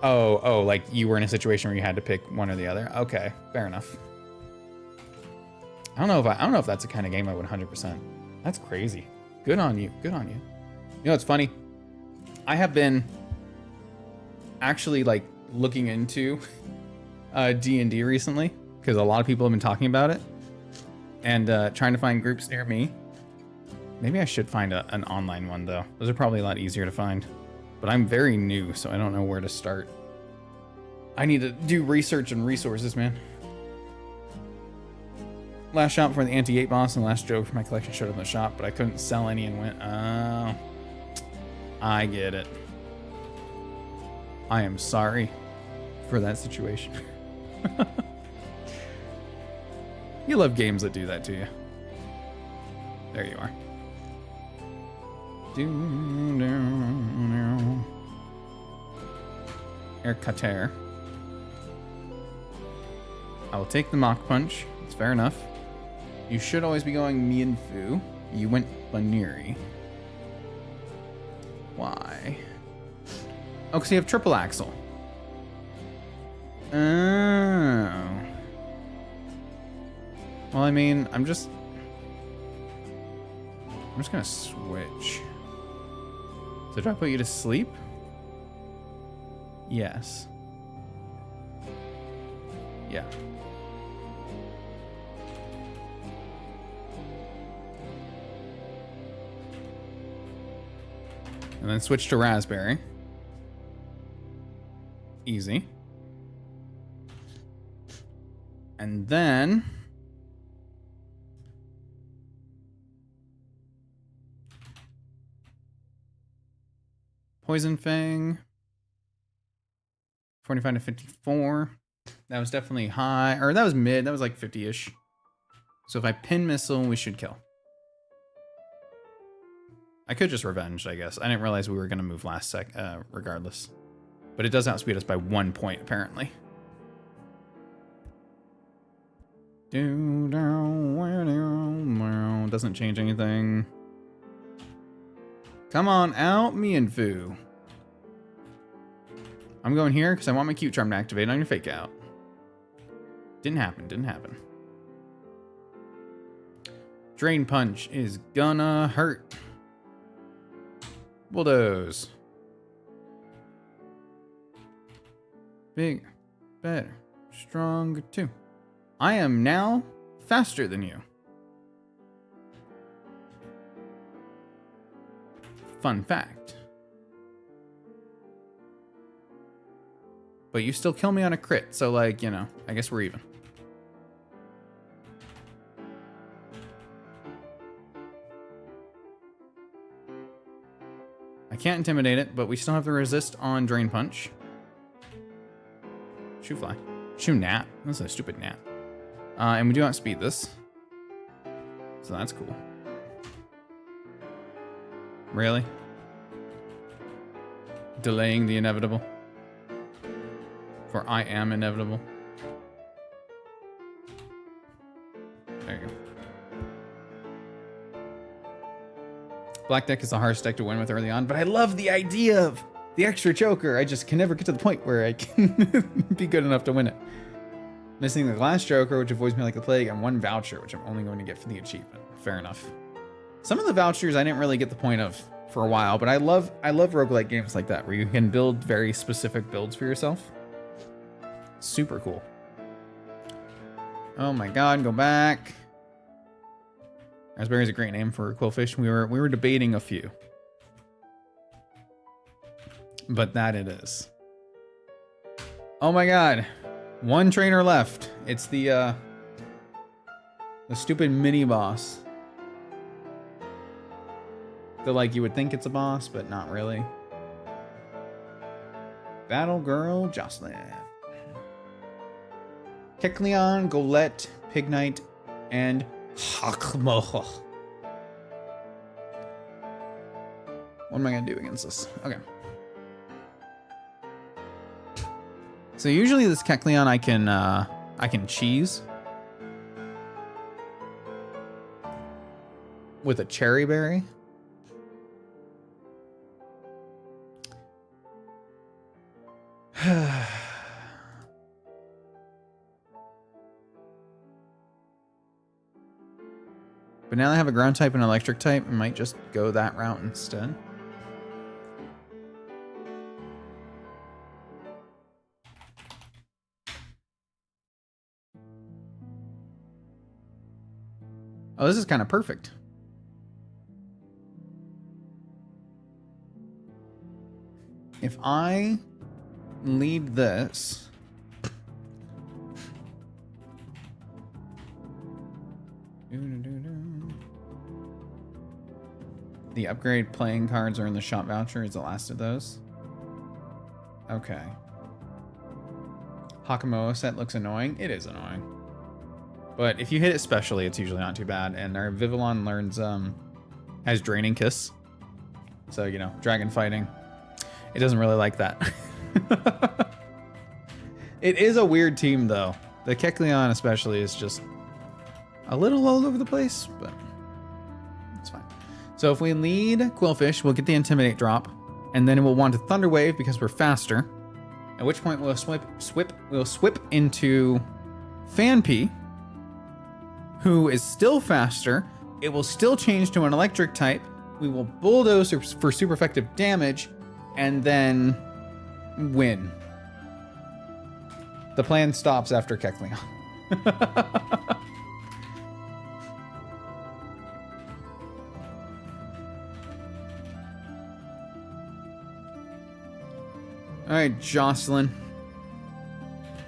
Oh, like you were in a situation where you had to pick one or the other. Okay, fair enough. I don't know if that's the kind of game I would 100%. That's crazy. Good on you. Good on you. You know, it's funny. I have been actually like looking into D&D recently because a lot of people have been talking about it and trying to find groups near me. Maybe I should find an online one though. Those are probably a lot easier to find. But I'm very new, so I don't know where to start. I need to do research and resources, man. Last shop for the anti-8 boss and the last joke for my collection showed up in the shop, but I couldn't sell any and went, oh, I get it. I am sorry for that situation. You love games that do that to you. There you are. Air Cutter. I will take the Mach Punch. It's fair enough. You should always be going Mianfu. You went Baneri. Why? Oh, because you have triple axle. Oh. Well, I mean, I'm just gonna switch. So do I put you to sleep? Yes. Yeah. And then switch to raspberry. Easy. And then Poison Fang. 45 to 54. That was definitely high, or that was mid. That was like 50-ish. So if I pin missile, we should kill. I could just revenge, I guess. I didn't realize we were gonna move last sec, regardless. But it does outspeed us by 1 point, apparently. Doesn't change anything. Come on out, Mianfu. I'm going here because I want my cute charm to activate on your Fake Out. Didn't happen, didn't happen. Drain Punch is gonna hurt. Bulldoze. Big, better, Strong 2. I am now faster than you. Fun fact. But you still kill me on a crit, so like, you know, I guess we're even. I can't intimidate it, but we still have the resist on Drain Punch. Shoe Fly. Shoe Gnat. That's a stupid gnat. And we do outspeed this. So that's cool. Really? Delaying the inevitable. For I am inevitable. There you go. Black deck is the hardest deck to win with early on, but I love the idea of the extra choker. I just can never get to the point where I can be good enough to win it. Missing the glass joker, which avoids me like the plague, and 1 voucher, which I'm only going to get for the achievement. Fair enough. Some of the vouchers I didn't really get the point of for a while, but I love roguelike games like that, where you can build very specific builds for yourself. Super cool. Oh my god, go back. Raspberry is a great name for a quillfish. We were debating a few. But that it is. Oh my god. 1 trainer left. It's the stupid mini boss. The like you would think it's a boss, but not really. Battle Girl Jocelyn. Kecleon, Golett, Pignite, and Hakmo. What am I gonna do against this? Okay. So usually this Kecleon I can cheese with a cherry berry. But now that I have a ground type and electric type, I might just go that route instead. Oh, this is kind of perfect. If I lead this... The upgrade playing cards are in the shop voucher. Is the last of those. Okay. Hakamoa set looks annoying. It is annoying. But if you hit it specially, it's usually not too bad. And our Vivillon learns, has Draining Kiss. So, you know, dragon fighting. It doesn't really like that. It is a weird team, though. The Kecleon especially is just a little all over the place, but it's fine. So if we lead Quillfish, we'll get the Intimidate drop, and then we'll want to Thunder Wave because we're faster. At which point we'll swip into Fanpy, who is still faster. It will still change to an electric type. We will Bulldoze for super effective damage, and then win. The plan stops after Kecleon. All right, Jocelyn.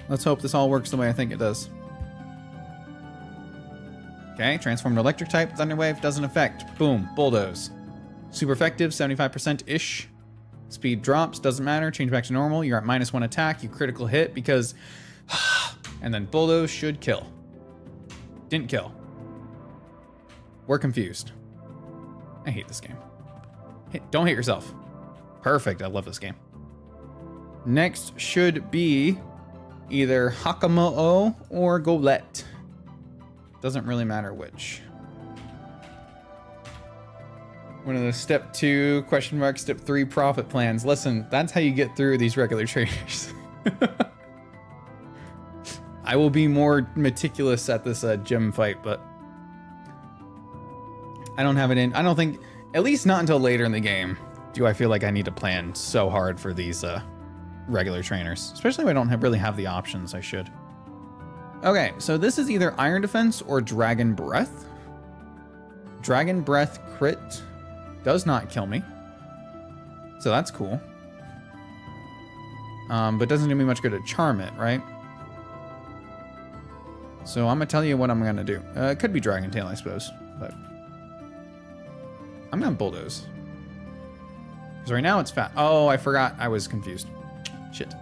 Let's hope this all works the way I think it does. Okay, transformed to electric type. Thunder Wave doesn't affect. Boom, Bulldoze. Super effective, 75%-ish. Speed drops, doesn't matter. Change back to normal. You're at -1 attack. You critical hit because... and then Bulldoze should kill. Didn't kill. We're confused. I hate this game. Don't hate yourself. Perfect, I love this game. Next should be either Hakamo'o or Golett. Doesn't really matter which. One of the step 2 ? Step 3 profit plans. Listen, that's how you get through these regular trainers. I will be more meticulous at this gym fight, but I don't have it in. I don't think, at least not until later in the game, do I feel like I need to plan so hard for these regular trainers. Especially if I don't really have the options I should. Okay, so this is either Iron Defense or Dragon Breath. Dragon Breath crit does not kill me. So that's cool. But doesn't do me much good to charm it, right? So I'm gonna tell you what I'm gonna do. It could be Dragon Tail, I suppose, but I'm gonna Bulldoze. Because right now it's fat. Oh, I forgot. I was confused. Shit.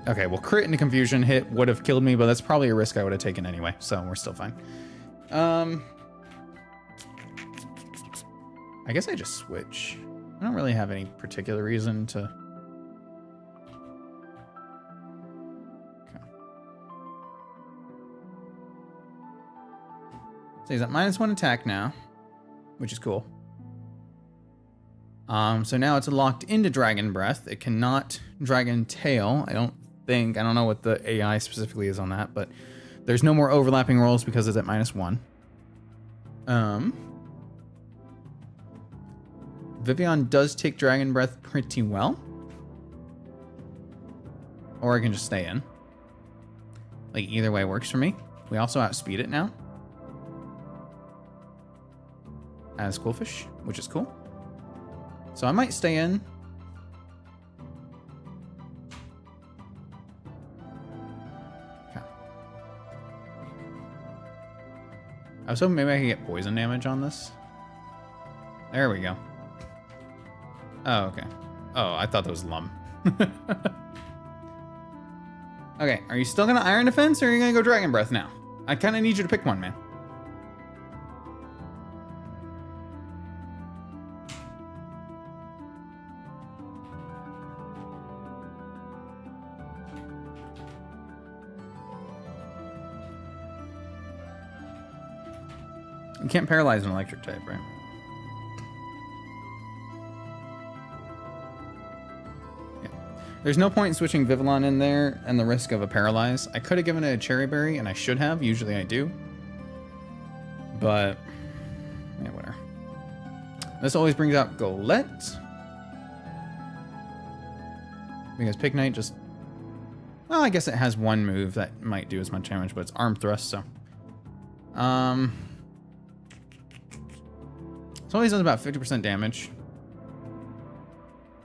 Okay, well, crit into confusion hit would have killed me, but that's probably a risk I would have taken anyway, so we're still fine. I guess I just switch. I don't really have any particular reason to. Okay. So he's at -1 attack now, which is cool. So now it's locked into Dragon Breath. It cannot Dragon Tail. I don't know what the AI specifically is on that, but there's no more overlapping rolls because it's at -1. Vivian does take Dragon Breath pretty well. Or I can just stay in. Like, either way works for me. We also outspeed it now. As Coolfish, which is cool. So I might stay in. Okay. I was hoping maybe I could get poison damage on this. There we go. Oh, okay. Oh, I thought that was Lum. Okay, are you still gonna Iron Defense or are you gonna go Dragon Breath now? I kind of need you to pick one, man. You can't paralyze an electric type, right? There's no point in switching Vivillon in there and the risk of a paralyze. I could have given it a Cherry Berry, and I should have. Usually I do. But, yeah, whatever. This always brings out Golett. Because Pignite just... Well, I guess it has one move that might do as much damage, but it's Arm Thrust, so... It always does about 50% damage.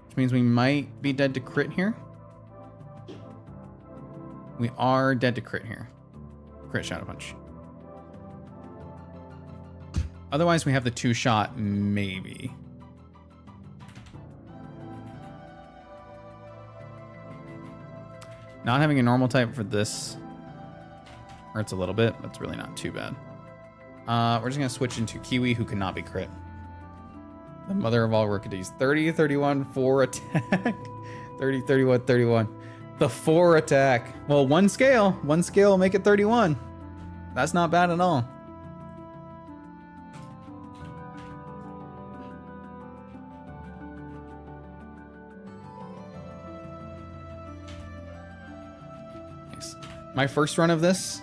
Which means we might be dead to crit here. We are dead to crit here. Crit Shadow Punch. Otherwise, we have the 2-shot, maybe. Not having a normal type for this hurts a little bit, but it's really not too bad. We're just going to switch into Kiwi, who cannot be crit. The mother of all Rookies. 30, 31, 4 attack. 30, 31, 31. The 4 attack. Well, one scale will make it 31. That's not bad at all. Nice. My first run of this,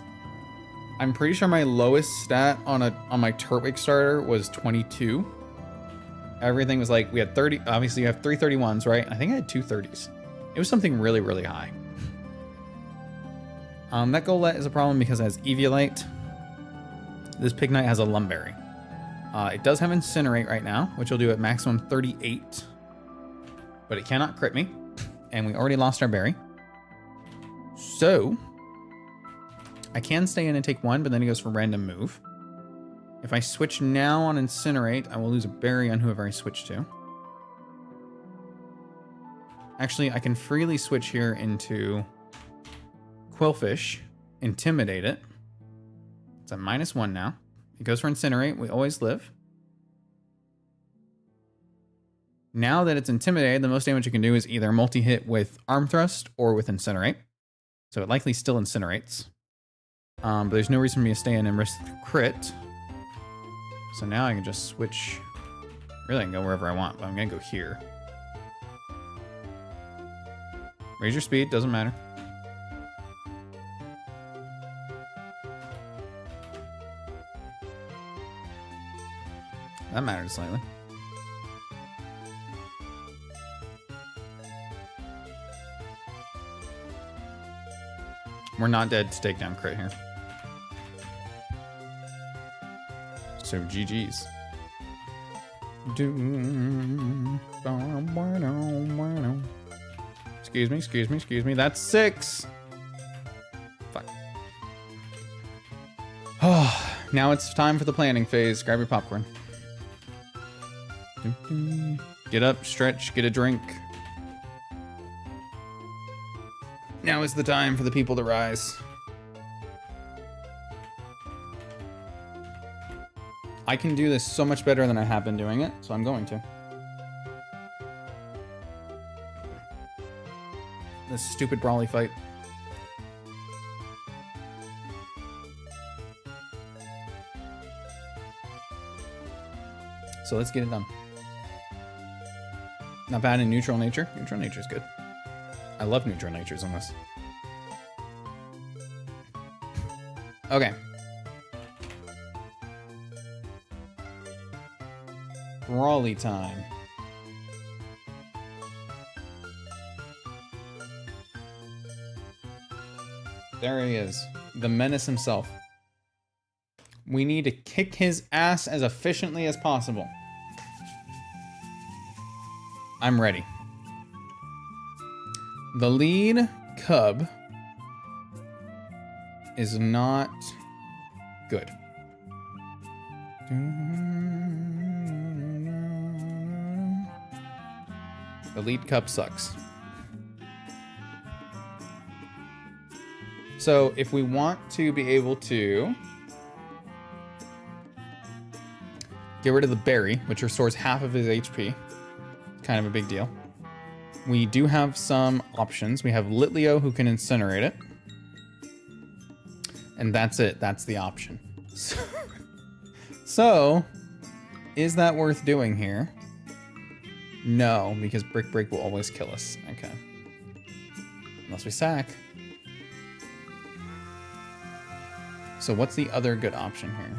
I'm pretty sure my lowest stat on my Turtwig starter was 22. Everything was like, we had 30, obviously you have 3 31s, right? I think I had 2 30s. It was something really, really high. That Golett is a problem because it has Eviolite. This Pignite has a Lumberry. It does have Incinerate right now, which will do at maximum 38. But it cannot crit me. And we already lost our berry. So, I can stay in and take 1, but then he goes for random move. If I switch now on Incinerate, I will lose a berry on whoever I switch to. Actually, I can freely switch here into Quillfish, Intimidate it. It's at -1 now. It goes for Incinerate. We always live. Now that it's Intimidated, the most damage it can do is either multi-hit with Arm Thrust or with Incinerate. So it likely still incinerates. But there's no reason for me to stay in and risk crit. So now I can just switch. Really, I can go wherever I want, but I'm going to go here. Raise your speed, doesn't matter. That mattered slightly. We're not dead to take down crit here. So GG's. Excuse me. That's 6. Fuck. Oh, now it's time for the planning phase. Grab your popcorn. Get up, stretch, get a drink. Now is the time for the people to rise. I can do this so much better than I have been doing it, so I'm going to. This stupid brawly fight. So let's get it done. Not bad in neutral nature. Neutral nature is good. I love neutral natures on this. Okay. Brawly time. There he is. The menace himself. We need to kick his ass as efficiently as possible. I'm ready. The lead cub is not good. The lead cub sucks. So if we want to be able to get rid of the berry, which restores half of his HP, kind of a big deal. We do have some options. We have Litleo, who can incinerate it. And that's it. That's the option. So, is that worth doing here? No, because Brick Break will always kill us. Okay. Unless we sack. So what's the other good option here?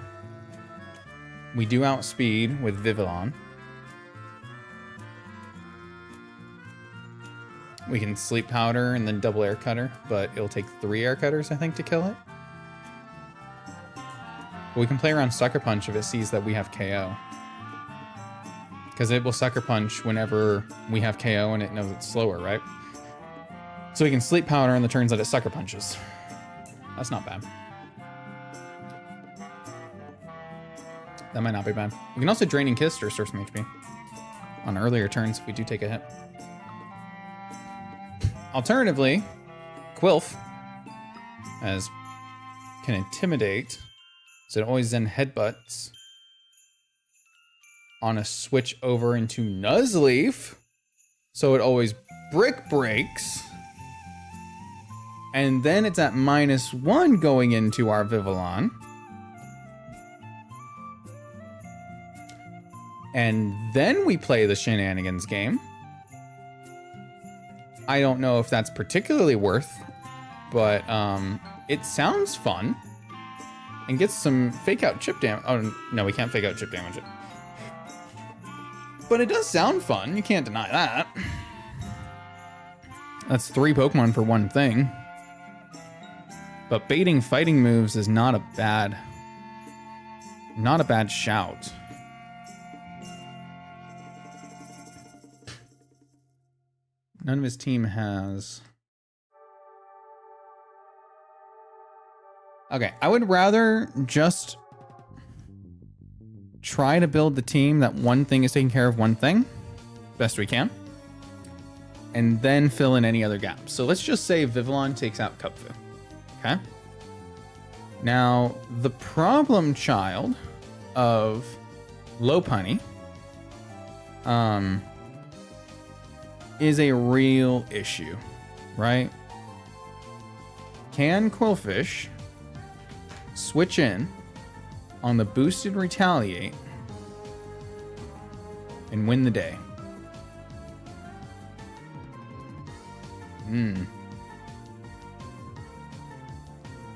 We do outspeed with Vivillon. We can sleep powder and then double air cutter, but it'll take 3 air cutters, I think, to kill it. But we can play around Sucker Punch if it sees that we have KO. Because it will Sucker Punch whenever we have KO and it knows it's slower, right? So we can sleep powder on the turns that it Sucker Punches. That's not bad. That might not be bad. We can also Draining Kiss to restore some HP on earlier turns if we do take a hit. Alternatively, Quilf can intimidate, so it always then headbutts on a switch over into Nuzleaf, so it always Brick Breaks, and then it's at -1 going into our Vivillon. And then we play the shenanigans game. I don't know if that's particularly worth, but it sounds fun. And gets some fake out chip damage. Oh, no, we can't fake out chip damage it. But it does sound fun. You can't deny that. That's 3 Pokemon for one thing. But baiting fighting moves is not a bad shout. None of his team has. Okay, I would rather just try to build the team that one thing is taking care of one thing, best we can, and then fill in any other gaps. So let's just say Vivillon takes out Cupfu. Okay? Now, the problem child of Lopunny is a real issue, right? Can Quillfish switch in on the boosted Retaliate and win the day? You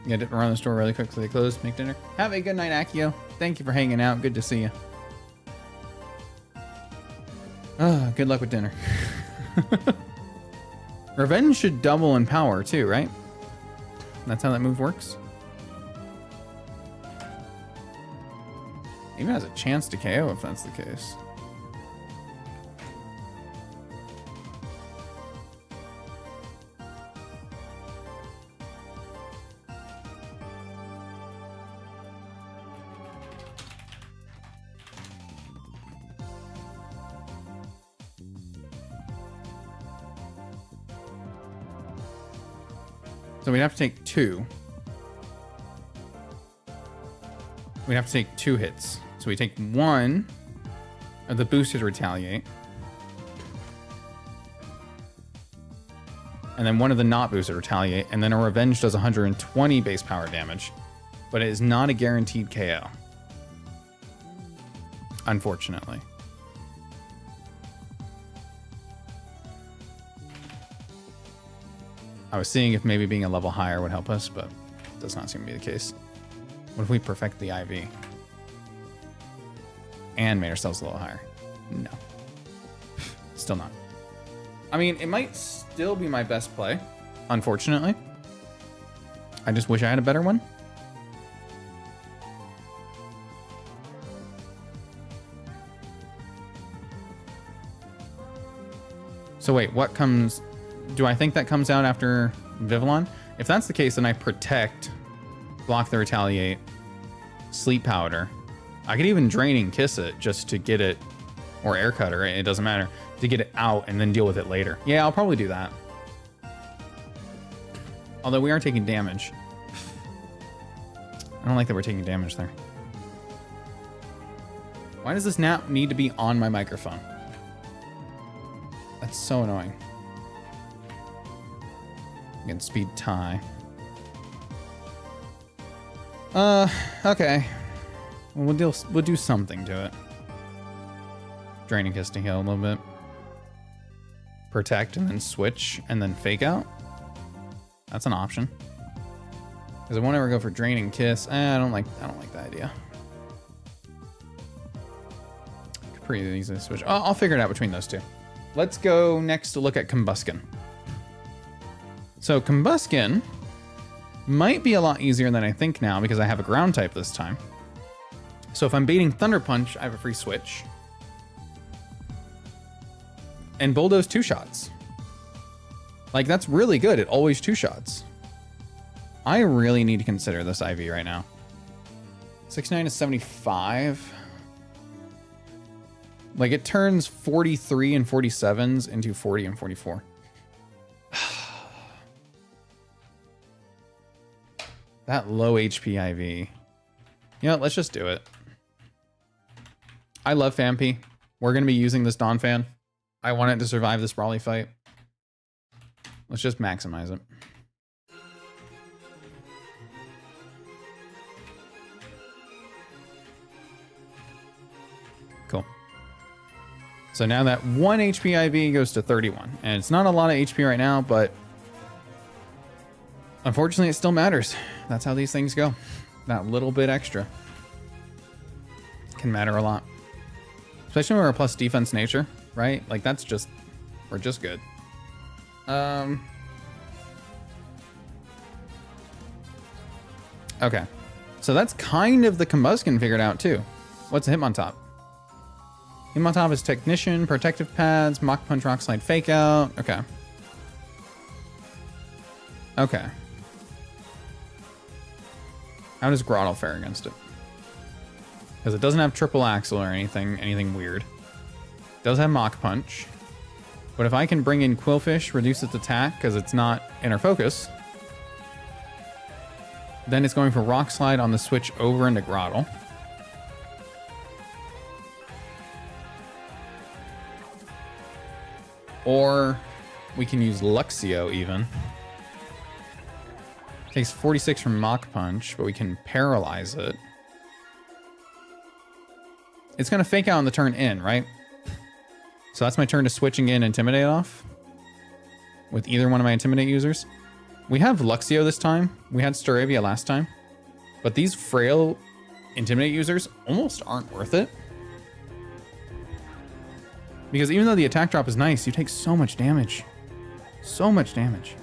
gotta run the store really quick so they close, make dinner. Have a good night, Akio. Thank you for hanging out. Good to see you. Good luck with dinner. Revenge should double in power too, right? That's how that move works. Even has a chance to KO if that's the case. So we'd have to take 2. We'd have to take 2 hits. So we take 1 of the boosted retaliate. And then 1 of the not boosted retaliate. And then a revenge does 120 base power damage. But it is not a guaranteed KO. Unfortunately. I was seeing if maybe being a level higher would help us, but it does not seem to be the case. What if we perfect the IV? And made ourselves a little higher? No. Still not. I mean, it might still be my best play, unfortunately. I just wish I had a better one. So wait, what comes... Do I think that comes out after Vivillon? If that's the case, then I protect, block the retaliate, sleep powder. I could even draining kiss it just to get it, or air cutter, it doesn't matter, to get it out and then deal with it later. Yeah, I'll probably do that. Although we are taking damage. I don't like that we're taking damage there. Why does this nap need to be on my microphone? That's so annoying. Again, speed tie. Okay. Well, we'll do something to it. Draining kiss to heal a little bit. Protect and then switch and then fake out. That's an option. Because I won't ever go for draining kiss. I don't like that idea. Could pretty easily switch. I'll figure it out between those two. Let's go next to look at Combuskin. So Combuskin might be a lot easier than I think now because I have a ground type this time. So if I'm baiting Thunder Punch, I have a free switch. And Bulldoze 2 shots. Like, that's really good. It always 2 shots. I really need to consider this IV right now. 69 to 75. Like, it turns 43 and 47s into 40 and 44. That low HP IV. You know what? Let's just do it. I love Fampi. We're going to be using this Dawn Fan. I want it to survive this Brawly fight. Let's just maximize it. Cool. So now that 1 HP IV goes to 31. And it's not a lot of HP right now, but unfortunately it still matters. That's how these things go. That little bit extra can matter a lot. Especially when we're a plus defense nature, right? Like that's just, we're just good. Okay. So that's kind of the Combuskin figured out too. What's a Hitmontop? Hitmontop is Technician, Protective Pads, Mach Punch, Rock Slide, Fake Out. Okay. Okay. How does Groddle fare against it? Because it doesn't have triple axle or anything weird. It does have Mach Punch. But if I can bring in Quillfish, reduce its attack because it's not inner focus, then it's going for Rock Slide on the switch over into Groddle. Or we can use Luxio even. Takes 46 from Mach Punch, but we can paralyze it. It's going to fake out on the turn in, right? So that's my turn to switching in Intimidate off with either one of my Intimidate users. We have Luxio this time. We had Staravia last time. But these frail Intimidate users almost aren't worth it. Because even though the attack drop is nice, you take so much damage. So much damage.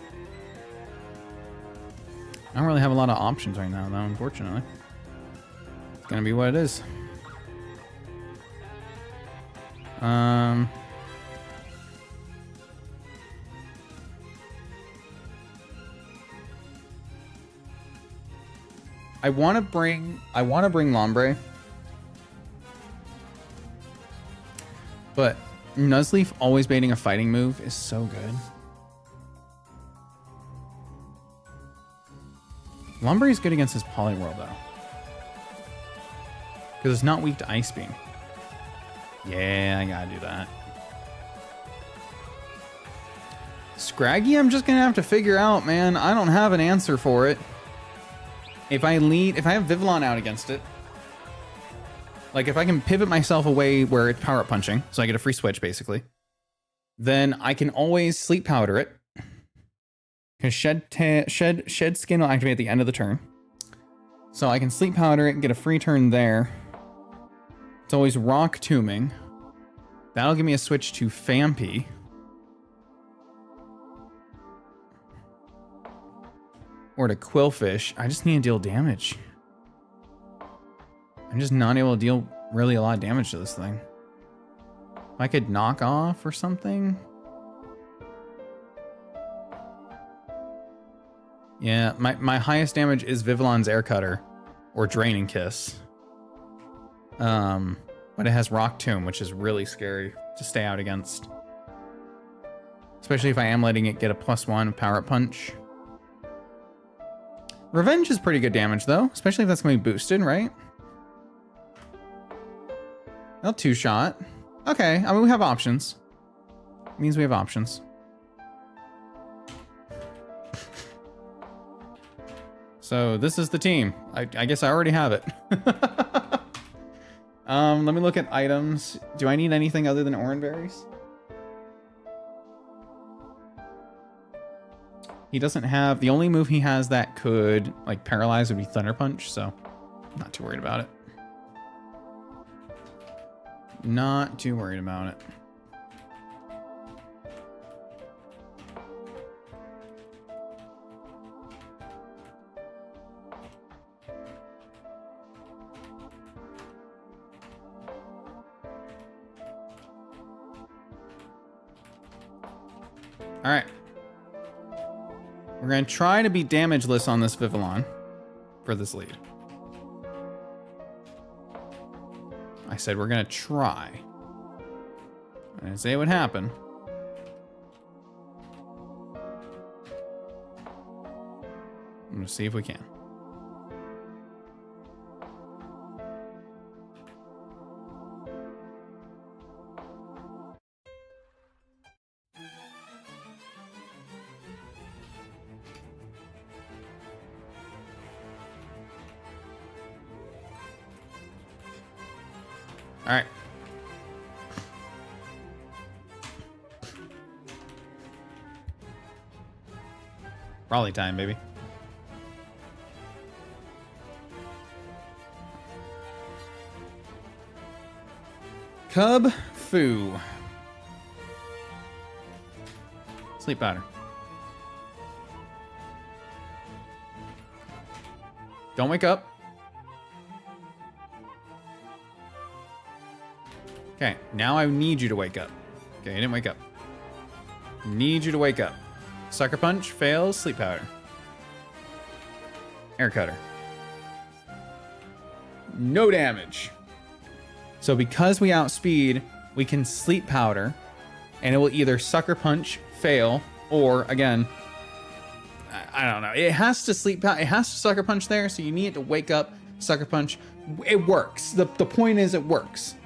I don't really have a lot of options right now, though, unfortunately. It's gonna be what it is. I want to bring Lombre, but Nuzleaf always baiting a fighting move is so good. Lombre is good against his Poliwhirl though, because it's not weak to Ice Beam. Yeah, I gotta do that. Scraggy, I'm just gonna have to figure out, man. I don't have an answer for it. If I have Vivillon out against it, like if I can pivot myself away where it's power up punching, so I get a free switch basically, then I can always Sleep Powder it. Because Shed Skin will activate at the end of the turn. So I can Sleep Powder it and get a free turn there. It's always Rock Tombing. That'll give me a switch to Phanpy. Or to Quillfish. I just need to deal damage. I'm just not able to deal really a lot of damage to this thing. If I could knock off or something. Yeah, my highest damage is Vivillon's Air Cutter or Draining Kiss. But it has Rock Tomb, which is really scary to stay out against. Especially if I am letting it get a +1 Power Up Punch. Revenge is pretty good damage though, especially if that's going to be boosted, right? Well, 2-shot. Okay, I mean we have options. It means we have options. So this is the team. I guess I already have it. Let me look at items. Do I need anything other than Oran Berries? He doesn't have... The only move he has that could like paralyze would be Thunder Punch, so I'm not too worried about it. Not too worried about it. All right. We're going to try to be damageless on this Vivillon for this lead. I said we're going to try. I didn't say it would happen. I'm going to see if we can. All right. Raleigh time, baby. Cub Foo. Sleep Powder. Don't wake up. Okay, now I need you to wake up. Okay, I didn't wake up. Need you to wake up. Sucker Punch, fails, Sleep Powder. Air Cutter. No damage. So because we outspeed, we can Sleep Powder, and it will either Sucker Punch, fail, or again, I don't know. It has to Sleep Powder, it has to Sucker Punch there, so you need it to wake up, Sucker Punch. It works. The point is it works.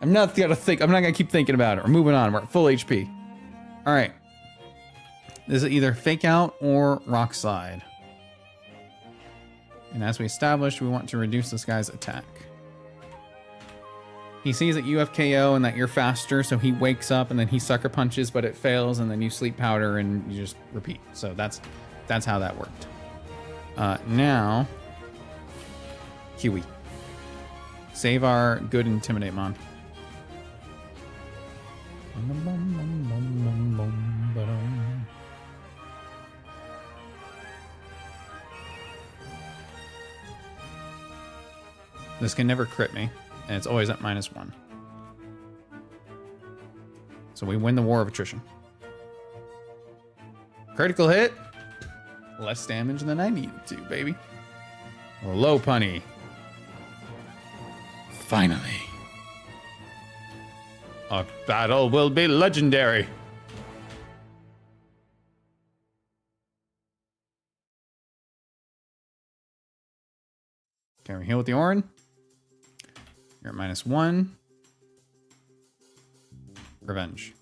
I'm not gonna keep thinking about it. We're moving on. We're at full HP. All right. This is either Fake Out or Rock Slide. And as we established, we want to reduce this guy's attack. He sees that you have KO and that you're faster, so he wakes up and then he Sucker Punches, but it fails, and then you Sleep Powder and you just repeat. So that's how that worked. Now, Kiwi. Save our good Intimidate Mon. This can never crit me, and it's always at -1. So we win the war of attrition. Critical hit. Less damage than I needed to, baby. Low punny. Finally. Our battle will be legendary. Okay, we heal with the Orin. You're at -1. Revenge.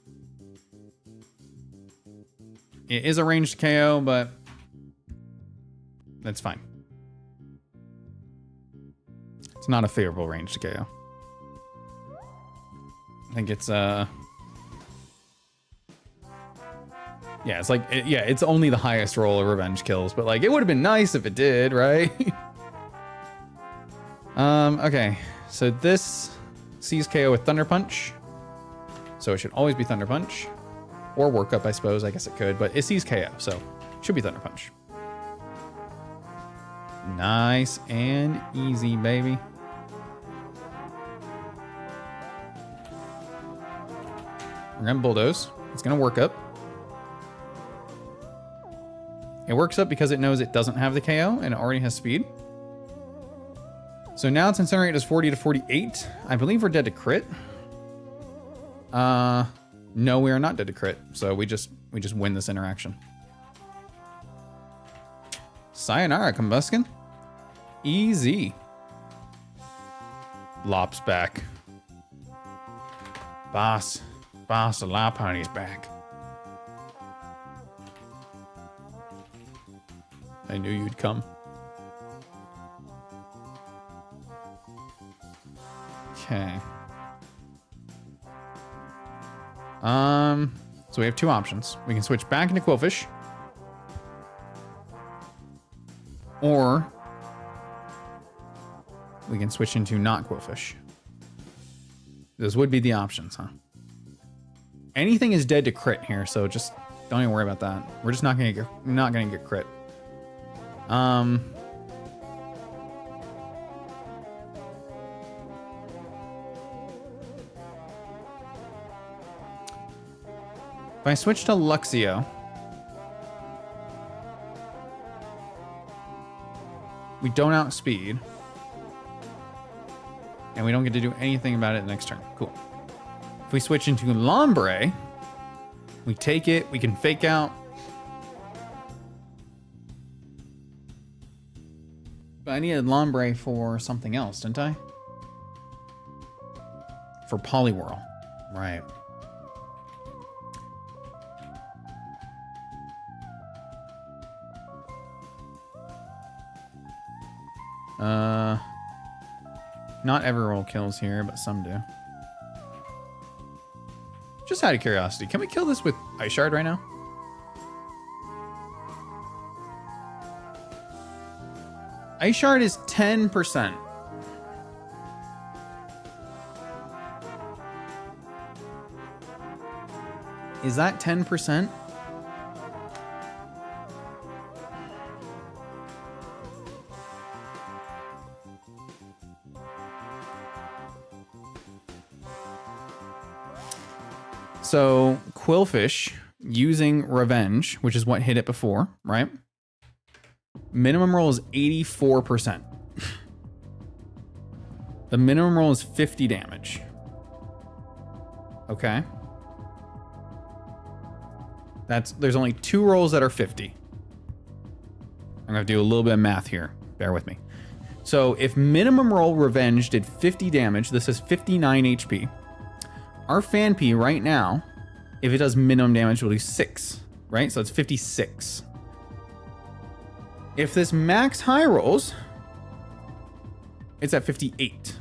It is a ranged KO, but that's fine. It's not a favorable ranged KO. I think it's yeah, it's like yeah, it's only the highest roll of revenge kills, but like it would have been nice if it did, right? Okay, so this sees KO with Thunder Punch, so it should always be Thunder Punch, or Work Up, I suppose. I guess it could, but it sees KO, so it should be Thunder Punch. Nice and easy, baby. We're gonna bulldoze. It's gonna work up. It works up because it knows it doesn't have the KO and it already has speed. So now its incinerate is 40 to 48. I believe we're dead to crit. No, we are not dead to crit. So we just win this interaction. Sayonara, Combuskin. Easy. Lop's back. Boss, the Lopunny's back. I knew you'd come. Okay. So we have two options. We can switch back into Quillfish. Or we can switch into not Quillfish. Those would be the options, huh? Anything is dead to crit here, so just don't even worry about that. We're just not gonna get crit. If I switch to Luxio, we don't outspeed, and we don't get to do anything about it next turn. Cool. If we switch into Lombre, we take it, we can fake out. But I needed Lombre for something else, didn't I? For Poliwhirl. Right. Not every roll kills here, but some do. Just out of curiosity, can we kill this with Ice Shard right now? Ice Shard is 10%. Is that 10%? So Quillfish using Revenge, which is what hit it before, right? Minimum roll is 84%. The minimum roll is 50 damage. Okay. There's only 2 rolls that are 50. I'm gonna do a little bit of math here. Bear with me. So if minimum roll Revenge did 50 damage, this is 59 HP. Our Phanpy right now, if it does minimum damage, will do 6, right? So it's 56. If this max high rolls, it's at 58.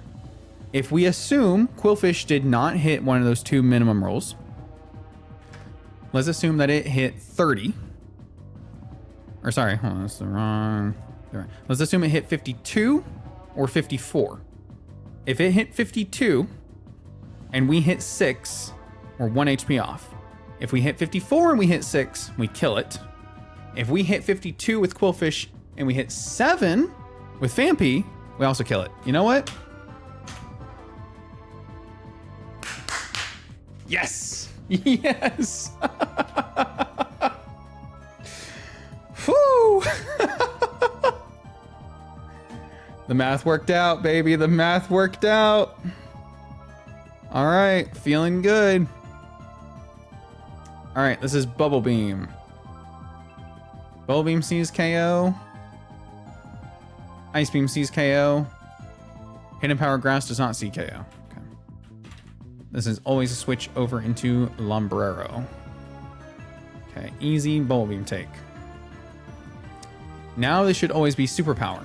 If we assume Quillfish did not hit one of those 2 minimum rolls, let's assume that it hit 30. Or sorry, hold on, that's the wrong. Let's assume it hit 52 or 54. If it hit 52, and we hit 6, we're 1 HP off. If we hit 54 and we hit 6, we kill it. If we hit 52 with Quillfish and we hit 7 with Phanpy, we also kill it. You know what? Yes! Yes! Whew! The math worked out, baby. The math worked out. All right, feeling good. All right, this is Bubble Beam. Bubble Beam sees KO. Ice Beam sees KO. Hidden Power Grass does not see KO. Okay. This is always a switch over into Lombrero. Okay, easy Bubble Beam take. Now this should always be Superpower.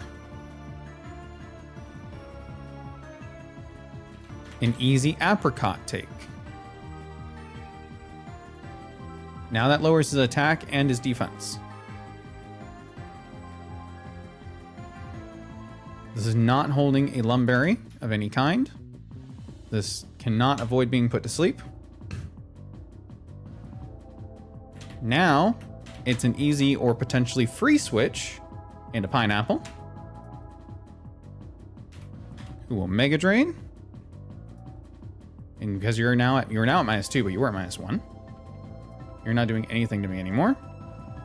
An easy Apricot take. Now that lowers his attack and his defense. This is not holding a Lumberry of any kind. This cannot avoid being put to sleep. Now, it's an easy or potentially free switch into Pineapple, who will Mega Drain. And because you're now at -2, but you were at -1. You're not doing anything to me anymore.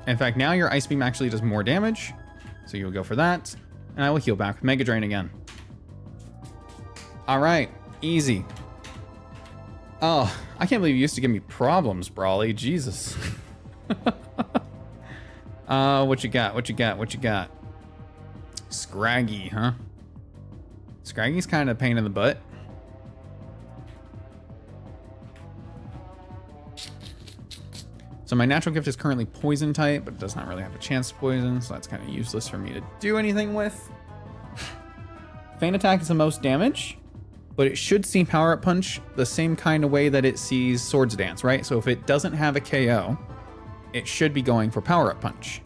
In fact, now your Ice Beam actually does more damage. So you'll go for that. And I will heal back with Mega Drain again. All right, easy. Oh, I can't believe you used to give me problems, Brawly. Jesus. What you got? What you got? What you got? Scraggy, huh? Scraggy's kind of a pain in the butt. So my natural gift is currently poison type, but it does not really have a chance to poison, so that's kind of useless for me to do anything with. Feint Attack is the most damage, but it should see Power Up Punch the same kind of way that it sees Swords Dance, right? So if it doesn't have a KO, it should be going for Power Up Punch.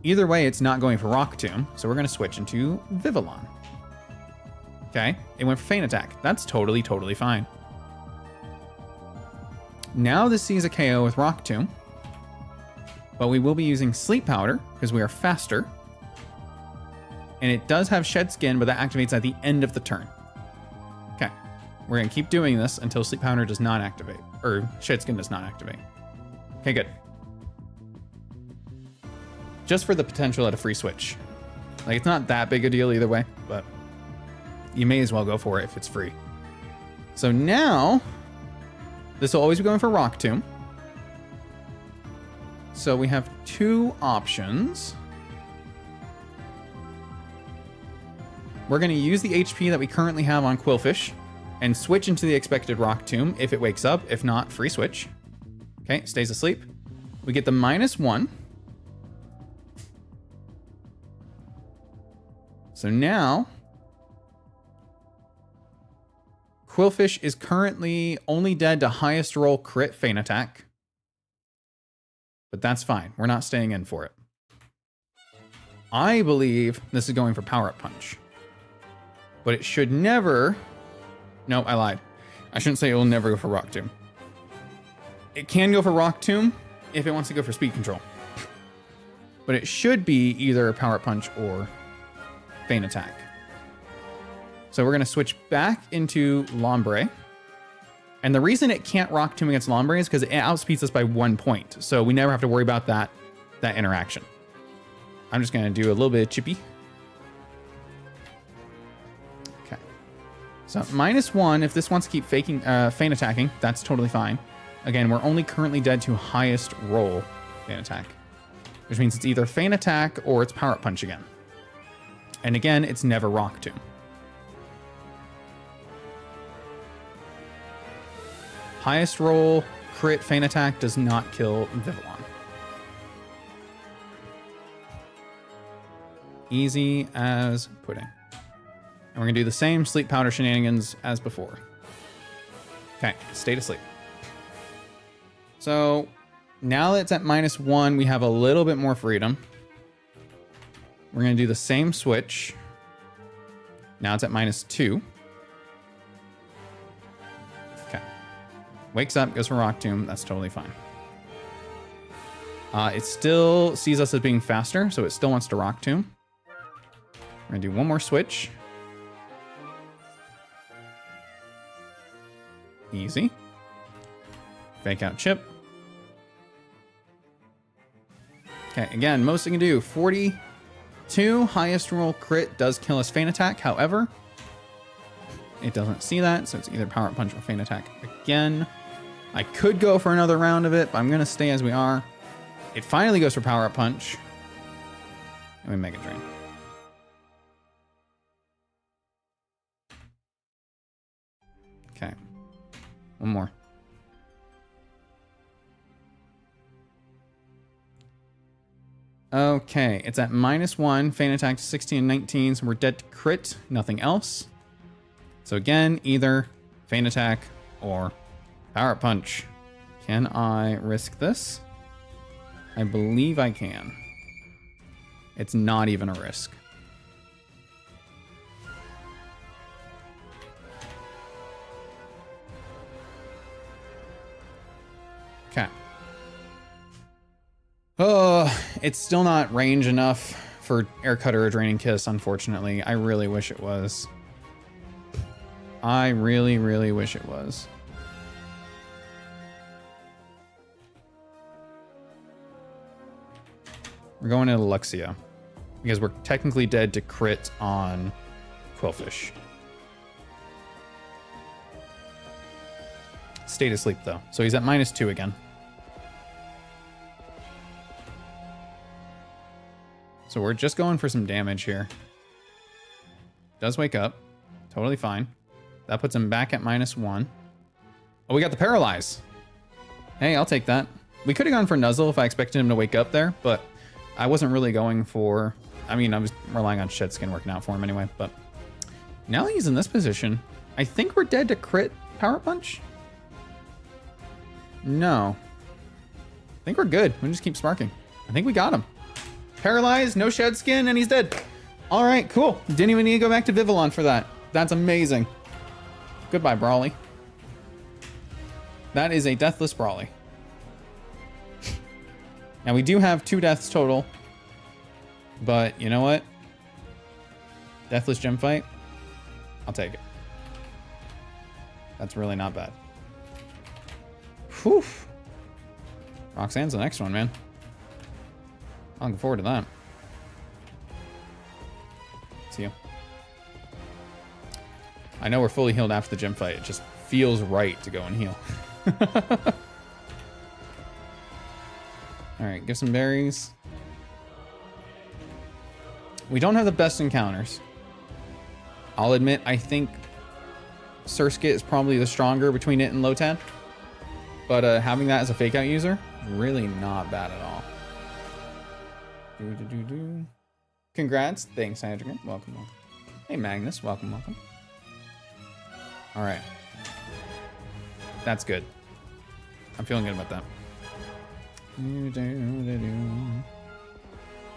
Either way, it's not going for Rock Tomb, so we're going to switch into Vivillon. Okay, it went for Feint Attack. That's totally fine. Now this sees a KO with Rock Tomb, but we will be using Sleep Powder because we are faster. And it does have Shed Skin, but that activates at the end of the turn. Okay, we're gonna keep doing this until Sleep Powder does not activate, or Shed Skin does not activate. Okay, good. Just for the potential at a free switch. Like, it's not that big a deal either way, but you may as well go for it if it's free. So now, this will always be going for Rock Tomb. So we have two options. We're going to use the HP that we currently have on Quillfish and switch into the expected Rock Tomb if it wakes up. If not, free switch. Okay, stays asleep. We get the -1. So now, Quillfish is currently only dead to highest roll crit Feint Attack. But that's fine. We're not staying in for it. I believe this is going for Power Up Punch. But it should never... No, I lied. I shouldn't say it will never go for Rock Tomb. It can go for Rock Tomb if it wants to go for Speed Control. But it should be either Power Up Punch or Feint Attack. So we're going to switch back into Lombre. And the reason it can't Rock Tomb against Lombre is because it outspeeds us by 1 point. So we never have to worry about that interaction. I'm just going to do a little bit of Chippy. Okay. So -1, if this wants to keep Feint Attacking, that's totally fine. Again, we're only currently dead to highest roll Feint Attack, which means it's either Feint Attack or it's Power Up Punch again. And again, it's never Rock Tomb. Highest roll, crit, Feint Attack does not kill Vivillon. Easy as pudding. And we're gonna do the same Sleep Powder shenanigans as before. Okay, stay asleep. So now that it's at -1, we have a little bit more freedom. We're gonna do the same switch. Now it's at -2. Wakes up, goes for Rock Tomb. That's totally fine. It still sees us as being faster, so it still wants to Rock Tomb. We're going to do one more switch. Easy. Fake out chip. Okay, again, most it can do, 42. Highest roll crit does kill us feint attack. However, it doesn't see that, so it's either power punch or feint attack again. I could go for another round of it, but I'm going to stay as we are. It finally goes for power up punch. And we Mega Drain. Okay. One more. Okay, it's at -1. Feint attack 16 and 19, so we're dead to crit. Nothing else. So again, either feint attack or power up punch. Can I risk this? I believe I can. It's not even a risk. Okay. Oh, it's still not range enough for Air Cutter or Draining Kiss, unfortunately. I really wish it was. I really, really wish it was. We're going into Luxia because we're technically dead to crit on Quillfish. Stayed asleep though, so he's at -2 again. So we're just going for some damage here. Does wake up, totally fine. That puts him back at -1. Oh, we got the Paralyze. Hey, I'll take that. We could have gone for Nuzzle if I expected him to wake up there, but I wasn't really going for... I mean, I was relying on Shed Skin working out for him anyway, but... Now he's in this position. I think we're dead to crit Power Punch? No. I think we're good. We just keep sparking. I think we got him. Paralyzed, no Shed Skin, and he's dead. All right, cool. Didn't even need to go back to Vivillon for that. That's amazing. Goodbye, Brawly. That is a deathless Brawly. Now, we do have 2 deaths total. But, you know what? Deathless Gym Fight. I'll take it. That's really not bad. Whew. Roxanne's the next one, man. I'm looking forward to that. See you. I know we're fully healed after the gym fight. It just feels right to go and heal. All right, give some berries. We don't have the best encounters. I'll admit, I think Surskit is probably the stronger between it and Lotad. But having that as a fake out user, really not bad at all. Congrats. Thanks, Adrian. Welcome, welcome. Hey, Magnus. Welcome, welcome. All right. That's good. I'm feeling good about that.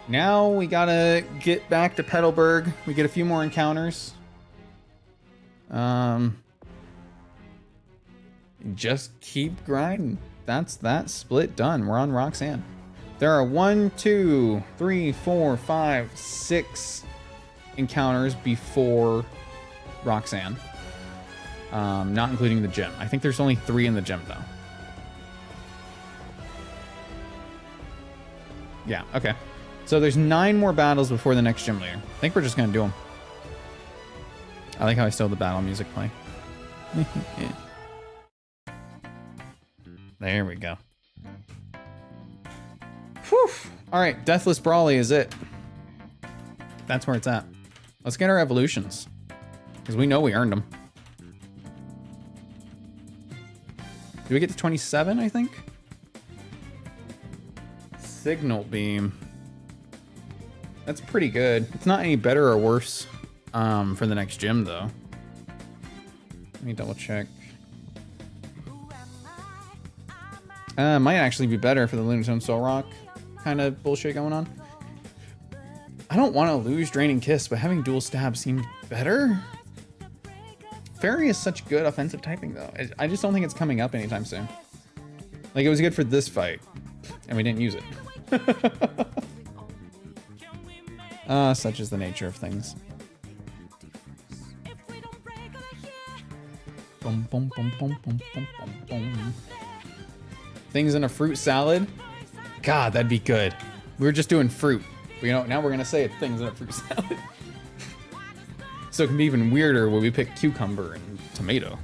Now we gotta get back to Petalburg. We get a few more encounters. Just keep grinding. That's that split done. We're on Roxanne. There are 1, 2, 3, 4, 5, 6 encounters before Roxanne. Not including the gym. I think there's only 3 in the gym though. Yeah, okay. So there's 9 more battles before the next gym leader. I think we're just gonna do them. I like how I still have the battle music playing. There we go. Whew. All right, Deathless Brawly is it. That's where it's at. Let's get our evolutions, because we know we earned them. Do we get to 27, I think? Signal Beam. That's pretty good. It's not any better or worse for the next gym, though. Let me double check. Might actually be better for the Lunatone Soul Rock kind of bullshit going on. I don't want to lose Draining Kiss, but having dual stab seems better. Fairy is such good offensive typing, though. I just don't think it's coming up anytime soon. Like, it was good for this fight, and we didn't use it. Such is the nature of things. Boom, boom, boom, boom, boom, boom, boom, boom. Things in a fruit salad. God, that'd be good. We were just doing fruit. But, you know, now we're gonna say it's things in a fruit salad. So it can be even weirder when we pick cucumber and tomato.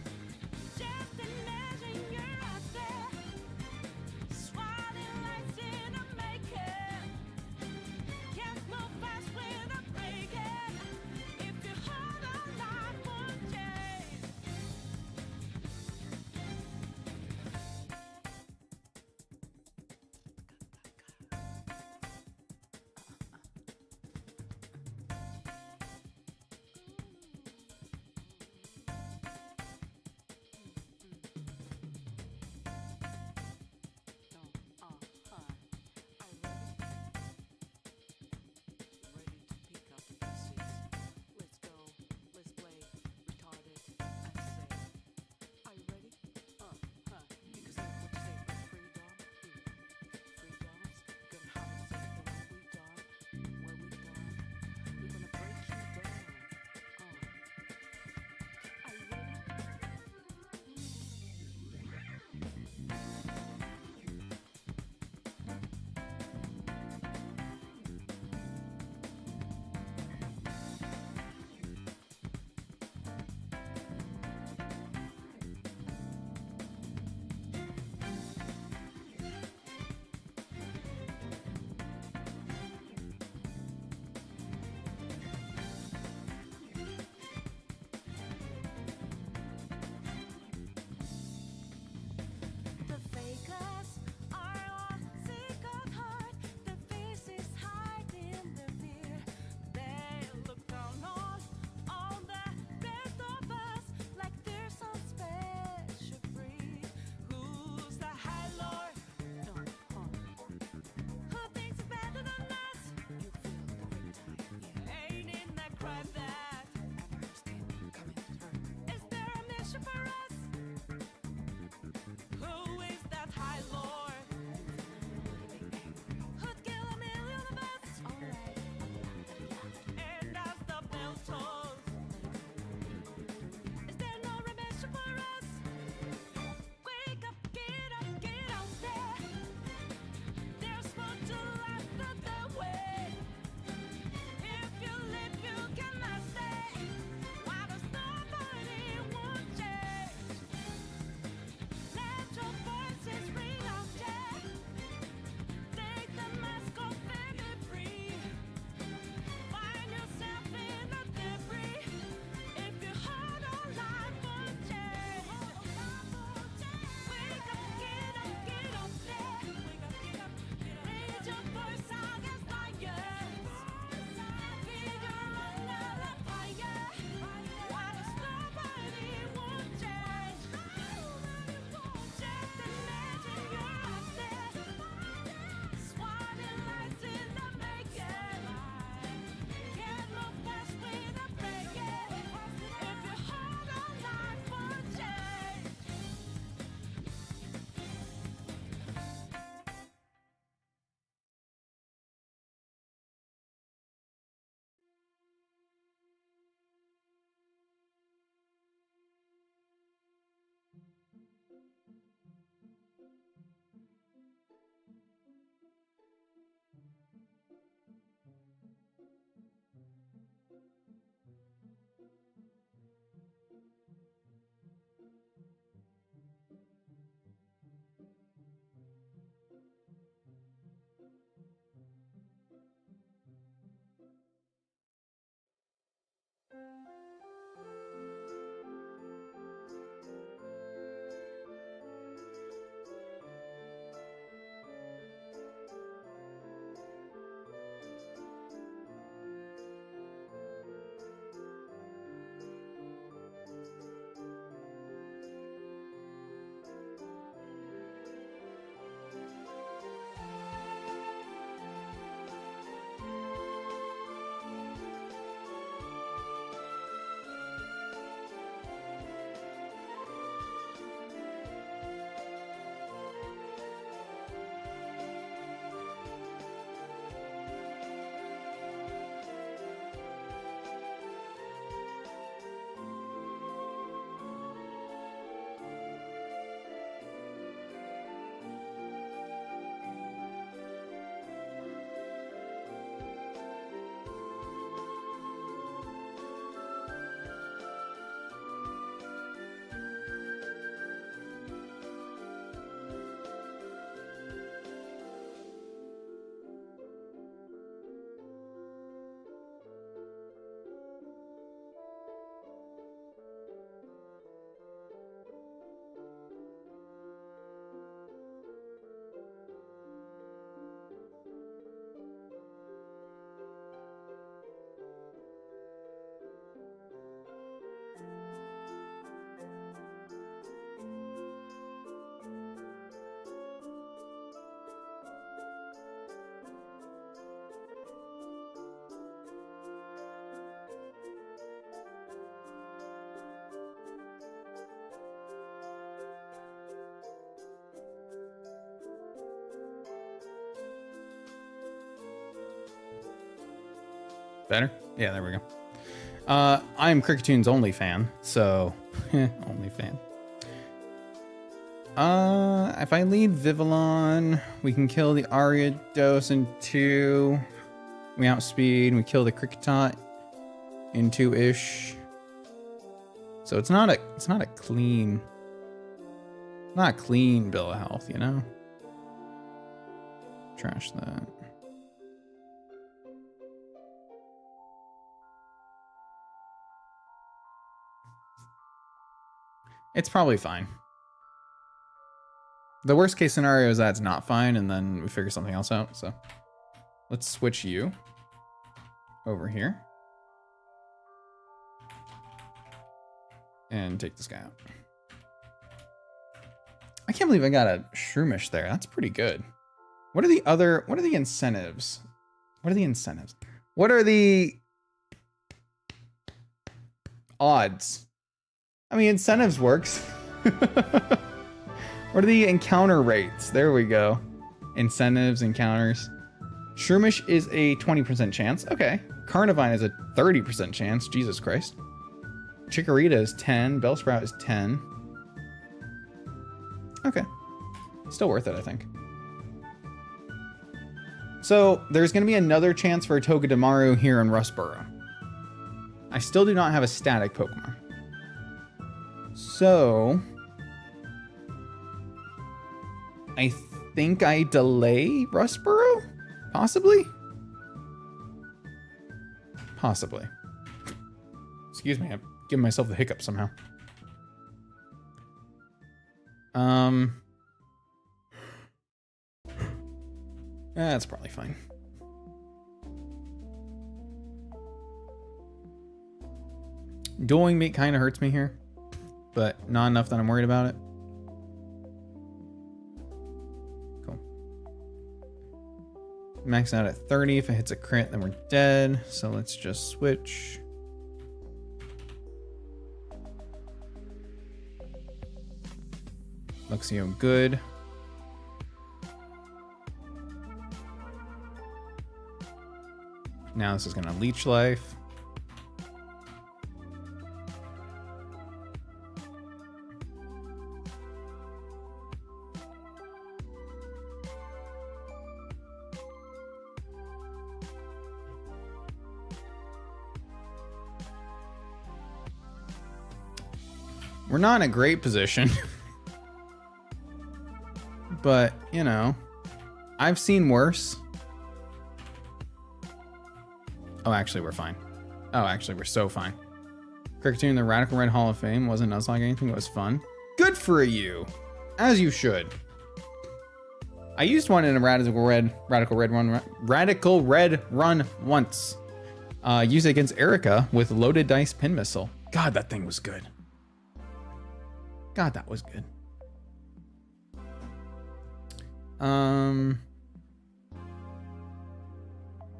Better? Yeah, there we go. I'm Cricketoon's only fan, so only fan. If I lead Vivillon, we can kill the Ariados in 2. We outspeed, we kill the Kricketot in 2-ish. So it's not a clean, not a clean bill of health, you know? Trash that. It's probably fine. The worst case scenario is that it's not fine, and then we figure something else out, so. Let's switch you over here. And take this guy out. I can't believe I got a Shroomish there. That's pretty good. What are the incentives? What are the incentives? What are the odds? I mean, incentives works. What are the encounter rates? There we go. Incentives, encounters. Shroomish is a 20% chance. Okay. Carnivine is a 30% chance. Jesus Christ. Chikorita is 10. Bellsprout is 10. Okay. Still worth it, I think. So, there's going to be another chance for a Togedemaru here in Rustboro. I still do not have a static Pokemon. So, I think I delay Rustboro? Possibly? Possibly. Excuse me, I'm giving myself the hiccup somehow. That's probably fine. Dueling Mate kind of hurts me here, but not enough that I'm worried about it. Cool. Max out at 30. If it hits a crit, then we're dead. So let's just switch. Luxio good. Now this is gonna leech life. We're not in a great position. But, you know, I've seen worse. Oh, actually, we're fine. Oh, actually, we're so fine. Cricketoon, the Radical Red Hall of Fame wasn't Nuzlocke anything. It was fun. Good for you. As you should. I used one in a Radical Red run once. Used it against Erica with Loaded Dice Pin Missile. God, that thing was good. God, that was good.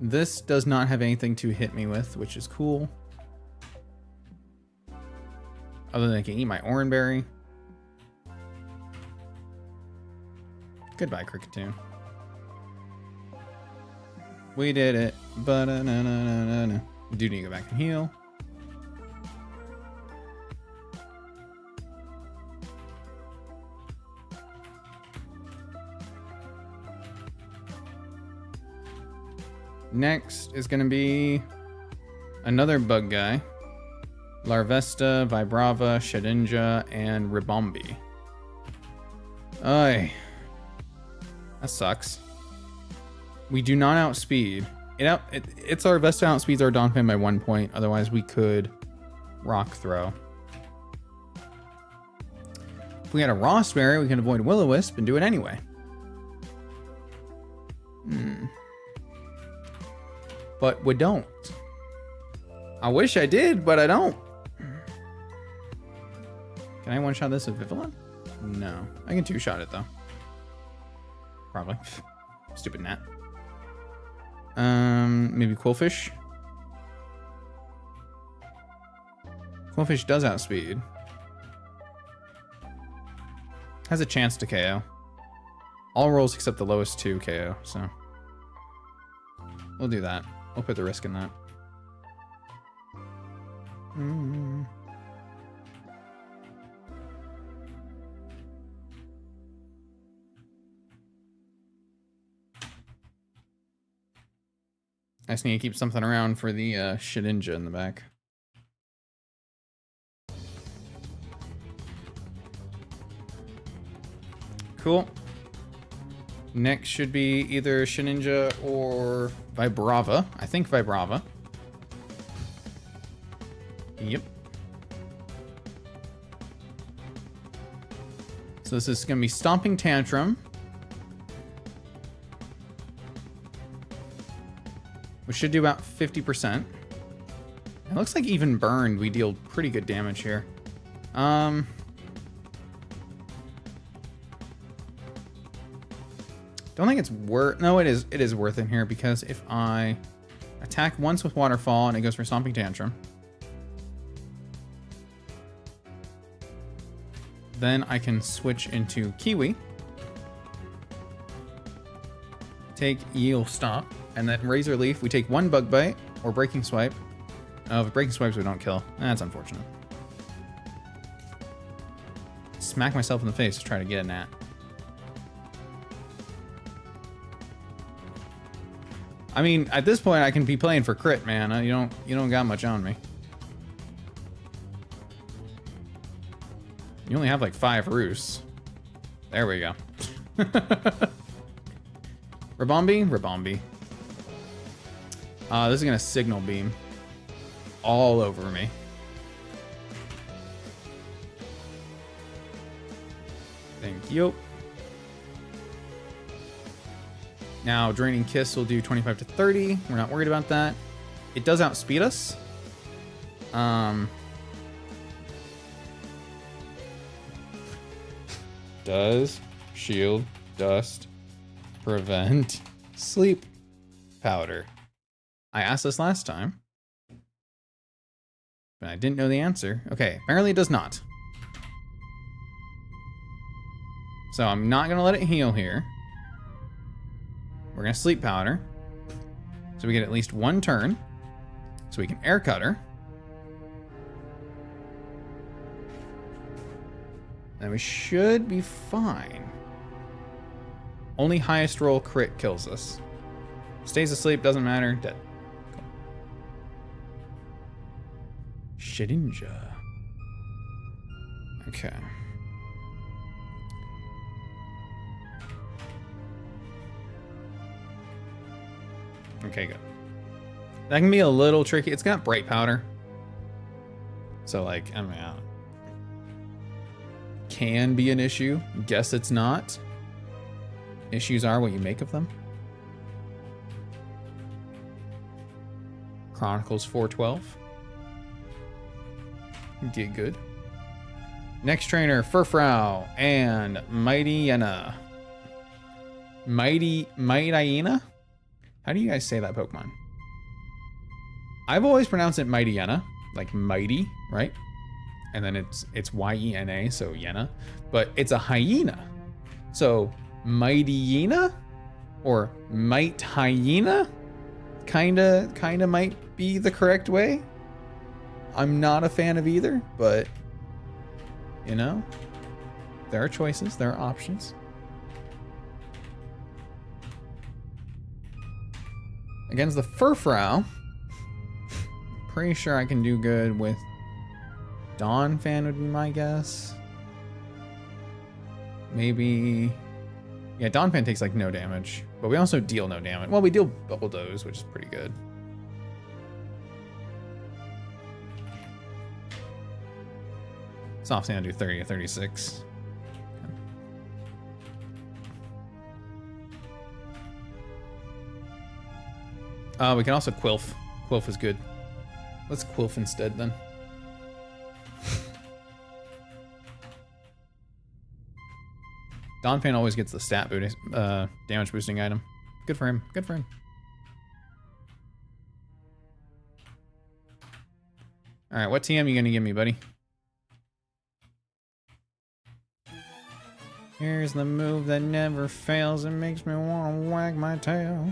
This does not have anything to hit me with, which is cool. Other than I can eat my Oranberry. Goodbye, Cricketoon. We did it, but no. Do need to go back and heal. Next is going to be another bug guy. Larvesta, Vibrava, Shedinja, and Ribombee. Ay. That sucks. We do not outspeed. It's Larvesta outspeeds our Donphan by 1 point. Otherwise, we could Rock Throw. If we had a Rossberry, we can avoid Will-O-Wisp and do it anyway. But we don't. I wish I did, but I don't. Can I one-shot this with Vivillon? No. I can two-shot it, though. Probably. Stupid gnat. Maybe Quillfish? Quillfish does outspeed. Has a chance to KO. All rolls except the lowest 2 KO, so. We'll do that. We'll put the risk in that. I just need to keep something around for the Shedinja in the back. Cool. Next should be either Shedinja or Vibrava. I think Vibrava. Yep. So this is going to be Stomping Tantrum, which should do about 50%. It looks like even burned, we deal pretty good damage here. Don't think it's worth... No, it is worth it here, because if I attack once with Waterfall and it goes for Stomping Tantrum, then I can switch into Kiwi, take Yield Stomp, and then Razor Leaf. We take one Bug Bite or Breaking Swipe. Oh, if Breaking Swipes we don't kill. That's unfortunate. Smack myself in the face to try to get a Nat. I mean, at this point I can be playing for crit, man. You don't got much on me. You only have like 5 roosts. There we go. Rabombi? Rabombi. This is gonna Signal Beam all over me. Thank you. Now, Draining Kiss will do 25 to 30. We're not worried about that. It does outspeed us. Does shield dust prevent sleep powder? I asked this last time, but I didn't know the answer. Okay, apparently it does not. So I'm not gonna let it heal here. We're gonna sleep powder, so we get at least 1 turn, so we can air cutter. And we should be fine. Only highest roll crit kills us. Stays asleep, doesn't matter, dead. Cool. Shedinja. Okay. Okay, good. That can be a little tricky. It's got bright powder. So, like, I mean, can be an issue. Guess it's not. Issues are what you make of them. Chronicles 412. Did good. Next trainer, Furfrou and Mighty Yenna. Mighty Yenna? How do you guys say that Pokemon? I've always pronounced it Mighty Yenna, like mighty, right? And then it's Y-E-N-A, so Yenna. But it's a hyena. So Mighty Yenna? Or Might Hyena? Kinda might be the correct way. I'm not a fan of either, but you know, there are choices, there are options. Against the Furfrou, pretty sure I can do good with Donphan would be my guess. Maybe, yeah, Donphan takes like no damage, but we also deal no damage. Well, we deal Bulldoze, which is pretty good. Soft Sand do 30 to 36. We can also Quilf. Quilf is good. Let's Quilf instead then. Donphan always gets the stat boost, damage boosting item. Good for him. Good for him. All right, what TM you gonna give me, buddy? Here's the move that never fails. It makes me wanna wag my tail.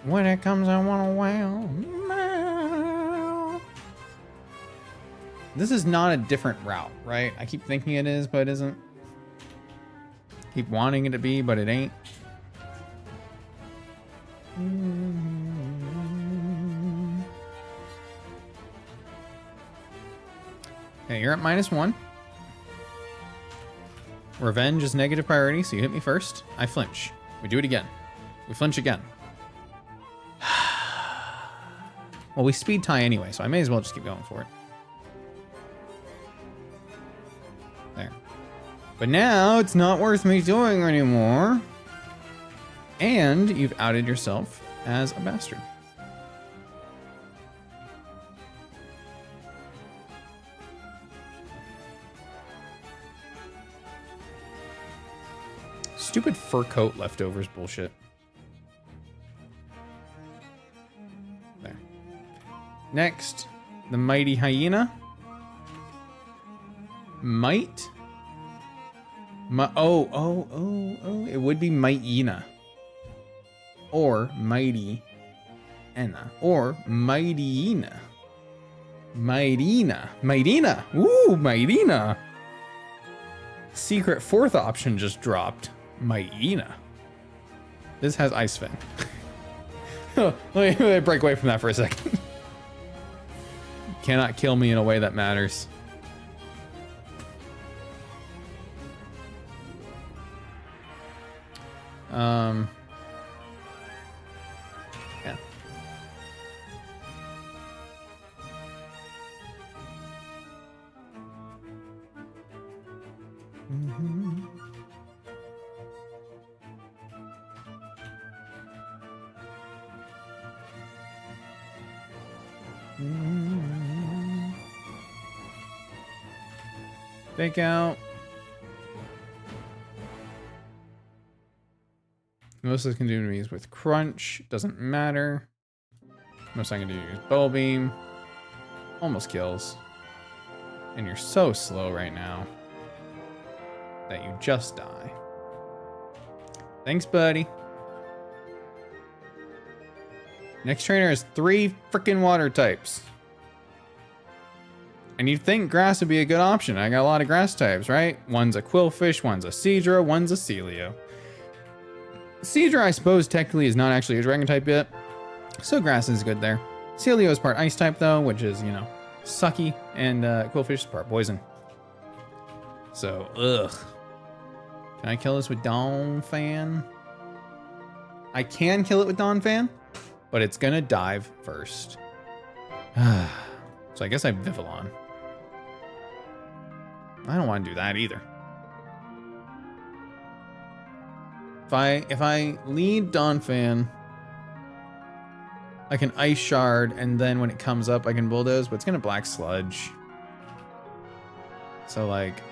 When it comes, I wanna wow. This is not a different route, right? I keep thinking it is, but it isn't. Keep wanting it to be, but it ain't. Okay, you're at -1. Revenge is negative priority, so you hit me first. I flinch. We do it again. We flinch again. Well, we speed tie anyway, so I may as well just keep going for it. There. But now it's not worth me doing anymore. And you've outed yourself as a bastard. Stupid fur coat leftovers bullshit. There. Next, the mighty hyena. Might. Oh. It would be Mightyena. Or Mighty Enna. Or Mightyena. Mightyena. Ooh, Mightyena. Secret fourth option just dropped. Mightyena. This has Ice Fang. Let me break away from that for a second. Cannot kill me in a way that matters. Yeah. Fake out. Most I can do to me is with crunch. Doesn't matter. Most I can do is bow beam. Almost kills. And you're so slow right now that you just die. Thanks, buddy. Next trainer has 3 freaking water types. And you'd think grass would be a good option. I got a lot of grass types, right? One's a Quillfish, one's a Seadra, one's a Celio. Seadra, I suppose, technically is not actually a dragon type yet. So grass is good there. Celio is part ice type, though, which is, you know, sucky. And Quillfish is part poison. So, ugh. Can I kill this with Dawn Fan? I can kill it with Dawn Fan, but it's gonna dive first. So I guess I Vivillon. I don't want to do that either. If I lead Dawn Fan, I can Ice Shard, and then when it comes up, I can Bulldoze, but it's gonna Black Sludge. So, like,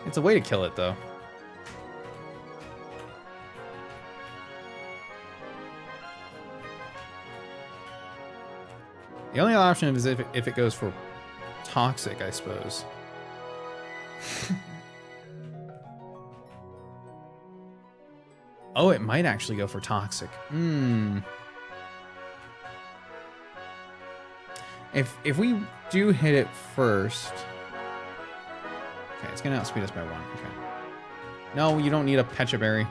it's a way to kill it, though. The only option is if it goes for Toxic, I suppose. Oh, it might actually go for Toxic. If we do hit it first... Okay, it's gonna outspeed us by 1. Okay. No, you don't need a Pecha Berry.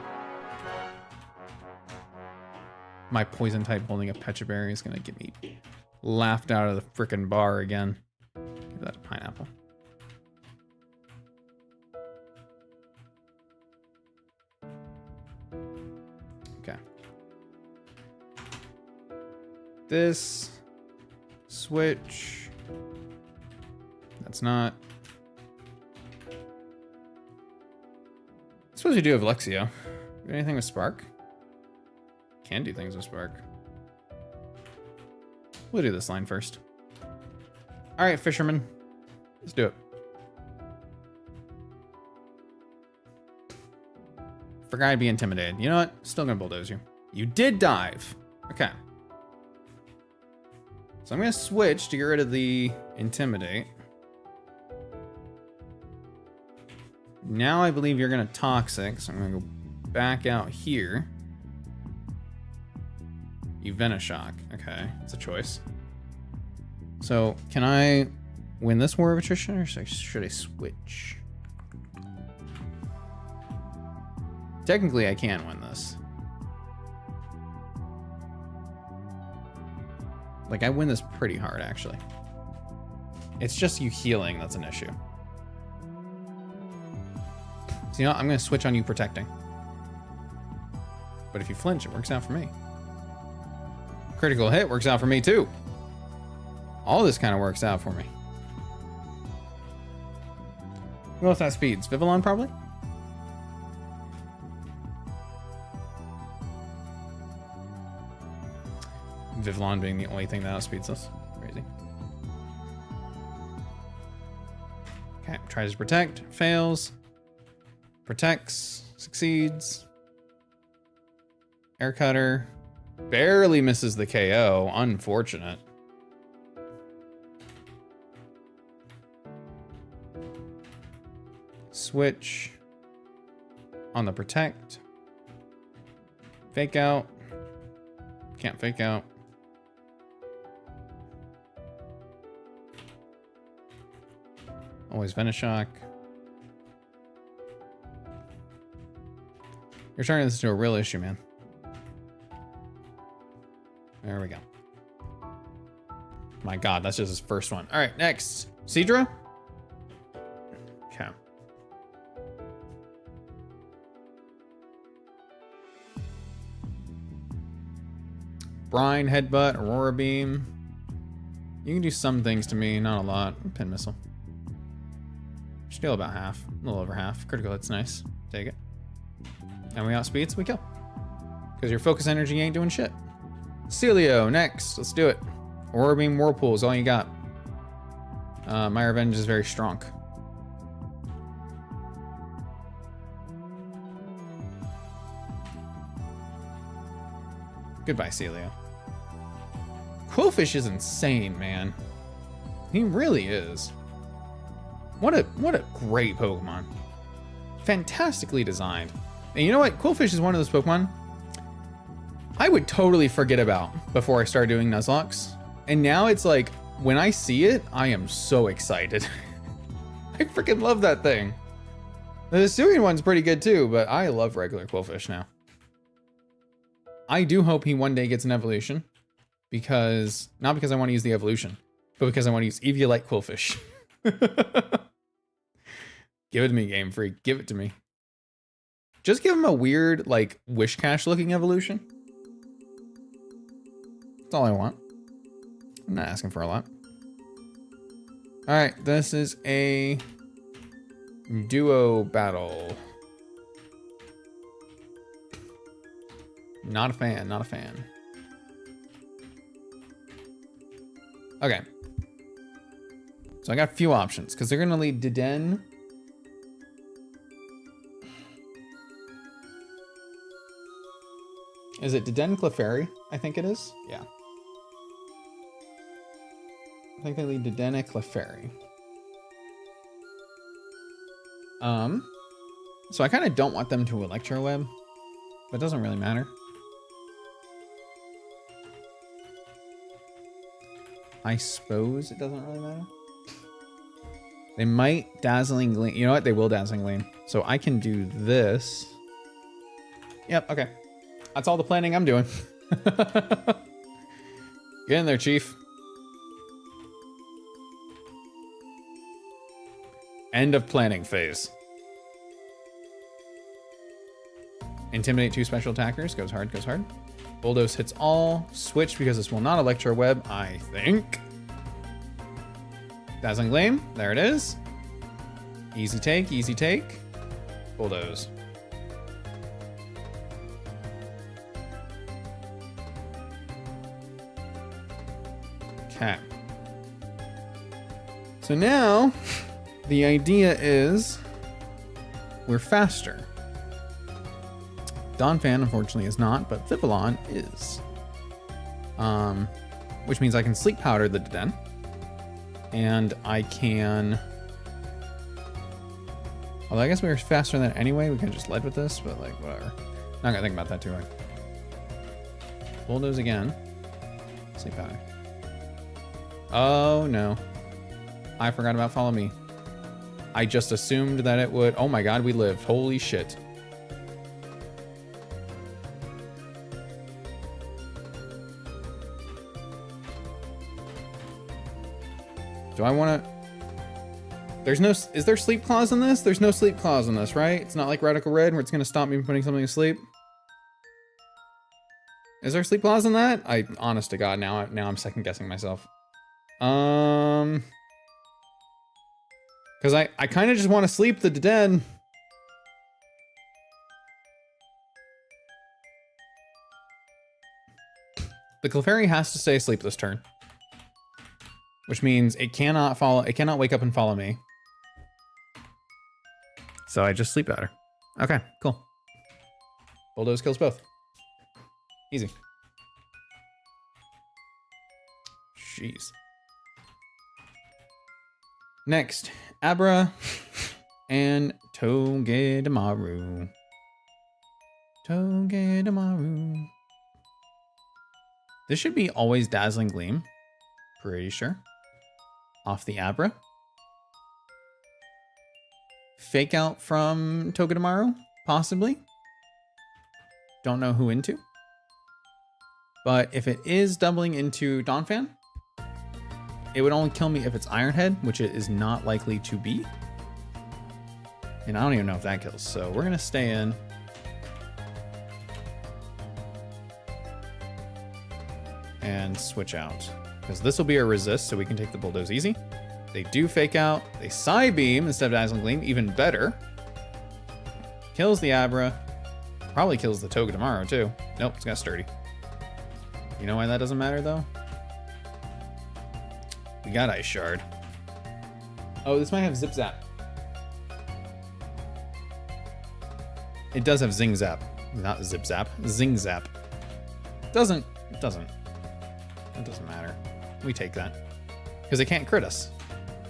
My poison type holding a Pecha Berry is gonna get me laughed out of the frickin' bar again. Give that a pineapple. Okay. This switch. That's not. I suppose you do have Lexio. Got anything with Spark? Can do things with Spark. We'll do this line first. All right, Fisherman. Let's do it. Forgot I'd be intimidated. You know what? Still gonna Bulldoze you. You did dive. Okay. So I'm gonna switch to get rid of the Intimidate. Now I believe you're gonna Toxic, so I'm gonna go back out here. You Venoshock. Okay, it's a choice. So can I win this war of attrition, or should I switch? Technically, I can win this. Like, I win this pretty hard, actually. It's just you healing that's an issue. So, you know what? I'm going to switch on you protecting. But if you flinch, it works out for me. Critical hit works out for me, too. All this kind of works out for me. Who else has speeds? Vivillon, probably? Vivillon being the only thing that outspeeds us. Crazy. Okay, tries to protect, fails. Protects, succeeds. Air Cutter. Barely misses the KO. Unfortunate. Switch on the protect. Fake out. Can't fake out. Always Venoshock. You're turning this into a real issue, man. There we go. My God, that's just his first one. All right, next. Seadra? Okay. Brine, Headbutt, Aurora Beam. You can do some things to me, not a lot. Pin Missile. Still about half, a little over half. Critical hit's nice. Take it. And we outspeed, so we kill. Because your focus energy ain't doing shit. Celio, next. Let's do it. Aurora Beam Whirlpool is all you got. My Revenge is very strong. Goodbye, Celio. Quillfish is insane, man. He really is. What a great Pokemon. Fantastically designed. And you know what? Quillfish is one of those Pokemon I would totally forget about before I started doing Nuzlocke. And now it's like, when I see it, I am so excited. I freaking love that thing. The Hisuian one's pretty good too, but I love regular Quillfish now. I do hope he one day gets an evolution. Because, not because I want to use the evolution, but because I want to use Eviolite Quillfish. Give it to me, Game Freak. Give it to me. Just give him a weird, like, Wishcash looking evolution. That's all I want. I'm not asking for a lot. Alright, this is a duo battle. Not a fan, not a fan. Okay. So I got a few options, because they're going to lead Deden. Is it Deden Clefairy? I think it is. Yeah. I think they lead Deden Clefairy. So I kind of don't want them to Electroweb, but it doesn't really matter. I suppose it doesn't really matter. They might Dazzling Gleam. You know what? They will Dazzling Gleam. So I can do this. Yep, okay. That's all the planning I'm doing. Get in there, Chief. End of planning phase. Intimidate 2 special attackers. Goes hard, goes hard. Bulldoze hits all. Switch because this will not Electroweb, I think. Dazzling Gleam. There it is. Easy take, easy take. Bulldoze. Okay. So now, the idea is we're faster. Donphan, unfortunately, is not, but Vivillon is. Which means I can Sleep Powder the Deden. And I can... Although I guess we were faster than anyway, we could have just led with this, but like, whatever. Not gonna think about that too hard. Bulldoze again. Sleep Powder. Oh no. I forgot about follow me. I just assumed that it would. Oh my god, we lived. Holy shit. Do I want to... There's no... Is there sleep clause in this? There's no sleep clause in this, right? It's not like Radical Red where it's going to stop me from putting something to sleep. Is there a sleep clause in that? Honest to God, now I'm second guessing myself. Because I kind of just want to sleep the dead. The Clefairy has to stay asleep this turn. Which means it cannot wake up and follow me. So I just sleep better. Okay, cool. Bulldoze kills both. Easy. Jeez. Next, Abra and Togedemaru. Togedemaru. This should be always Dazzling Gleam. Pretty sure. Off the Abra. Fake out from Togedemaru, possibly. Don't know who into. But if it is doubling into Donphan, it would only kill me if it's Iron Head, which it is not likely to be. And I don't even know if that kills, so we're gonna stay in. And switch out. Because this will be a resist, so we can take the Bulldoze easy. They do fake out. They Psybeam instead of Dazzling Gleam, even better. Kills the Abra. Probably kills the Togedemaru too. Nope, it's got Sturdy. You know why that doesn't matter though? We got Ice Shard. Oh, this might have Zip Zap. It does have Zing Zap. Not Zip Zap. Zing Zap. It doesn't matter. We take that. Because it can't crit us.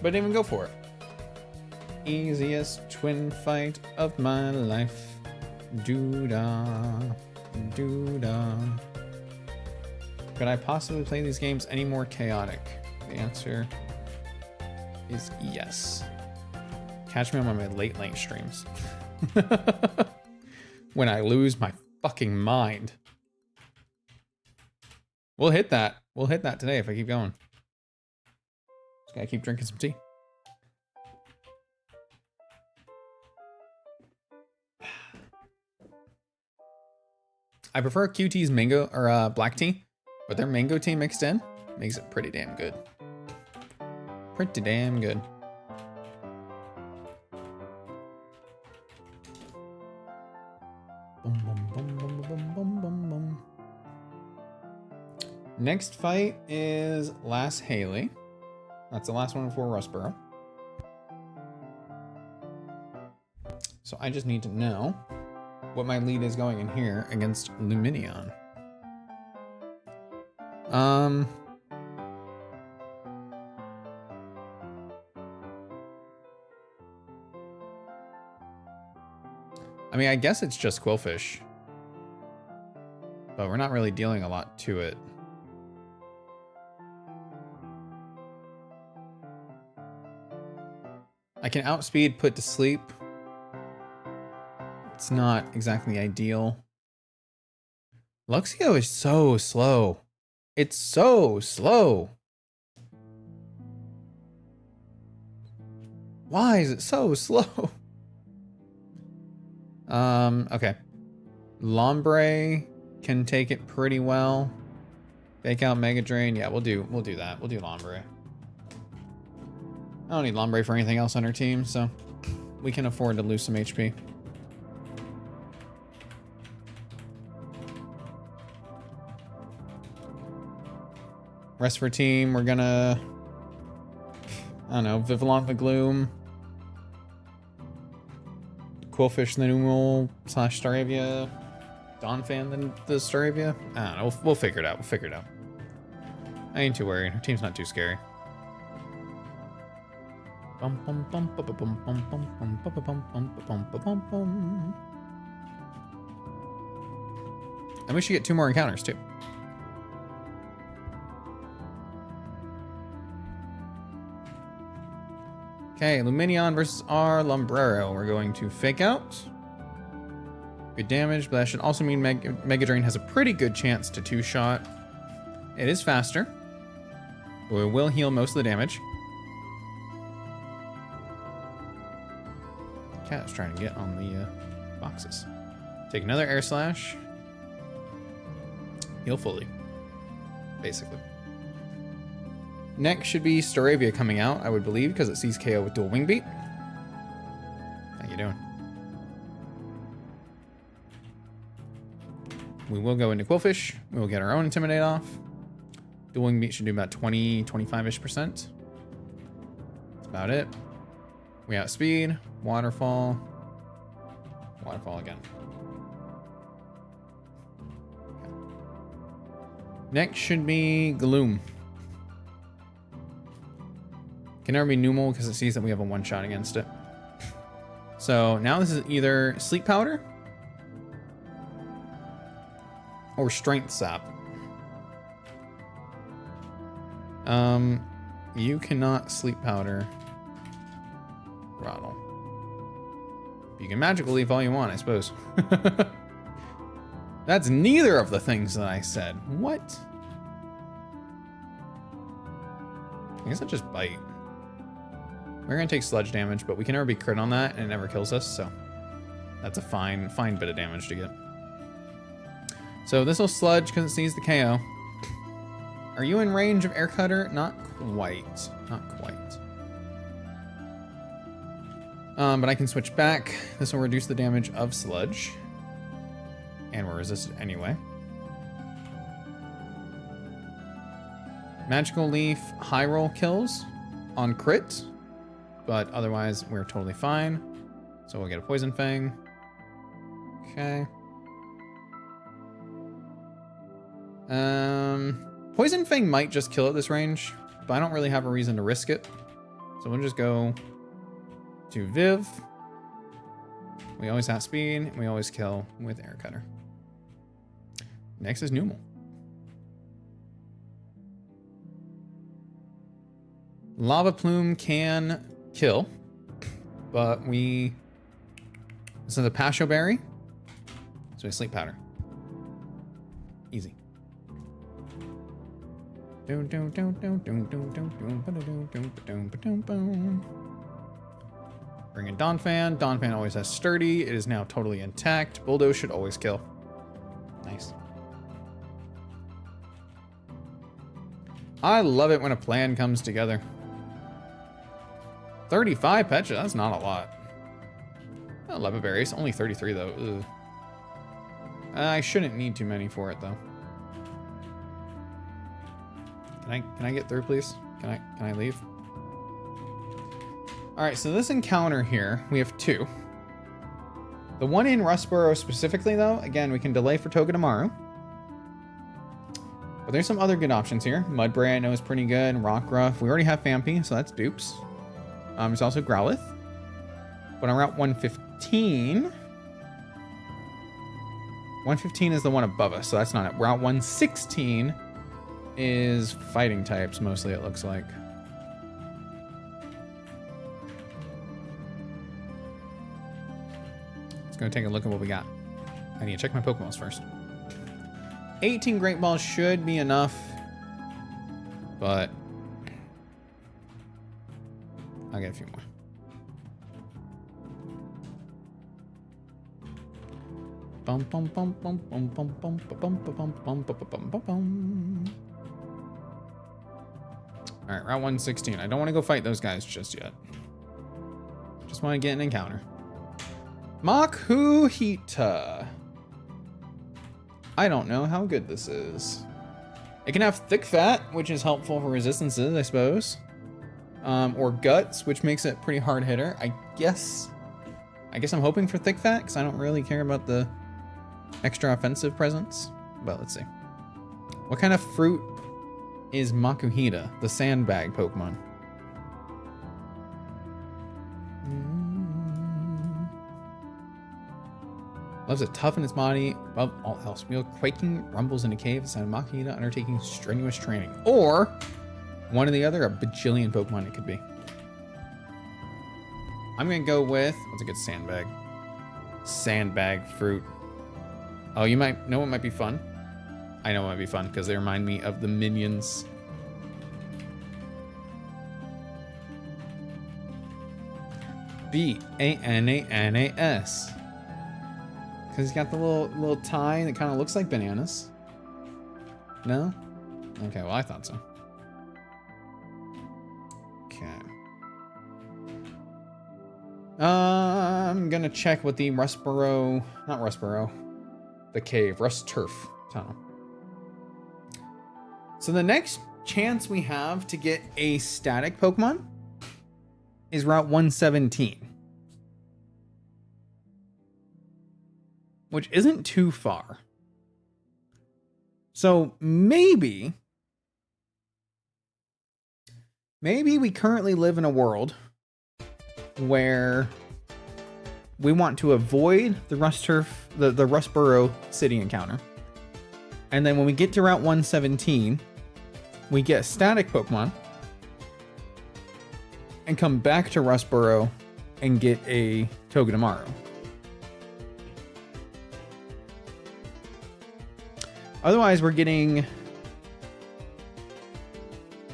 But it didn't even go for it. Easiest twin fight of my life. Doo-dah. Doo-dah. Could I possibly play these games any more chaotic? The answer is yes. Catch me on my late night streams. When I lose my fucking mind. We'll hit that. We'll hit that today if I keep going. Just gotta keep drinking some tea. I prefer QT's mango or black tea, but their mango tea mixed in makes it pretty damn good. Pretty damn good. Boom, boom, boom, boom, boom, boom, boom, boom. Next fight is Last Haley. That's the last one before Rustboro. So I just need to know what my lead is going in here against Luminion. I mean, I guess it's just Quillfish, but we're not really dealing a lot to it. I can outspeed, put to sleep. It's not exactly ideal. Luxio is so slow. It's so slow. Why is it so slow? Okay. Lombre can take it pretty well. Fake out Mega Drain. Yeah, we'll do that. We'll do Lombre. I don't need Lombre for anything else on our team, so we can afford to lose some HP. Rest for team, we're gonna, I don't know, Vivillon Gloom, Quillfish the Numeral / Staravia, Donphan the Staravia. I don't know, we'll figure it out. We'll figure it out. I ain't too worried. Our team's not too scary. And we should get 2 more encounters too. Okay, Luminion versus our Lumbrero. We're going to fake out. Good damage, but that should also mean Mega Drain has a pretty good chance to two-shot. It is faster, but we will heal most of the damage. Cat's trying to get on the boxes. Take another Air Slash. Heal fully, basically. Next should be Staravia coming out, I would believe, because it sees KO with dual Wing Beat. How you doing? We will go into Quillfish. We will get our own Intimidate off. Dual Wing Beat should do about 20, 25-ish%. That's about it. We outspeed. Waterfall. Waterfall again. Okay. Next should be Gloom. Can never be Numal because it sees that we have a one-shot against it. So now this is either Sleep Powder or Strength Sap. You cannot Sleep Powder Rattle. You can Magical Leaf all you want, I suppose. That's neither of the things that I said. What? I guess I just Bite. We're gonna take sludge damage, but we can never be crit on that, and it never kills us, so that's a fine bit of damage to get. So this will sludge because it sees the KO. Are you in range of Air Cutter? Not quite. Not quite. But I can switch back. This will reduce the damage of sludge. And we're resisted anyway. Magical Leaf high roll kills on crit. But otherwise, we're totally fine. So we'll get a Poison Fang. Okay. Poison Fang might just kill at this range, but I don't really have a reason to risk it. So we'll just go to Viv. We always have speed, and we always kill with Air Cutter. Next is Numal. Lava Plume can kill, but this is a Pasho Berry, so we Sleep Powder. Easy. Bring in Donphan. Donphan always has Sturdy. It is now totally intact. Bulldoze should always kill. Nice. I love it when a plan comes together. 35 Pecha, that's not a lot. 11 berries, only 33 though. Ugh. I shouldn't need too many for it though. Can I get through, please? Can I leave? All right, so this encounter here, we have two. The one in Rustboro specifically though, again, we can delay for Togedemaru. But there's some other good options here. Mudbray I know is pretty good. Rockruff, we already have Fampi, so that's dupes. There's also Growlithe. But on Route 115... 115 is the one above us, so that's not it. Route 116 is fighting types, mostly, it looks like. Let's go take a look at what we got. I need to check my Pokeballs first. 18 Great Balls should be enough, but I'll get a few more. Bum bum bum bum bum bum bum bum bum bum bum bum. All right, Route 116. I don't want to go fight those guys just yet. Just want to get an encounter. Makuhita. I don't know how good this is. It can have Thick Fat, which is helpful for resistances, I suppose. Or Guts, which makes it pretty hard hitter. I guess I'm hoping for Thick Fat, because I don't really care about the extra offensive presence. But let's see. What kind of fruit is Makuhita, the sandbag Pokemon? Loves to toughen its body above all else. Feel quaking rumbles in a cave. The sound of Makuhita undertaking strenuous training. Or one or the other, a bajillion Pokemon it could be. I'm gonna go with, what's a good sandbag? Sandbag fruit. Oh, you might know what might be fun? I know what might be fun because they remind me of the Minions. Bananas. Because he's got the little tie that kind of looks like bananas. No? Okay, well I thought so. Okay. I'm gonna check what the the cave, Rust Turf tunnel. So the next chance we have to get a static Pokemon is Route 117. Which isn't too far. So maybe we currently live in a world where we want to avoid the the Rustboro city encounter. And then when we get to Route 117, we get a static Pokemon and come back to Rustboro and get a Togedemaru. Otherwise, we're getting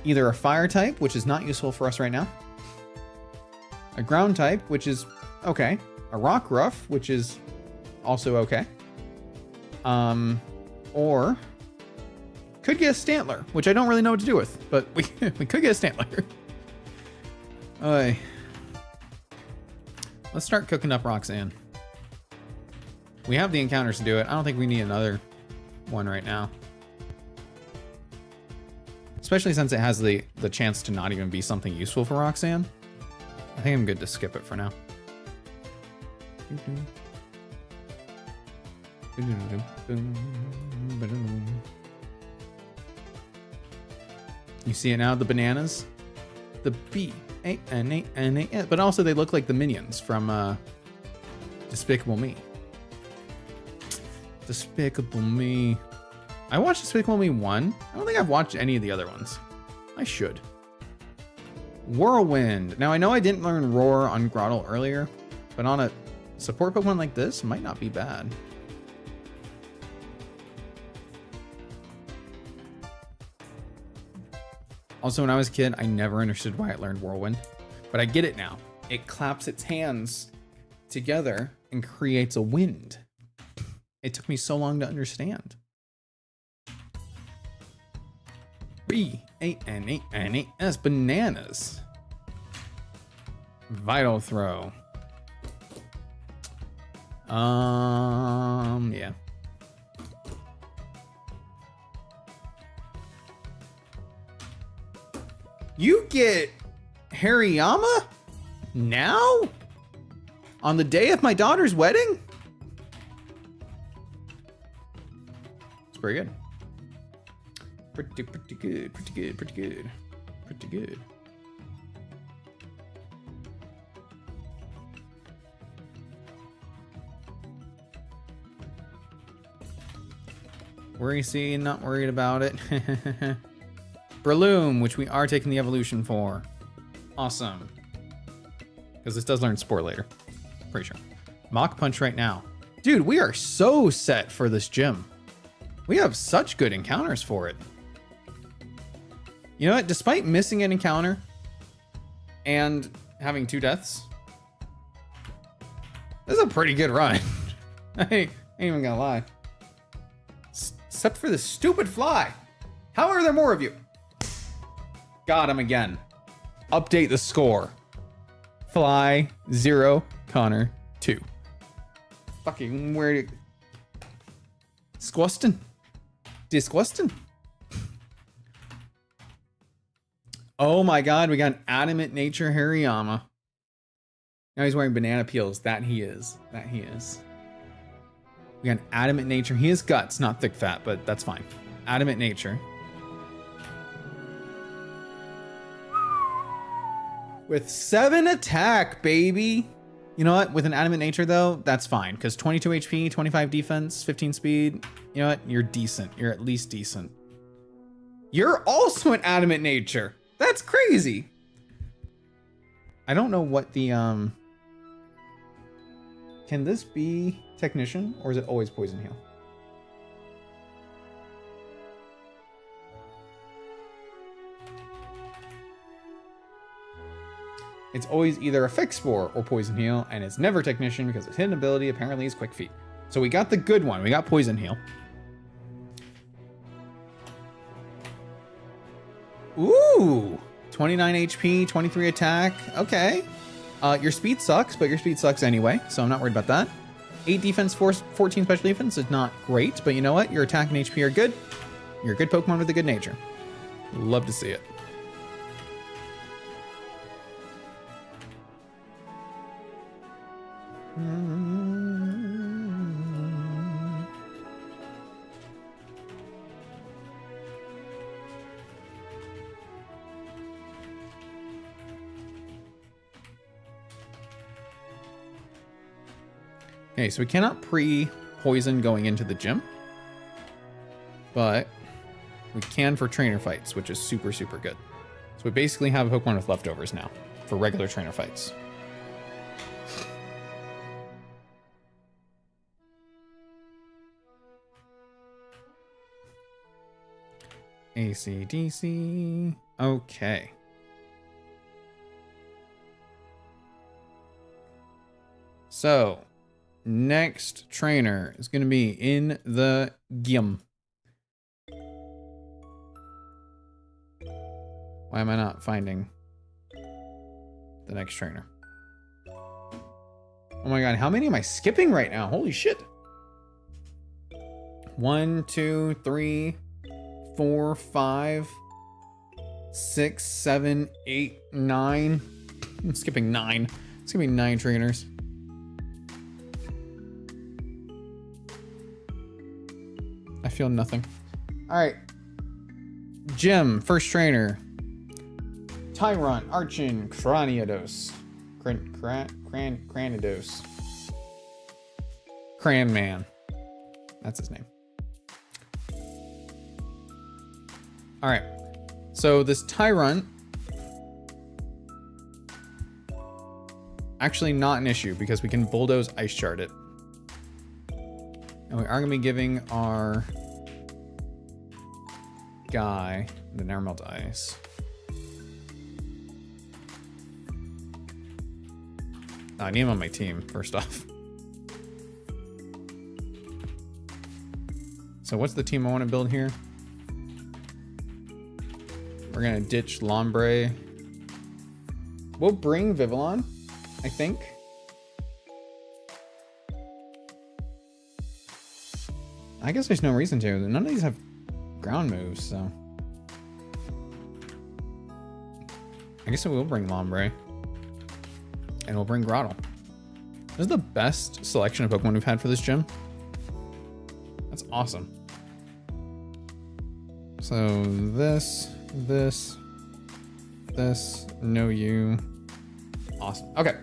either a fire type, which is not useful for us right now, a ground type, which is okay, a rock ruff, which is also okay, or could get a Stantler, which I don't really know what to do with, but we could get a Stantler. Let's start cooking up Roxanne. We have the encounters to do it. I don't think we need another one right now. Especially since it has the chance to not even be something useful for Roxanne. I think I'm good to skip it for now. You see it now, the bananas? The B-A-N-A-N-A-S. But also they look like the minions from Despicable Me. Despicable Me. I watched Despicable Me 1. I don't think I've watched any of the other ones. I should. Whirlwind. Now I know I didn't learn Roar on Grottle earlier, but on a support Pokemon like this, it might not be bad. Also, when I was a kid, I never understood why it learned Whirlwind, but I get it now. It claps its hands together and creates a wind. It took me so long to understand. B-A-N-A-N-A-S. Bananas. Vital Throw. Yeah. You get Hariyama? Now? On the day of my daughter's wedding? It's pretty good. Pretty good, pretty good, pretty good, pretty good. Worry scene, not worried about it. Breloom, which we are taking the evolution for. Awesome. Because this does learn Spore later. Pretty sure. Mach Punch right now. Dude, we are so set for this gym. We have such good encounters for it. You know what? Despite missing an encounter and having 2 deaths, this is a pretty good run. I ain't even gonna lie. Except for this stupid fly. How are there more of you? Got him again. Update the score. Fly 0, Connor 2. Fucking where? Squastin? Disgusting. Oh my god, we got an Adamant Nature Hariyama. Now he's wearing banana peels. That he is. That he is. We got an Adamant Nature. He has guts, not thick fat, but that's fine. Adamant Nature. With 7 attack, baby. You know what? With an Adamant Nature, though, that's fine. Because 22 HP, 25 defense, 15 speed. You know what? You're decent. You're at least decent. You're also an Adamant Nature. That's crazy. I don't know what the Can this be Technician, or is it always Poison Heal? It's always either a Fix Spore or Poison Heal, and it's never Technician because its hidden ability apparently is Quick Feet. So we got the good one. We got Poison Heal. Ooh! 29 HP, 23 attack. Okay. Your speed sucks, but your speed sucks anyway, so I'm not worried about that. 8 defense, 14 special defense is not great, but you know what? Your attack and HP are good. You're a good Pokemon with a good nature. Love to see it. Okay, so we cannot pre-poison going into the gym, but we can for trainer fights, which is super, super good. So we basically have a Pokemon with leftovers now for regular trainer fights. AC/DC. Okay. So, next trainer is going to be in the gym. Why am I not finding the next trainer? Oh my god, how many am I skipping right now? Holy shit. 1, 2, 3, 4, 5, 6, 7, 8, 9. I'm skipping 9. It's gonna be 9 trainers. I feel nothing. Alright. Gym, first trainer. Tyron, Archon, Cranidos. Cranidos. Cranman. That's his name. Alright. So this Tyron, actually not an issue because we can bulldoze Ice Shard it. And we are going to be giving our guy the Never Melt Ice. I need him on my team, first off. So what's the team I want to build here? We're going to ditch Lombre. We'll bring Vivillon, I think. I guess there's no reason to. None of these have ground moves, so. I guess we will bring Lombre. And we'll bring Grottle. This is the best selection of Pokemon we've had for this gym. That's awesome. So this, no you. Awesome. Okay.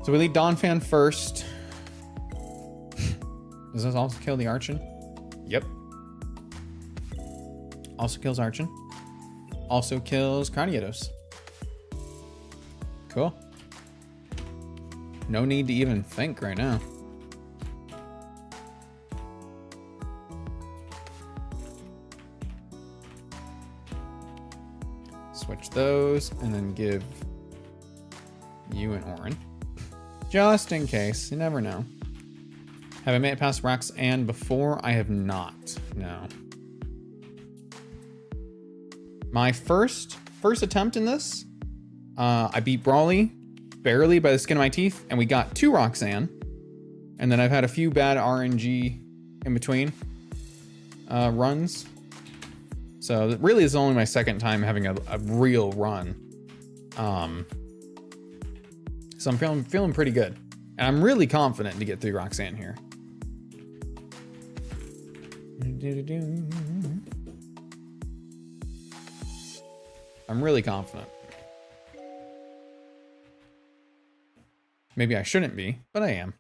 So we lead Donphan first. Does this also kill the Archon? Yep. Also kills Archon. Also kills Cranidos. Cool. No need to even think right now. Switch those and then give you an Orin. Just in case. You never know. Have I made it past Roxanne before? I have not. No. My first attempt in this, I beat Brawly barely by the skin of my teeth, and we got to Roxanne. And then I've had a few bad RNG in between runs. So it really is only my second time having a real run. So I'm feeling pretty good. And I'm really confident to get through Roxanne here. I'm really confident. Maybe I shouldn't be, but I am.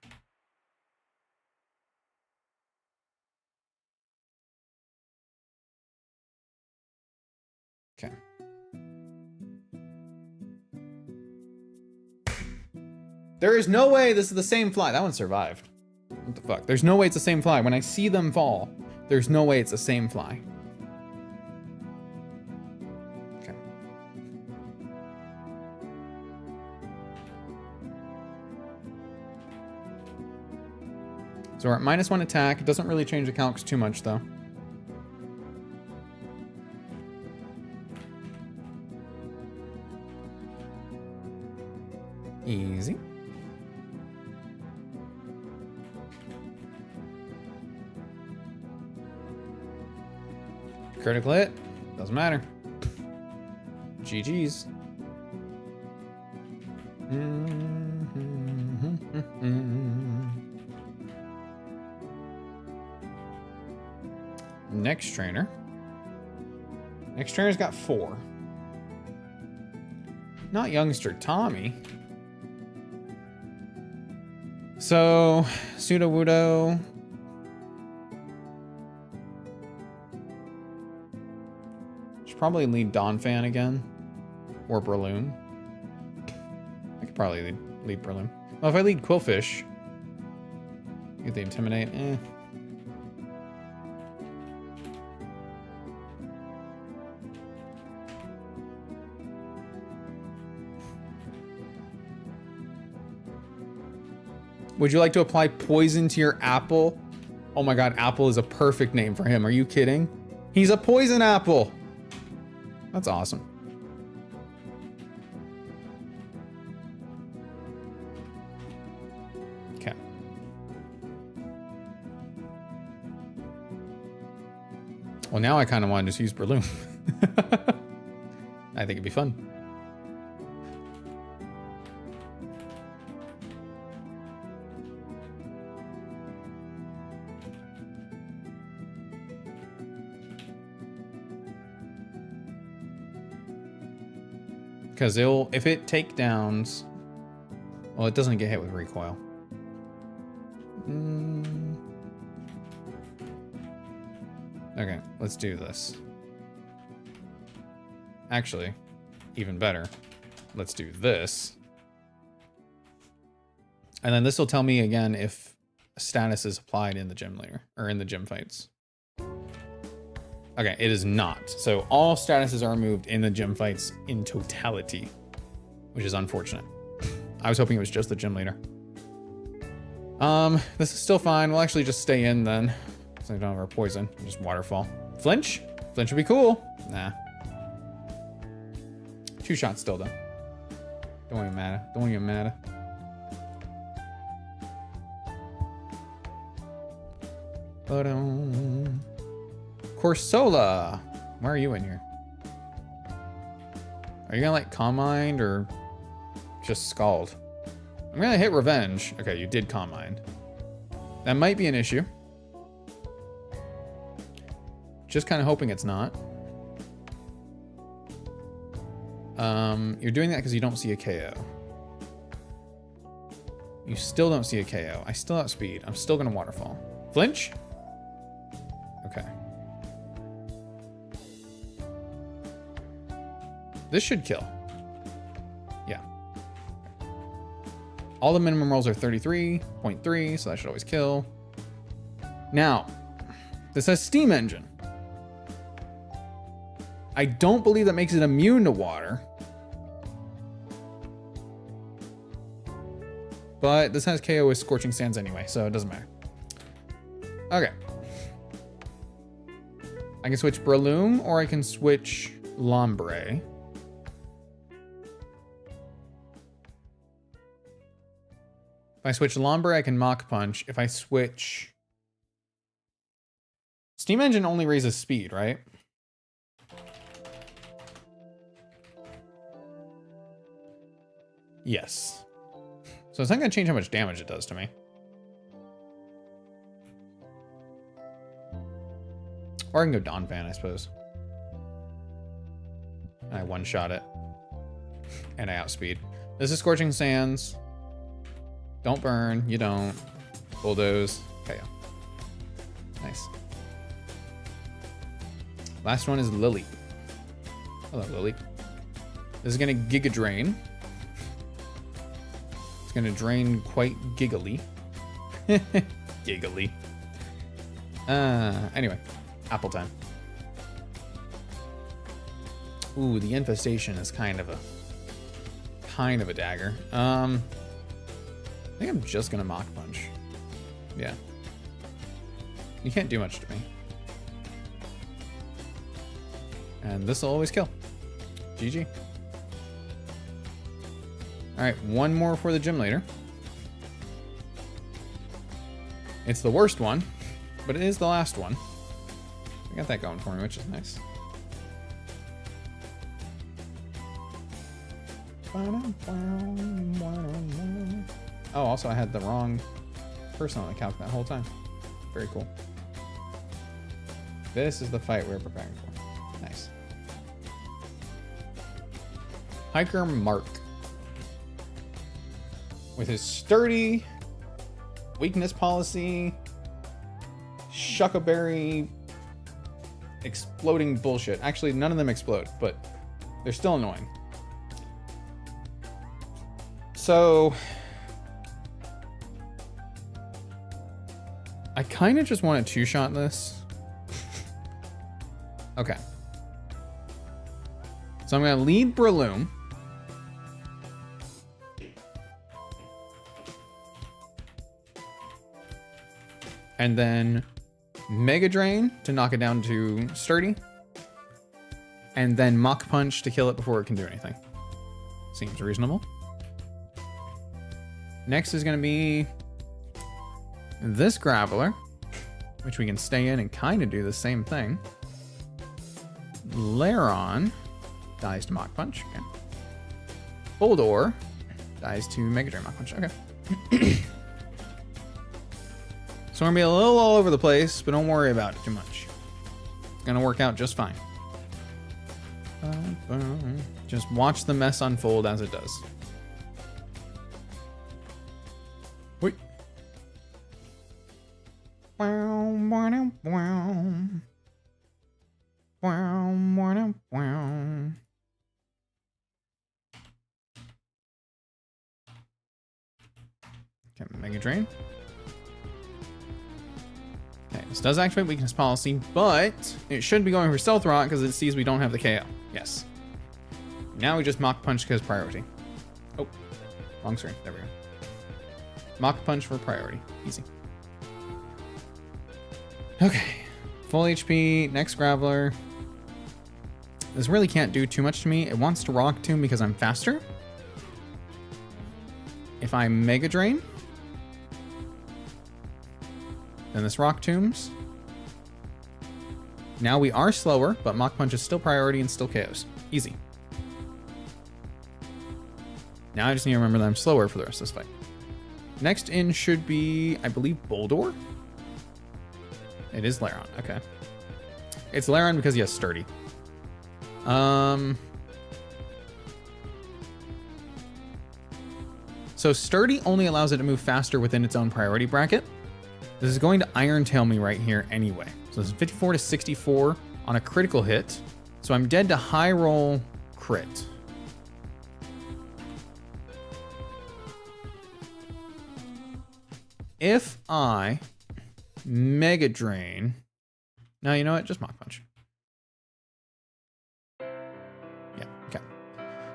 Okay. There is no way this is the same fly. That one survived. What the fuck? There's no way it's the same fly. When I see them fall, there's no way it's the same fly. Okay. So we're at -1 attack. It doesn't really change the calcs too much though. Easy. Critical hit. Doesn't matter. GG's. Next trainer. Next trainer's got 4. Not youngster Tommy. So, Sudowoodo. Should probably lead Donphan again. Or Breloom. I could probably lead Breloom. Well, if I lead Quillfish, get the Intimidate. Would you like to apply poison to your apple? Oh my god, apple is a perfect name for him. Are you kidding? He's a poison apple. That's awesome. Okay. Well, now I kind of want to just use Breloom. I think it'd be fun. Because if it takedowns, well, it doesn't get hit with recoil. Okay, let's do this. Actually, even better, let's do this. And then this will tell me again if status is applied in the gym leader, or in the gym fights. Okay, it is not. So all statuses are removed in the gym fights in totality, which is unfortunate. I was hoping it was just the gym leader. This is still fine. We'll actually just stay in then. So I don't have our poison, just waterfall. Flinch? Flinch would be cool. Nah. 2 shots still though. Don't even matter. Don't even matter. Corsola, where are you in here? Are you gonna like Calm Mind or just Scald? I'm gonna hit Revenge. Okay, you did Calm Mind. That might be an issue. Just kind of hoping it's not. You're doing that because you don't see a KO. You still don't see a KO. I still outspeed. I'm still gonna Waterfall. Flinch? Okay. This should kill. Yeah. All the minimum rolls are 33.3, so that should always kill. Now, this has Steam Engine. I don't believe that makes it immune to water. But this has KO with Scorching Sands anyway, so it doesn't matter. Okay. I can switch Breloom or I can switch Lombre. If I switch Lombre, I can Mach Punch. If I switch... Steam Engine only raises speed, right? Yes. So it's not going to change how much damage it does to me. Or I can go Donphan, I suppose. And I one-shot it. And I outspeed. This is Scorching Sands. Don't burn. You don't. Bulldoze. KO. Nice. Last one is Lily. Hello, Lily. This is going to Giga Drain. It's gonna drain quite giggly. Giggly. Anyway, apple time. Ooh, the infestation is kind of a dagger. I think I'm just gonna Mach Punch. Yeah. You can't do much to me. And this will always kill. GG. Alright, one more for the gym leader. It's the worst one, but it is the last one. I got that going for me, which is nice. Oh, also I had the wrong person on the couch that whole time. Very cool. This is the fight we're preparing for. Nice. Hiker Mark. With his sturdy weakness policy, shuckleberry, exploding bullshit. Actually, none of them explode, but they're still annoying. So I kind of just want to two-shot this. Okay. So I'm going to lead Breloom. And then Mega Drain to knock it down to Sturdy. And then Mach Punch to kill it before it can do anything. Seems reasonable. Next is going to be this Graveler, which we can stay in and kind of do the same thing. Lairon dies to Mach Punch. Okay. Boldor dies to Mega Drain Mach Punch. Okay. So we're going to be a little all over the place, but don't worry about it too much. It's going to work out just fine. Just watch the mess unfold as it does. Wait. Okay, Mega Drain. Okay, this does activate weakness policy, but it should be going for Stealth Rock because it sees we don't have the KO. Yes. Now we just Mach Punch because priority. Oh, wrong screen. There we go. Mach Punch for priority. Easy. Okay. Full HP. Next Graveler. This really can't do too much to me. It wants to Rock Tomb because I'm faster. If I Mega Drain, then this Rock Tombs. Now we are slower, but Mach Punch is still priority and still KOs. Easy. Now I just need to remember that I'm slower for the rest of this fight. Next in should be, I believe, Boldor. It is Lairon. Okay. It's Lairon because he has Sturdy. So Sturdy only allows it to move faster within its own priority bracket. This is going to Iron Tail me right here anyway. So this is 54 to 64 on a critical hit. So I'm dead to high roll crit. If I Mega Drain. No, you know what? Just Mach Punch. Yeah, okay.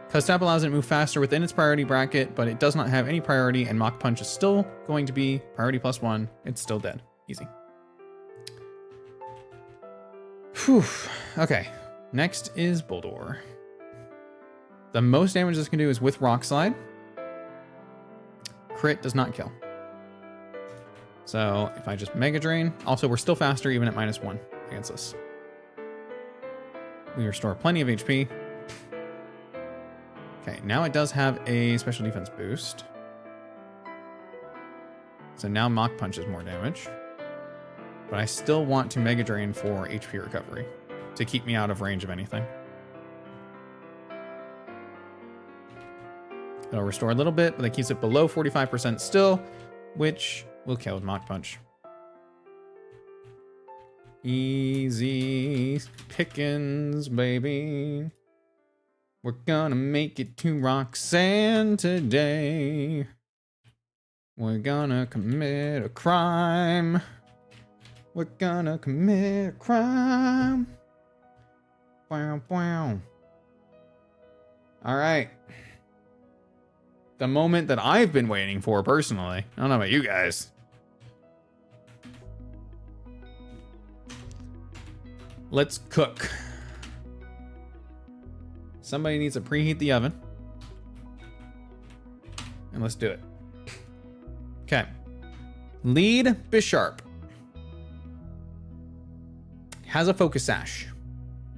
Because Tap allows it to move faster within its priority bracket, but it does not have any priority, and Mach Punch is still going to be priority +1. It's still dead. Easy. Whew. Okay. Next is Boldor. The most damage this can do is with Rock Slide. Crit does not kill. So if I just Mega Drain, also we're still faster even at -1 against this. We restore plenty of HP. Okay, now it does have a special defense boost. So now Mach Punch is more damage. But I still want to Mega Drain for HP recovery to keep me out of range of anything. It'll restore a little bit, but it keeps it below 45% still, which will kill with Mach Punch. Easy pickings, baby. We're gonna make it to Roxanne today. We're gonna commit a crime. We're gonna commit a crime. Wow, wow. All right. The moment that I've been waiting for personally. I don't know about you guys. Let's cook. Somebody needs to preheat the oven. And let's do it. Okay. Lead Bisharp has a focus sash.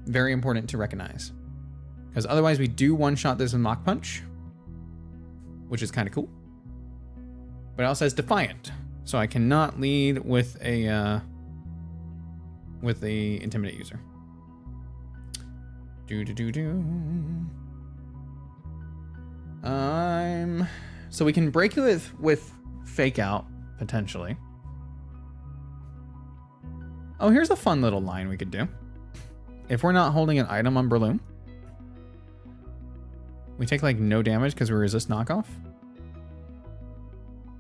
Very important to recognize. Because otherwise we do one-shot this with Mach Punch, which is kind of cool. But it also has Defiant. So I cannot lead with a Intimidate user. So we can break it with Fake Out, potentially. Oh, here's a fun little line we could do. If we're not holding an item on Breloom, we take like no damage because we resist knockoff.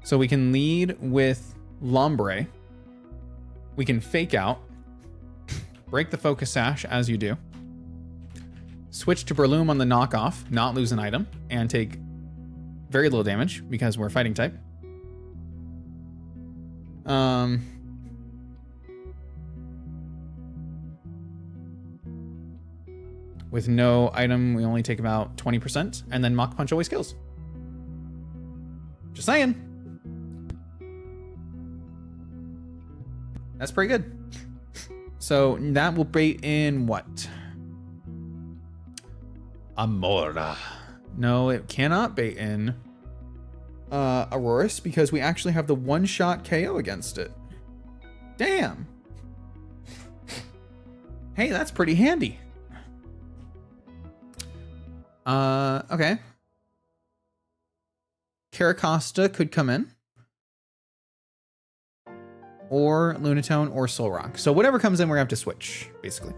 So we can lead with Lombre. We can Fake Out, break the focus sash as you do, switch to Breloom on the knockoff, not lose an item, and take very little damage because we're fighting type. With no item, we only take about 20%, and then Mach Punch always kills. Just saying. That's pretty good. So that will bait in what? Amora. No, it cannot bait in Aurorus because we actually have the one-shot KO against it. Damn. Hey, that's pretty handy. Okay. Caracosta could come in. Or Lunatone or Solrock. So whatever comes in, we're gonna have to switch, basically.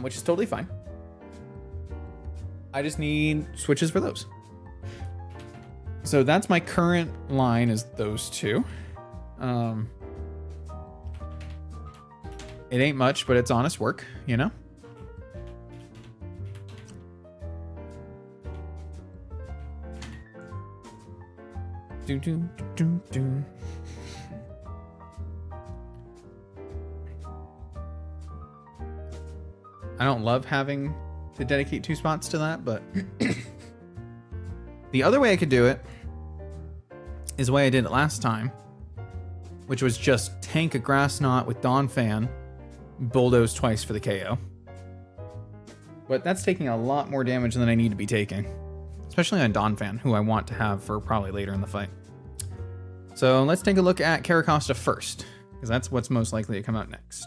Which is totally fine. I just need switches for those. So that's my current line is those two. It ain't much, but it's honest work, you know? I don't love having to dedicate 2 spots to that, but the other way I could do it is the way I did it last time, which was just tank a Grass Knot with Dawn Fan, bulldoze twice for the KO. But that's taking a lot more damage than I need to be taking, especially on Dawn Fan, who I want to have for probably later in the fight. So let's take a look at Caracosta first, because that's what's most likely to come out next.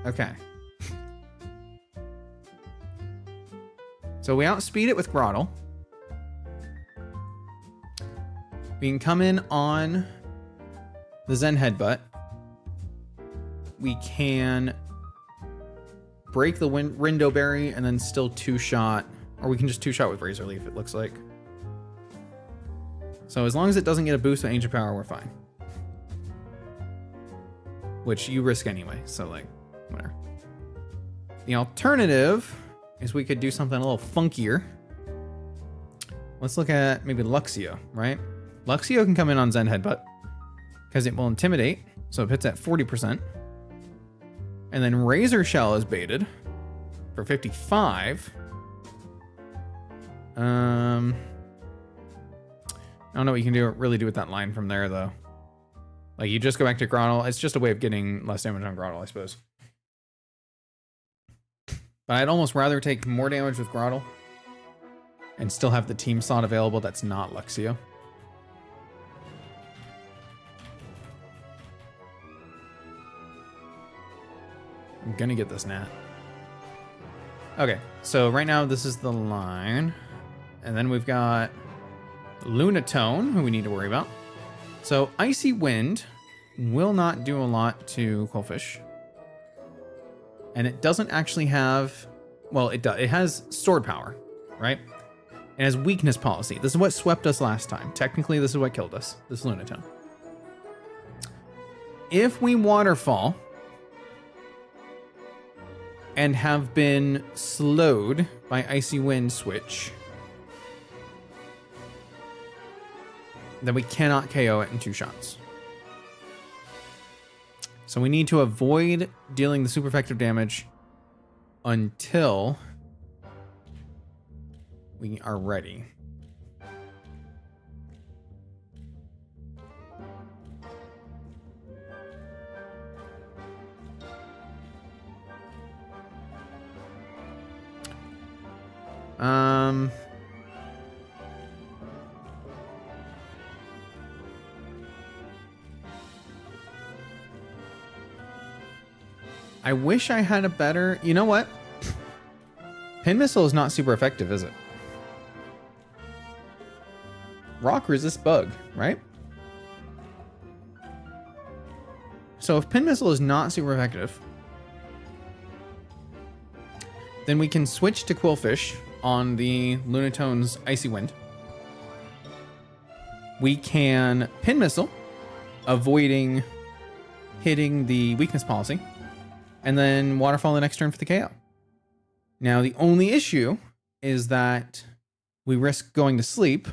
Okay. So we outspeed it with Groddle. We can come in on the Zen Headbutt. We can break the Rindo Berry and then still 2-shot, or we can just 2-shot with Razor Leaf, it looks like. So as long as it doesn't get a boost with Ancient Power, we're fine. Which you risk anyway, so like, whatever. The alternative is we could do something a little funkier. Let's look at maybe Luxio, right? Luxio can come in on Zen Headbutt because it will Intimidate, so it hits at 40%. And then Razor Shell is baited for 55. I don't know what you can really do with that line from there, though. Like, you just go back to Groddle. It's just a way of getting less damage on Groddle, I suppose. But I'd almost rather take more damage with Groddle and still have the team slot available that's not Luxio. I'm gonna get this Nat. Okay, so right now this is the line. And then we've got Lunatone, who we need to worry about. So Icy Wind will not do a lot to Quillfish. And it doesn't actually have, well, it does. It has sword power, right? It has weakness policy. This is what swept us last time. Technically, this is what killed us, this Lunatone. If we waterfall and have been slowed by Icy Wind switch, then we cannot KO it in 2 shots. So we need to avoid dealing the super effective damage until we are ready. I wish I had a better... You know what? Pin Missile is not super effective, is it? Rock resists bug, right? So if Pin Missile is not super effective, then we can switch to Quillfish on the Lunatone's Icy Wind. We can Pin Missile, avoiding hitting the weakness policy, and then Waterfall the next turn for the KO. Now, the only issue is that we risk going to sleep,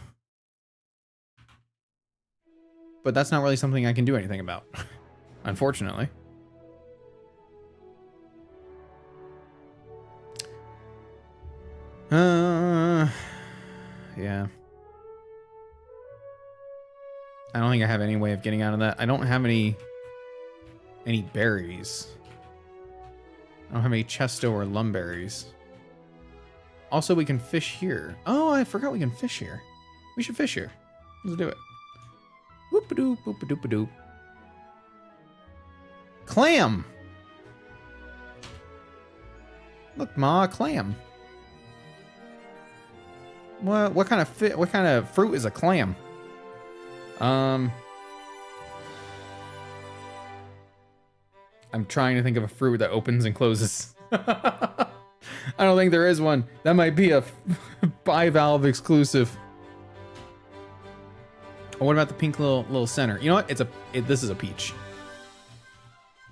but that's not really something I can do anything about, unfortunately. Yeah. I don't think I have any way of getting out of that. I don't have any berries. I don't have any Chesto or Lumberries. Also, we can fish here. Oh, I forgot we can fish here. We should fish here. Let's do it. Whoop-a-doop, whoop-a-doop-a-doop. Clam! Look, Ma, a clam. What kind of fruit is a clam? I'm trying to think of a fruit that opens and closes. I don't think there is one. That might be a bivalve exclusive. Oh, what about the pink little center? You know what? This is a peach.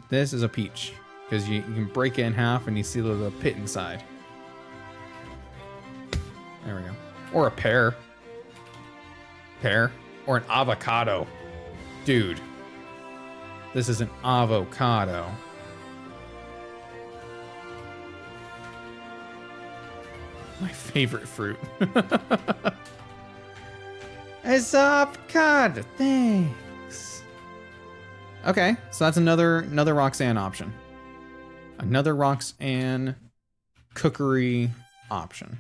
This is a peach because you can break it in half and you see the pit inside. There we go. Or a pear. Pear. Or an avocado. Dude. This is an avocado. My favorite fruit. It's avocado. Thanks. Okay, so that's another Roxanne option. Another Roxanne cookery option.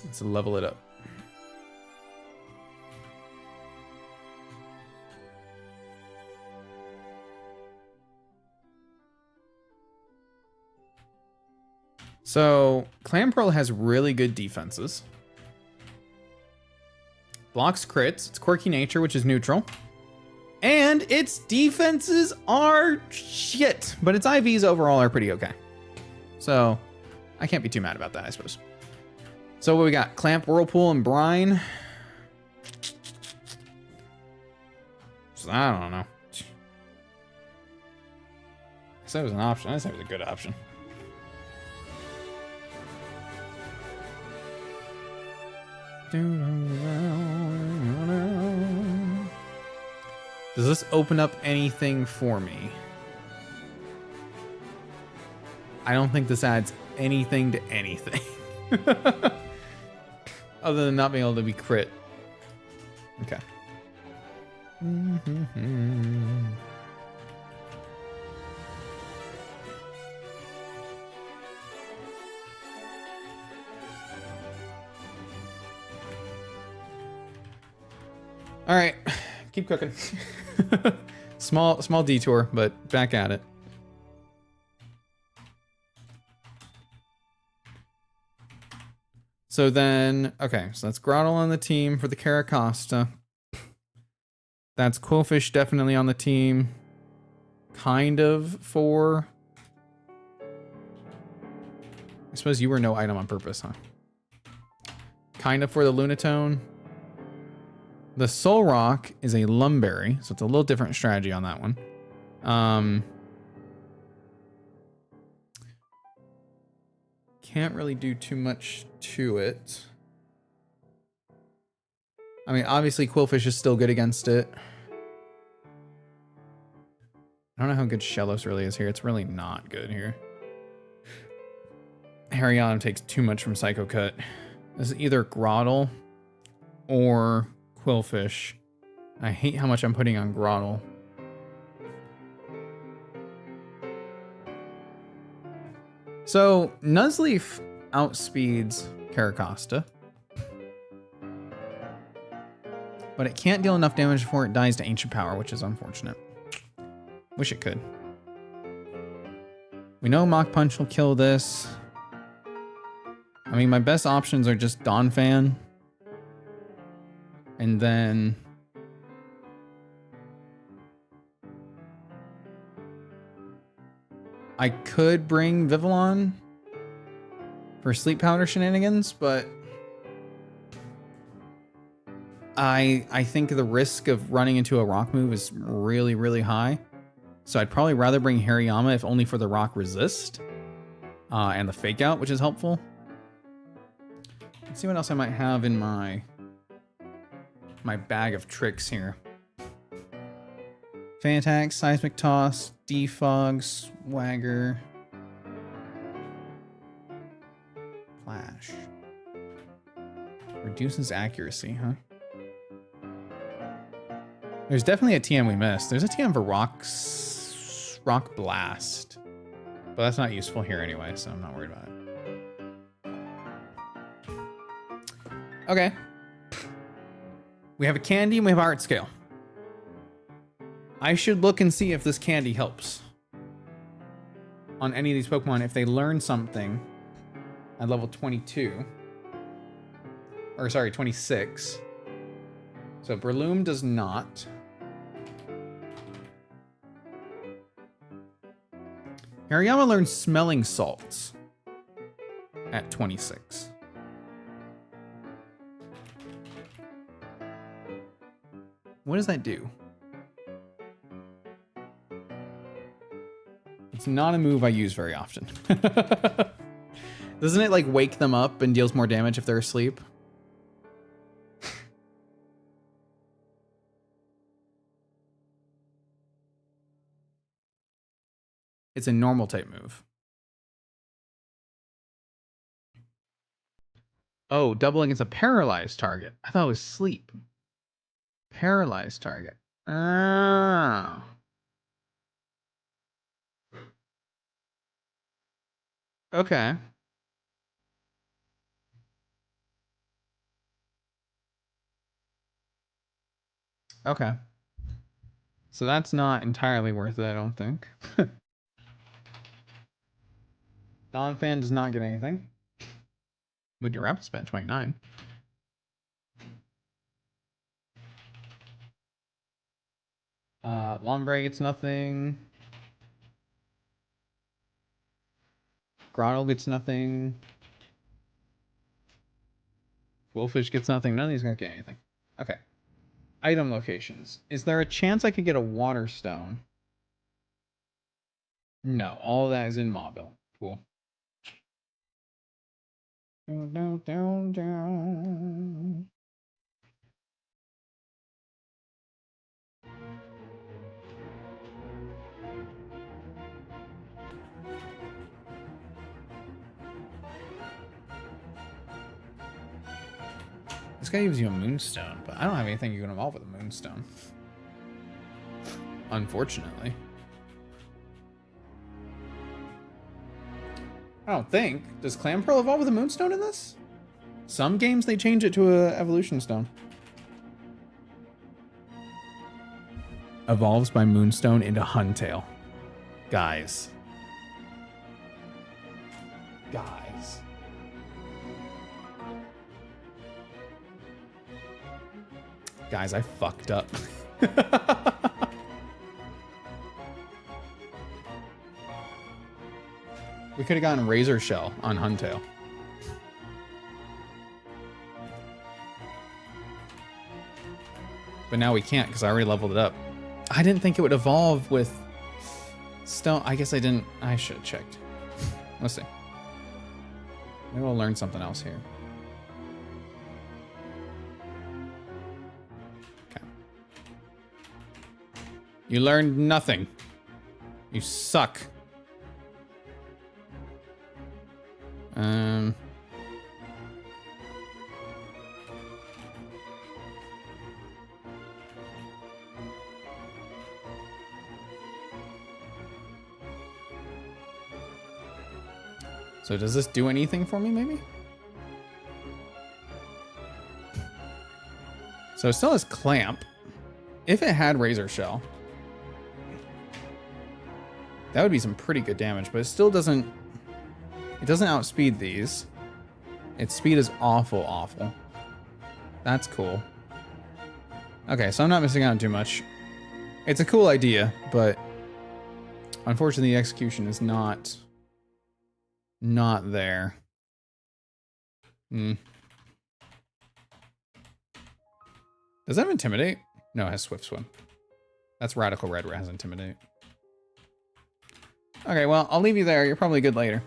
Let's level it up. So, Clamperl has really good defenses. Blocks crits, its quirky nature, which is neutral. And its defenses are shit, but its IVs overall are pretty okay. So, I can't be too mad about that, I suppose. So what we got? Clamp, Whirlpool, and Brine. So I don't know. I said it was an option. I said it was a good option. Does this open up anything for me? I don't think this adds anything to anything. Other than not being able to be crit. Okay. All right, keep cooking. Small detour, but back at it. So then, okay, so that's Grottle on the team for the Caracosta. That's Quillfish definitely on the team. Kind of for... I suppose you were no item on purpose, huh? Kind of for the Lunatone. The Soul Rock is a Lumberry, so it's a little different strategy on that one. Can't really do too much to it. I mean, obviously Quillfish is still good against it. I don't know how good Shellos really is here. It's really not good here. Harryana takes too much from Psycho Cut. This is either Grottle or Quillfish. I hate how much I'm putting on Grottle. So, Nuzleaf outspeeds Caracosta. But it can't deal enough damage before it dies to Ancient Power, which is unfortunate. Wish it could. We know Mach Punch will kill this. I mean, my best options are just Donphan. And then... I could bring Vivillon for Sleep Powder shenanigans, but... I think the risk of running into a rock move is really, really high. So I'd probably rather bring Hariyama, if only for the rock resist. And the fake out, which is helpful. Let's see what else I might have in my bag of tricks here. Fantax, Seismic Toss, Defog, Swagger. Flash. Reduces accuracy, huh? There's definitely a TM we missed. There's a TM for Rock Blast. But that's not useful here anyway, so I'm not worried about it. Okay. We have a candy and we have art scale. I should look and see if this candy helps on any of these Pokemon if they learn something at level 22. Or sorry, 26. So Breloom does not. Hariyama learns Smelling Salts at 26. What does that do? It's not a move I use very often. Doesn't it like wake them up and deals more damage if they're asleep? It's a normal type move. Oh, doubling against a paralyzed target. I thought it was sleep. Paralyzed target. Ah. Okay. Okay. So that's not entirely worth it, I don't think. Non-fan does not get anything. Would your rapid spend 29? Lombre gets nothing. Grottle gets nothing. Wolfish gets nothing. None of these are gonna get anything. Okay. Item locations. Is there a chance I could get a water stone? No, all of that is in Mobile. Cool. Down, down, down. This guy gives you a Moonstone, but I don't have anything you can evolve with a Moonstone. Unfortunately. I don't think. Does Clamperl evolve with a Moonstone in this? Some games they change it to a Evolution Stone. Evolves by Moonstone into Huntail. Guys. Guys. Guys, I fucked up. We could have gotten Razor Shell on Huntail. But now we can't because I already leveled it up. I didn't think it would evolve with stone. I guess I didn't. I should have checked. Let's see. Maybe we'll learn something else here. Okay. You learned nothing. You suck. So does this do anything for me, maybe? So it still has Clamp. If it had Razor Shell, that would be some pretty good damage, but it still doesn't... It doesn't outspeed these. Its speed is awful, awful. That's cool. Okay, so I'm not missing out on too much. It's a cool idea, but unfortunately the execution is not there. Does that have Intimidate? No, it has Swift Swim. That's Radical Red where it has Intimidate. Okay, well, I'll leave you there. You're probably good later.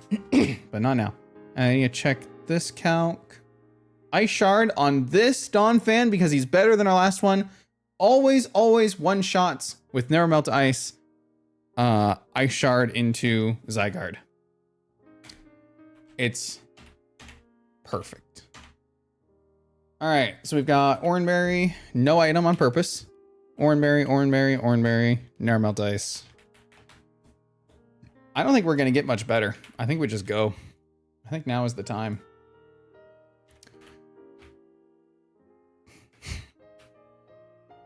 But not now. I need to check this calc. Ice Shard on this Dawn Fan because he's better than our last one. Always, always one-shots with Never Melt Ice. Ice Shard into Zygarde. It's perfect. Alright, so we've got Oranberry. No item on purpose. Oranberry, Oranberry, Oranberry. Never Melt Ice. I don't think we're going to get much better. I think we just go. I think now is the time.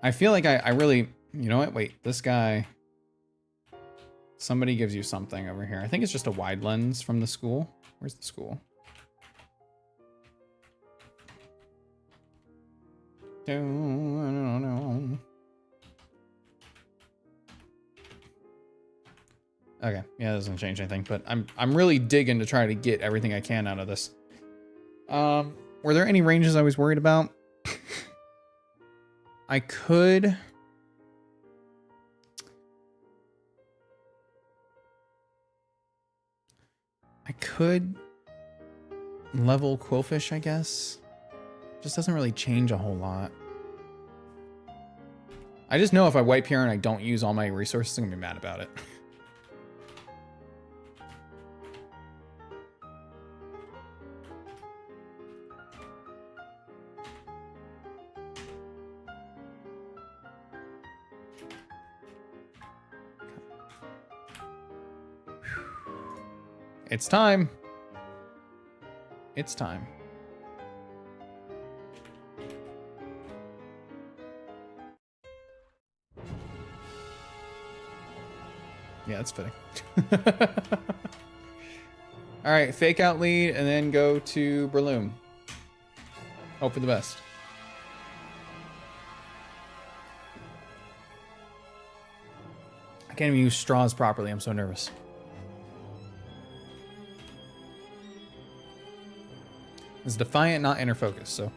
I feel like I really... You know what? Wait, this guy... Somebody gives you something over here. I think it's just a wide lens from the school. Where's the school? Don't. Okay, yeah, that doesn't change anything, but I'm really digging to try to get everything I can out of this. Were there any ranges I was worried about? I could level Quillfish, I guess. Just doesn't really change a whole lot. I just know if I wipe here and I don't use all my resources, I'm gonna be mad about it. It's time. It's time. Yeah, that's fitting. All right, fake out lead and then go to Breloom. Hope for the best. I can't even use straws properly. I'm so nervous. It's Defiant, not Inner Focus, so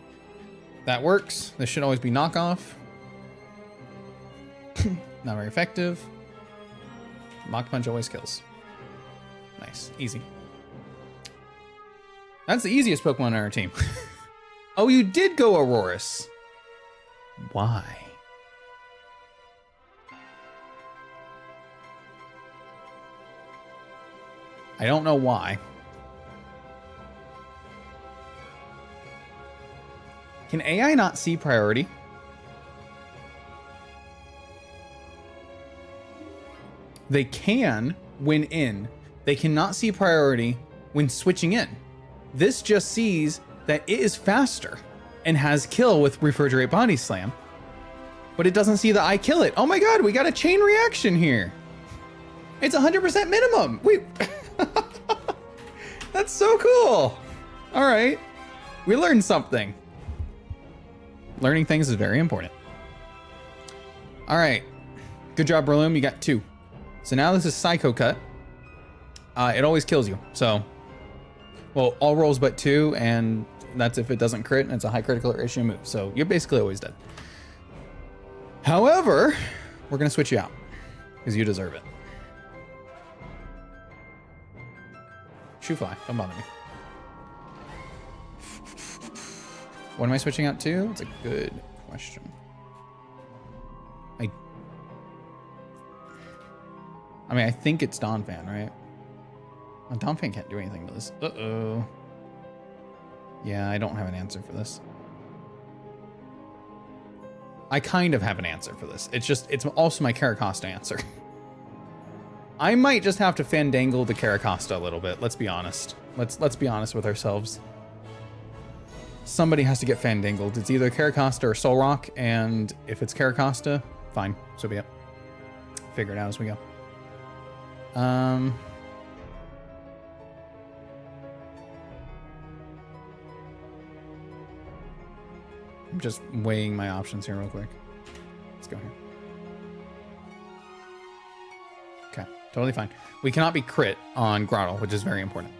that works. This should always be knockoff. Not very effective. Mach Punch always kills. Nice, easy. That's the easiest Pokemon on our team. Oh, you did go Aurorus. Why? I don't know why. Can AI not see priority? They can when in. They cannot see priority when switching in. This just sees that it is faster and has kill with Refrigerate Body Slam, but it doesn't see the I kill it. Oh my god, we got a chain reaction here. It's 100% minimum. Wait, that's so cool. All right, we learned something. Learning things is very important. All right. Good job, Berloom. You got 2. So now this is Psycho Cut. It always kills you. So, well, all rolls but 2, and that's if it doesn't crit, and it's a high critical issue move. So you're basically always dead. However, we're going to switch you out because you deserve it. Shoe fly. Don't bother me. What am I switching out to? It's a good question. I mean, I think it's Donphan, right? Well, Donphan can't do anything to this. Uh-oh. Yeah, I don't have an answer for this. I kind of have an answer for this. It's also my Caracosta answer. I might just have to fandangle the Caracosta a little bit. Let's be honest. Let's be honest with ourselves. Somebody has to get fandangled. It's either Caracosta or Solrock, and if it's Caracosta, fine. So be it. Figure it out as we go. I'm just weighing my options here real quick. Let's go here. Okay, totally fine. We cannot be crit on Grottle, which is very important.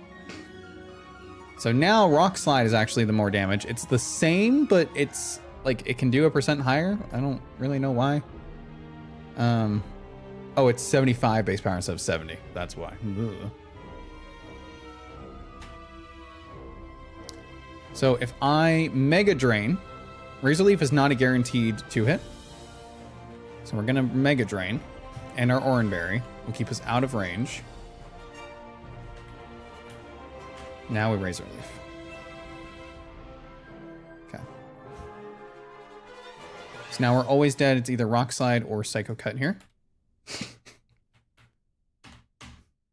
So now Rock Slide is actually the more damage. It's the same, but it's like it can do a % higher. I don't really know why. Oh, it's 75 base power instead of 70. That's why. Ugh. So if I Mega Drain, Razor Leaf is not a guaranteed 2-hit. So we're gonna Mega Drain, and our Oran Berry will keep us out of range. Now we Razor Leaf. Okay. So now we're always dead. It's either Rock Slide or Psycho Cut here.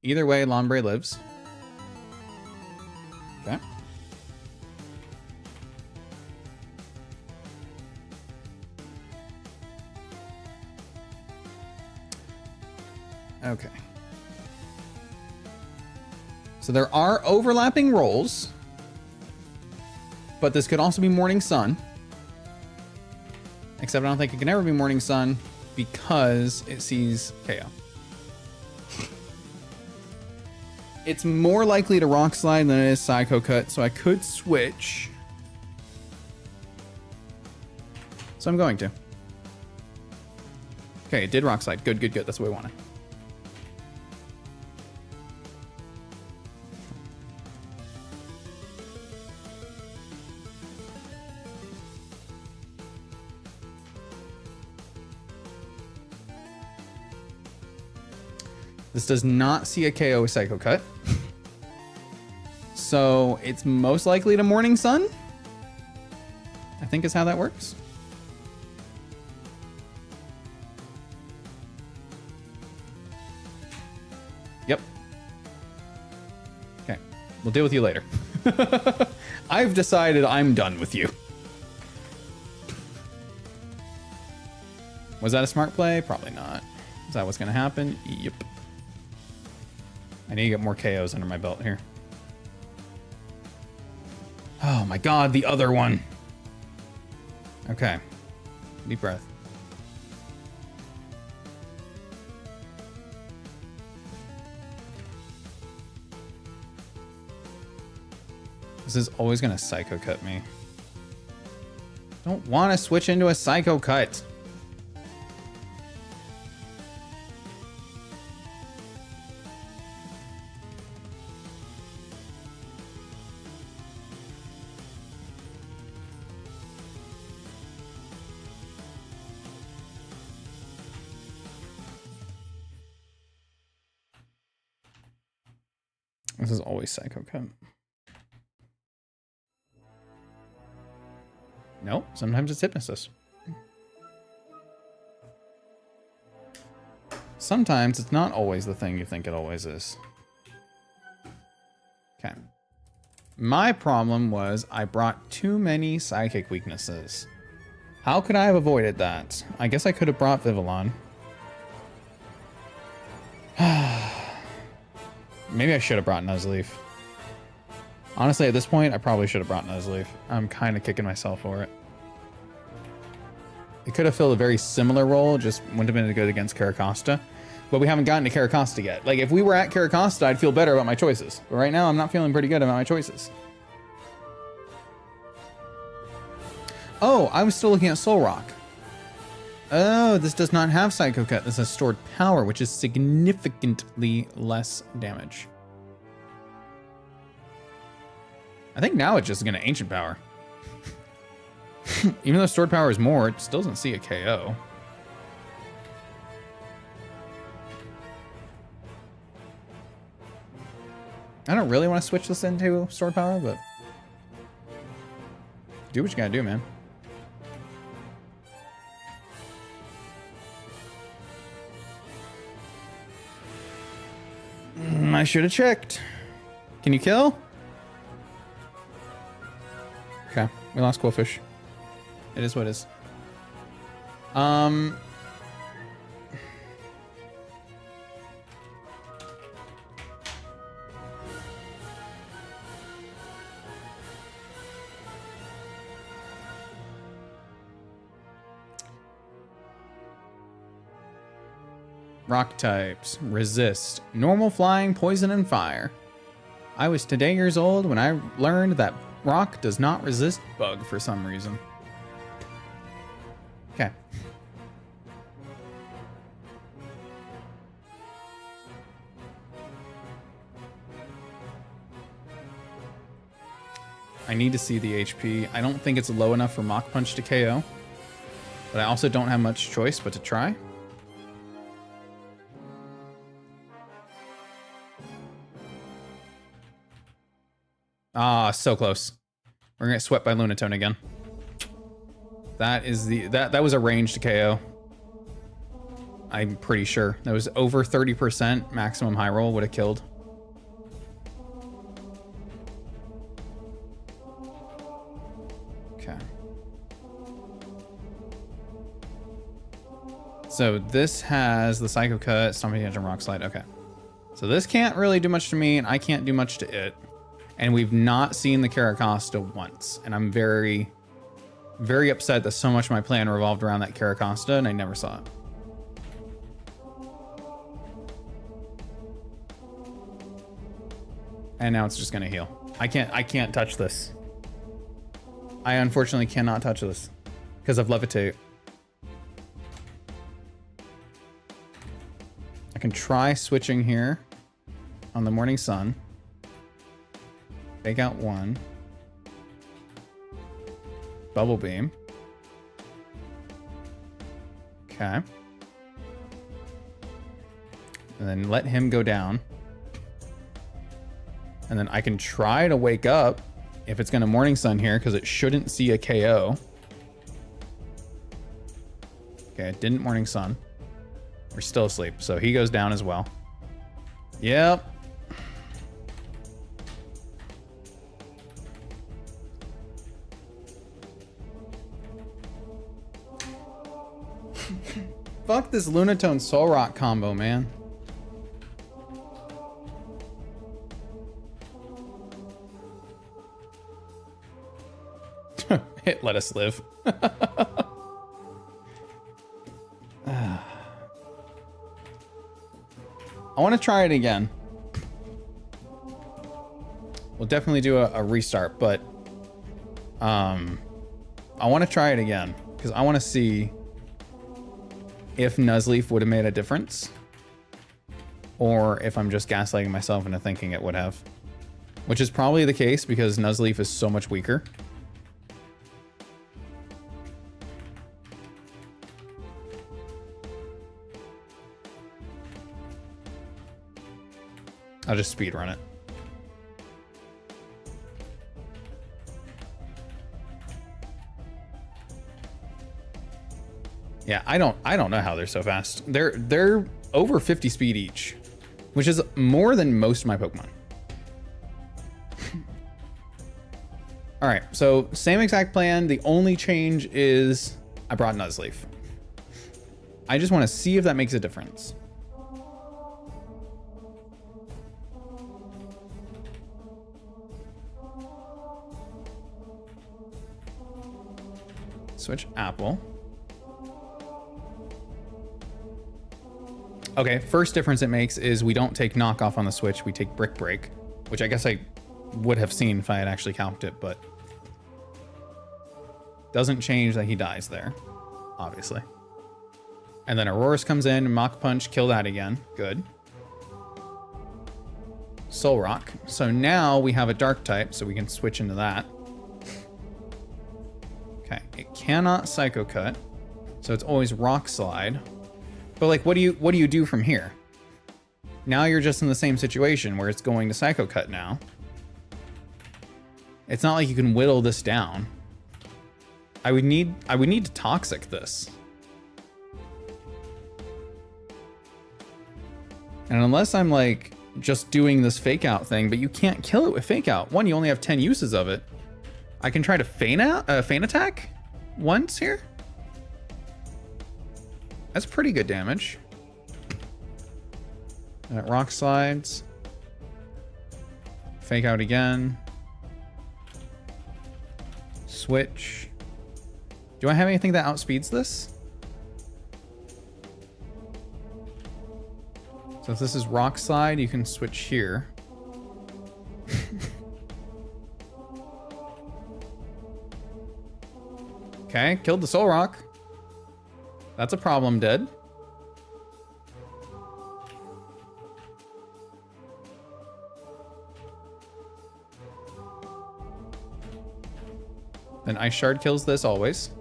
Either way, Lombre lives. Okay. Okay. So there are overlapping rolls, but this could also be Morning Sun. Except I don't think it can ever be Morning Sun because it sees KO. It's more likely to Rock Slide than it is Psycho Cut, so I could switch. So I'm going to. Okay, it did Rock Slide. Good, good, good. That's what we wanted. This does not see a KO with Psycho Cut. So it's most likely to Morning Sun, I think is how that works. Yep. Okay, we'll deal with you later. I've decided I'm done with you. Was that a smart play? Probably not. Is that what's gonna happen? Yep. I need to get more KOs under my belt here. Oh my god, the other one. Okay. Deep breath. This is always gonna Psycho Cut me. Don't want to switch into a Psycho Cut. This is always Psycho Cut. No, sometimes it's Hypnosis. Sometimes it's not always the thing you think it always is. Okay. My problem was I brought too many psychic weaknesses. How could I have avoided that? I guess I could have brought Vivillon. Maybe I should have brought Nuzleaf. Honestly, at this point, I probably should have brought Nuzleaf. I'm kind of kicking myself for it. It could have filled a very similar role, just wouldn't have been good against Caracosta. But we haven't gotten to Caracosta yet. Like, if we were at Caracosta, I'd feel better about my choices. But right now, I'm not feeling pretty good about my choices. Oh, I was still looking at Soul Rock. Oh, this does not have Psycho Cut. This has stored power, which is significantly less damage. I think now it's just going to Ancient Power. Even though stored power is more, it still doesn't see a KO. I don't really want to switch this into stored power, but do what you gotta do, man. I should have checked. Can you kill? Okay, we lost Quillfish. It is what it is. Rock types. Resist. Normal, flying, poison, and fire. I was today years old when I learned that rock does not resist bug for some reason. Okay. I need to see the HP. I don't think it's low enough for Mach Punch to KO. But I also don't have much choice but to try. Ah, so close. We're gonna get swept by Lunatone again. That is that was a ranged KO. I'm pretty sure. That was over 30% maximum high roll would have killed. Okay. So this has the Psycho Cut, Stomping Edge, and Rock Slide. Okay. So this can't really do much to me, and I can't do much to it. And we've not seen the Caracosta once. And I'm very, very upset that so much of my plan revolved around that Caracosta, and I never saw it. And now it's just gonna heal. I can't touch this. I unfortunately cannot touch this because of Levitate. I can try switching here on the Morning Sun. Take out one. Bubble Beam. Okay. And then let him go down. And then I can try to wake up if it's going to Morning Sun here because it shouldn't see a KO. Okay, it didn't Morning Sun. We're still asleep, so he goes down as well. Yep. Fuck this Lunatone Soul Rock combo, man. It let us live. I want to try it again. We'll definitely do a restart, but I want to try it again because I want to see if Nuzleaf would have made a difference or if I'm just gaslighting myself into thinking it would have, which is probably the case because Nuzleaf is so much weaker. I'll just speed run it. Yeah, I don't know how they're so fast. They're over 50 speed each, which is more than most of my Pokemon. All right, so same exact plan. The only change is I brought Nuzleaf. I just want to see if that makes a difference. Switch Apple. Okay, first difference it makes is we don't take knockoff on the switch, we take brick break, which I guess I would have seen if I had actually counted it, but doesn't change that he dies there, obviously. And then Aurora's comes in, Mach Punch, kill that again. Good. Soul Rock. So now we have a dark type, so we can switch into that. Okay, it cannot Psycho Cut, so it's always Rock Slide. But like, what do you do from here? Now you're just in the same situation where it's going to Psycho Cut now. It's not like you can whittle this down. I would need to Toxic this. And unless I'm like just doing this fake out thing, but you can't kill it with fake out. One, you only have 10 uses of it. I can try to feint attack once here. That's pretty good damage. Rock Slides. Fake out again. Switch. Do I have anything that outspeeds this? So if this is Rock Slide, you can switch here. Okay, killed the Soul Rock. That's a problem dead. Then Ice Shard kills this always.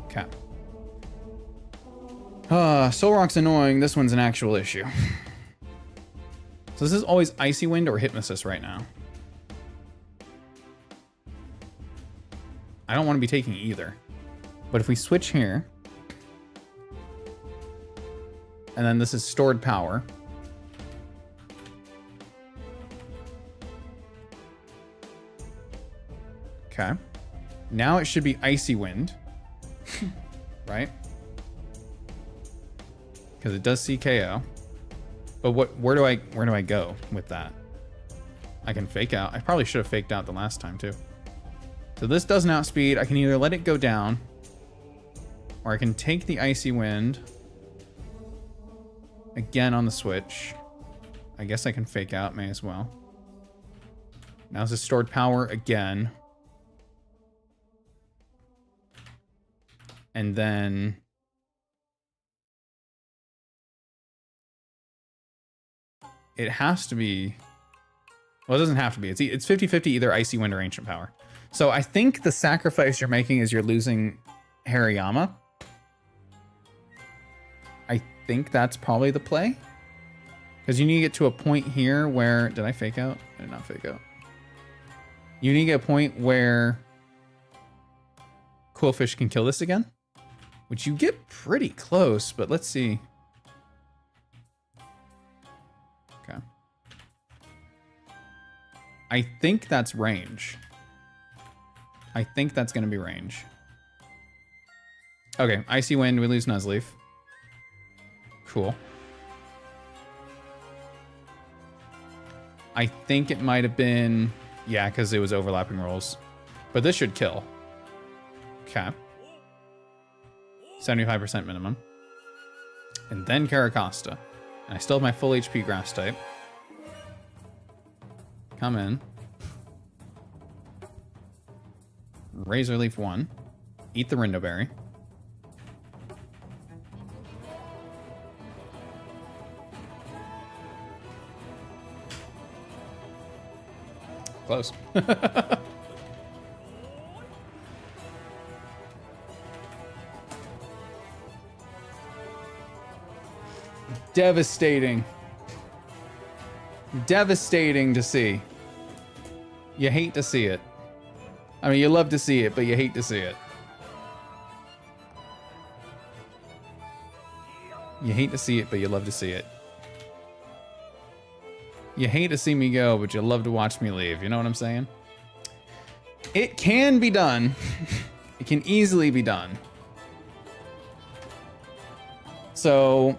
Okay. Soul Rock's annoying. This one's an actual issue. So this is always Icy Wind or Hypnosis right now. I don't want to be taking either. But if we switch here, and then this is Stored Power. Okay. Now it should be Icy Wind. Right? Because it does CKO. But where do I go with that? I can fake out. I probably should have faked out the last time too. So this doesn't outspeed. I can either let it go down, or I can take the Icy Wind again on the switch. I guess I can fake out, may as well. Now this is Stored Power again. And then it has to be, well, it doesn't have to be. It's 50-50 either Icy Wind or Ancient Power. So I think the sacrifice you're making is you're losing Hariyama. I think that's probably the play. Because you need to get to a point here where, did I fake out? I did not fake out. You need to get a point where Quillfish can kill this again. Which you get pretty close, but let's see. Okay. I think that's range. I think that's going to be range. Okay, Icy Wind, we lose Nuzleaf. Cool. I think it might have been, yeah, because it was overlapping rolls. But this should kill. Okay. 75% minimum. And then Caracosta. And I still have my full HP grass type. Come in. Razor Leaf 1. Eat the Rindo Berry. Close. Devastating. Devastating to see. You hate to see it. I mean, you love to see it, but you hate to see it. You hate to see it, but you love to see it. You hate to see me go, but you love to watch me leave. You know what I'm saying? It can be done. It can easily be done. So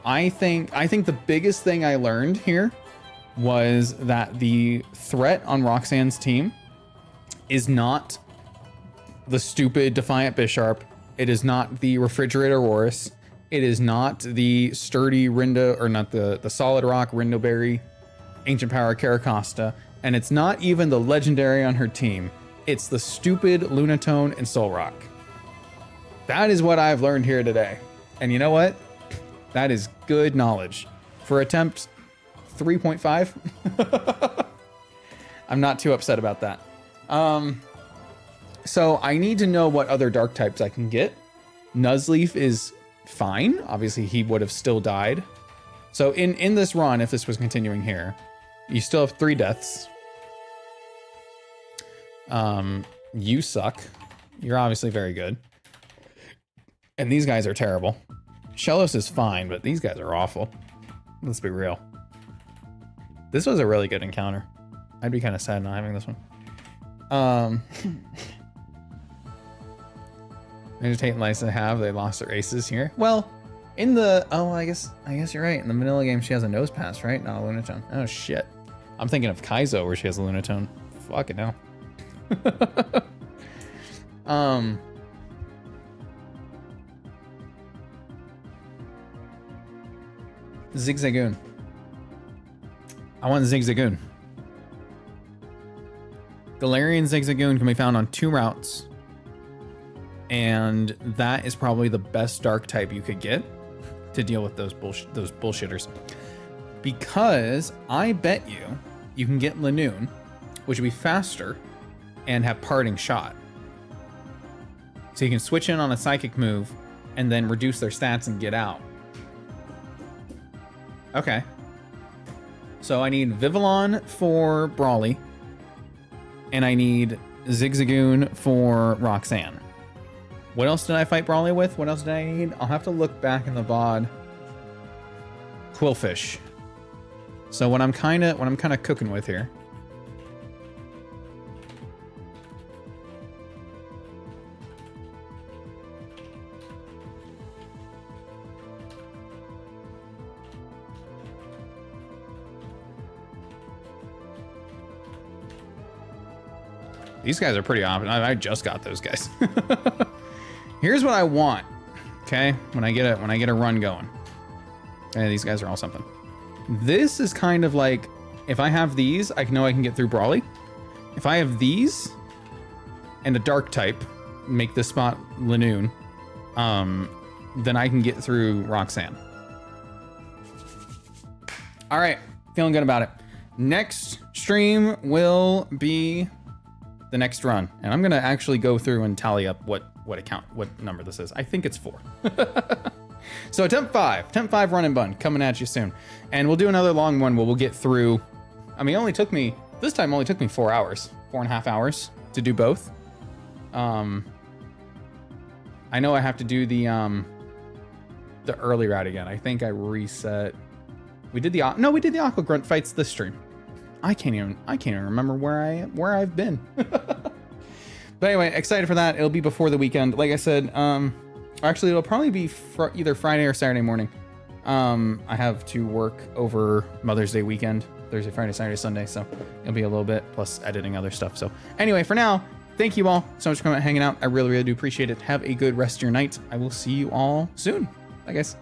I think the biggest thing I learned here was that the threat on Roxanne's team is not the stupid Defiant Bisharp It is not the refrigerator Horus. It is not the sturdy Rindo, or not the solid rock Rindoberry Ancient Power Caracosta. And it's not even the legendary on her team. It's the stupid Lunatone and Soul Rock. That is what I've learned here today. And you know what? That is good knowledge. For attempt 3.5, I'm not too upset about that. So I need to know what other dark types I can get. Nuzleaf is fine. Obviously, he would have still died. So in this run, if this was continuing here, you still have 3 deaths. You suck. You're obviously very good. And these guys are terrible. Shellos is fine, but these guys are awful. Let's be real. This was a really good encounter. I'd be kind of sad not having this one. Meditate and Lysa have, they lost their aces here. Well, in the, oh, I guess you're right. In the vanilla game, she has a nose pass, right? Not a Lunatone. Oh, shit. I'm thinking of Kaizo where she has a Lunatone. Fuck it, no. Zigzagoon. I want Zigzagoon. Galarian Zigzagoon can be found on 2 routes. And that is probably the best dark type you could get to deal with those bullshitters. Because I bet you can get Lanoon, which would be faster and have Parting Shot. So you can switch in on a psychic move and then reduce their stats and get out. Okay. So I need Vivillon for Brawly. And I need Zigzagoon for Roxanne. What else did I fight Brawly with? What else did I need? I'll have to look back in the VOD. Quillfish. So what I'm kind of cooking with here. These guys are pretty often. I just got those guys. Here's what I want. Okay, when I get a run going. And these guys are all something. This is kind of like, if I have these, I know I can get through Brawly. If I have these and a dark type, make this spot Lanoon, then I can get through Roxanne. All right, feeling good about it. Next stream will be the next run, and I'm gonna actually go through and tally up what number this is. I think it's 4. So attempt 5 run and bun coming at you soon, and we'll do another long one where we'll get through. I mean, this time only took me 4 hours, 4.5 hours to do both. I know I have to do the early route again. I think I reset. We did the Aqua Grunt fights this stream. I can't even remember where I've been. But anyway, excited for that. It'll be before the weekend. Like I said, actually it'll probably be either Friday or Saturday morning. I have to work over Mother's Day weekend, Thursday, Friday, Saturday, Sunday. So it'll be a little bit plus editing other stuff. So anyway, for now, thank you all so much for coming out, hanging out. I really, really do appreciate it. Have a good rest of your night. I will see you all soon. Bye guys.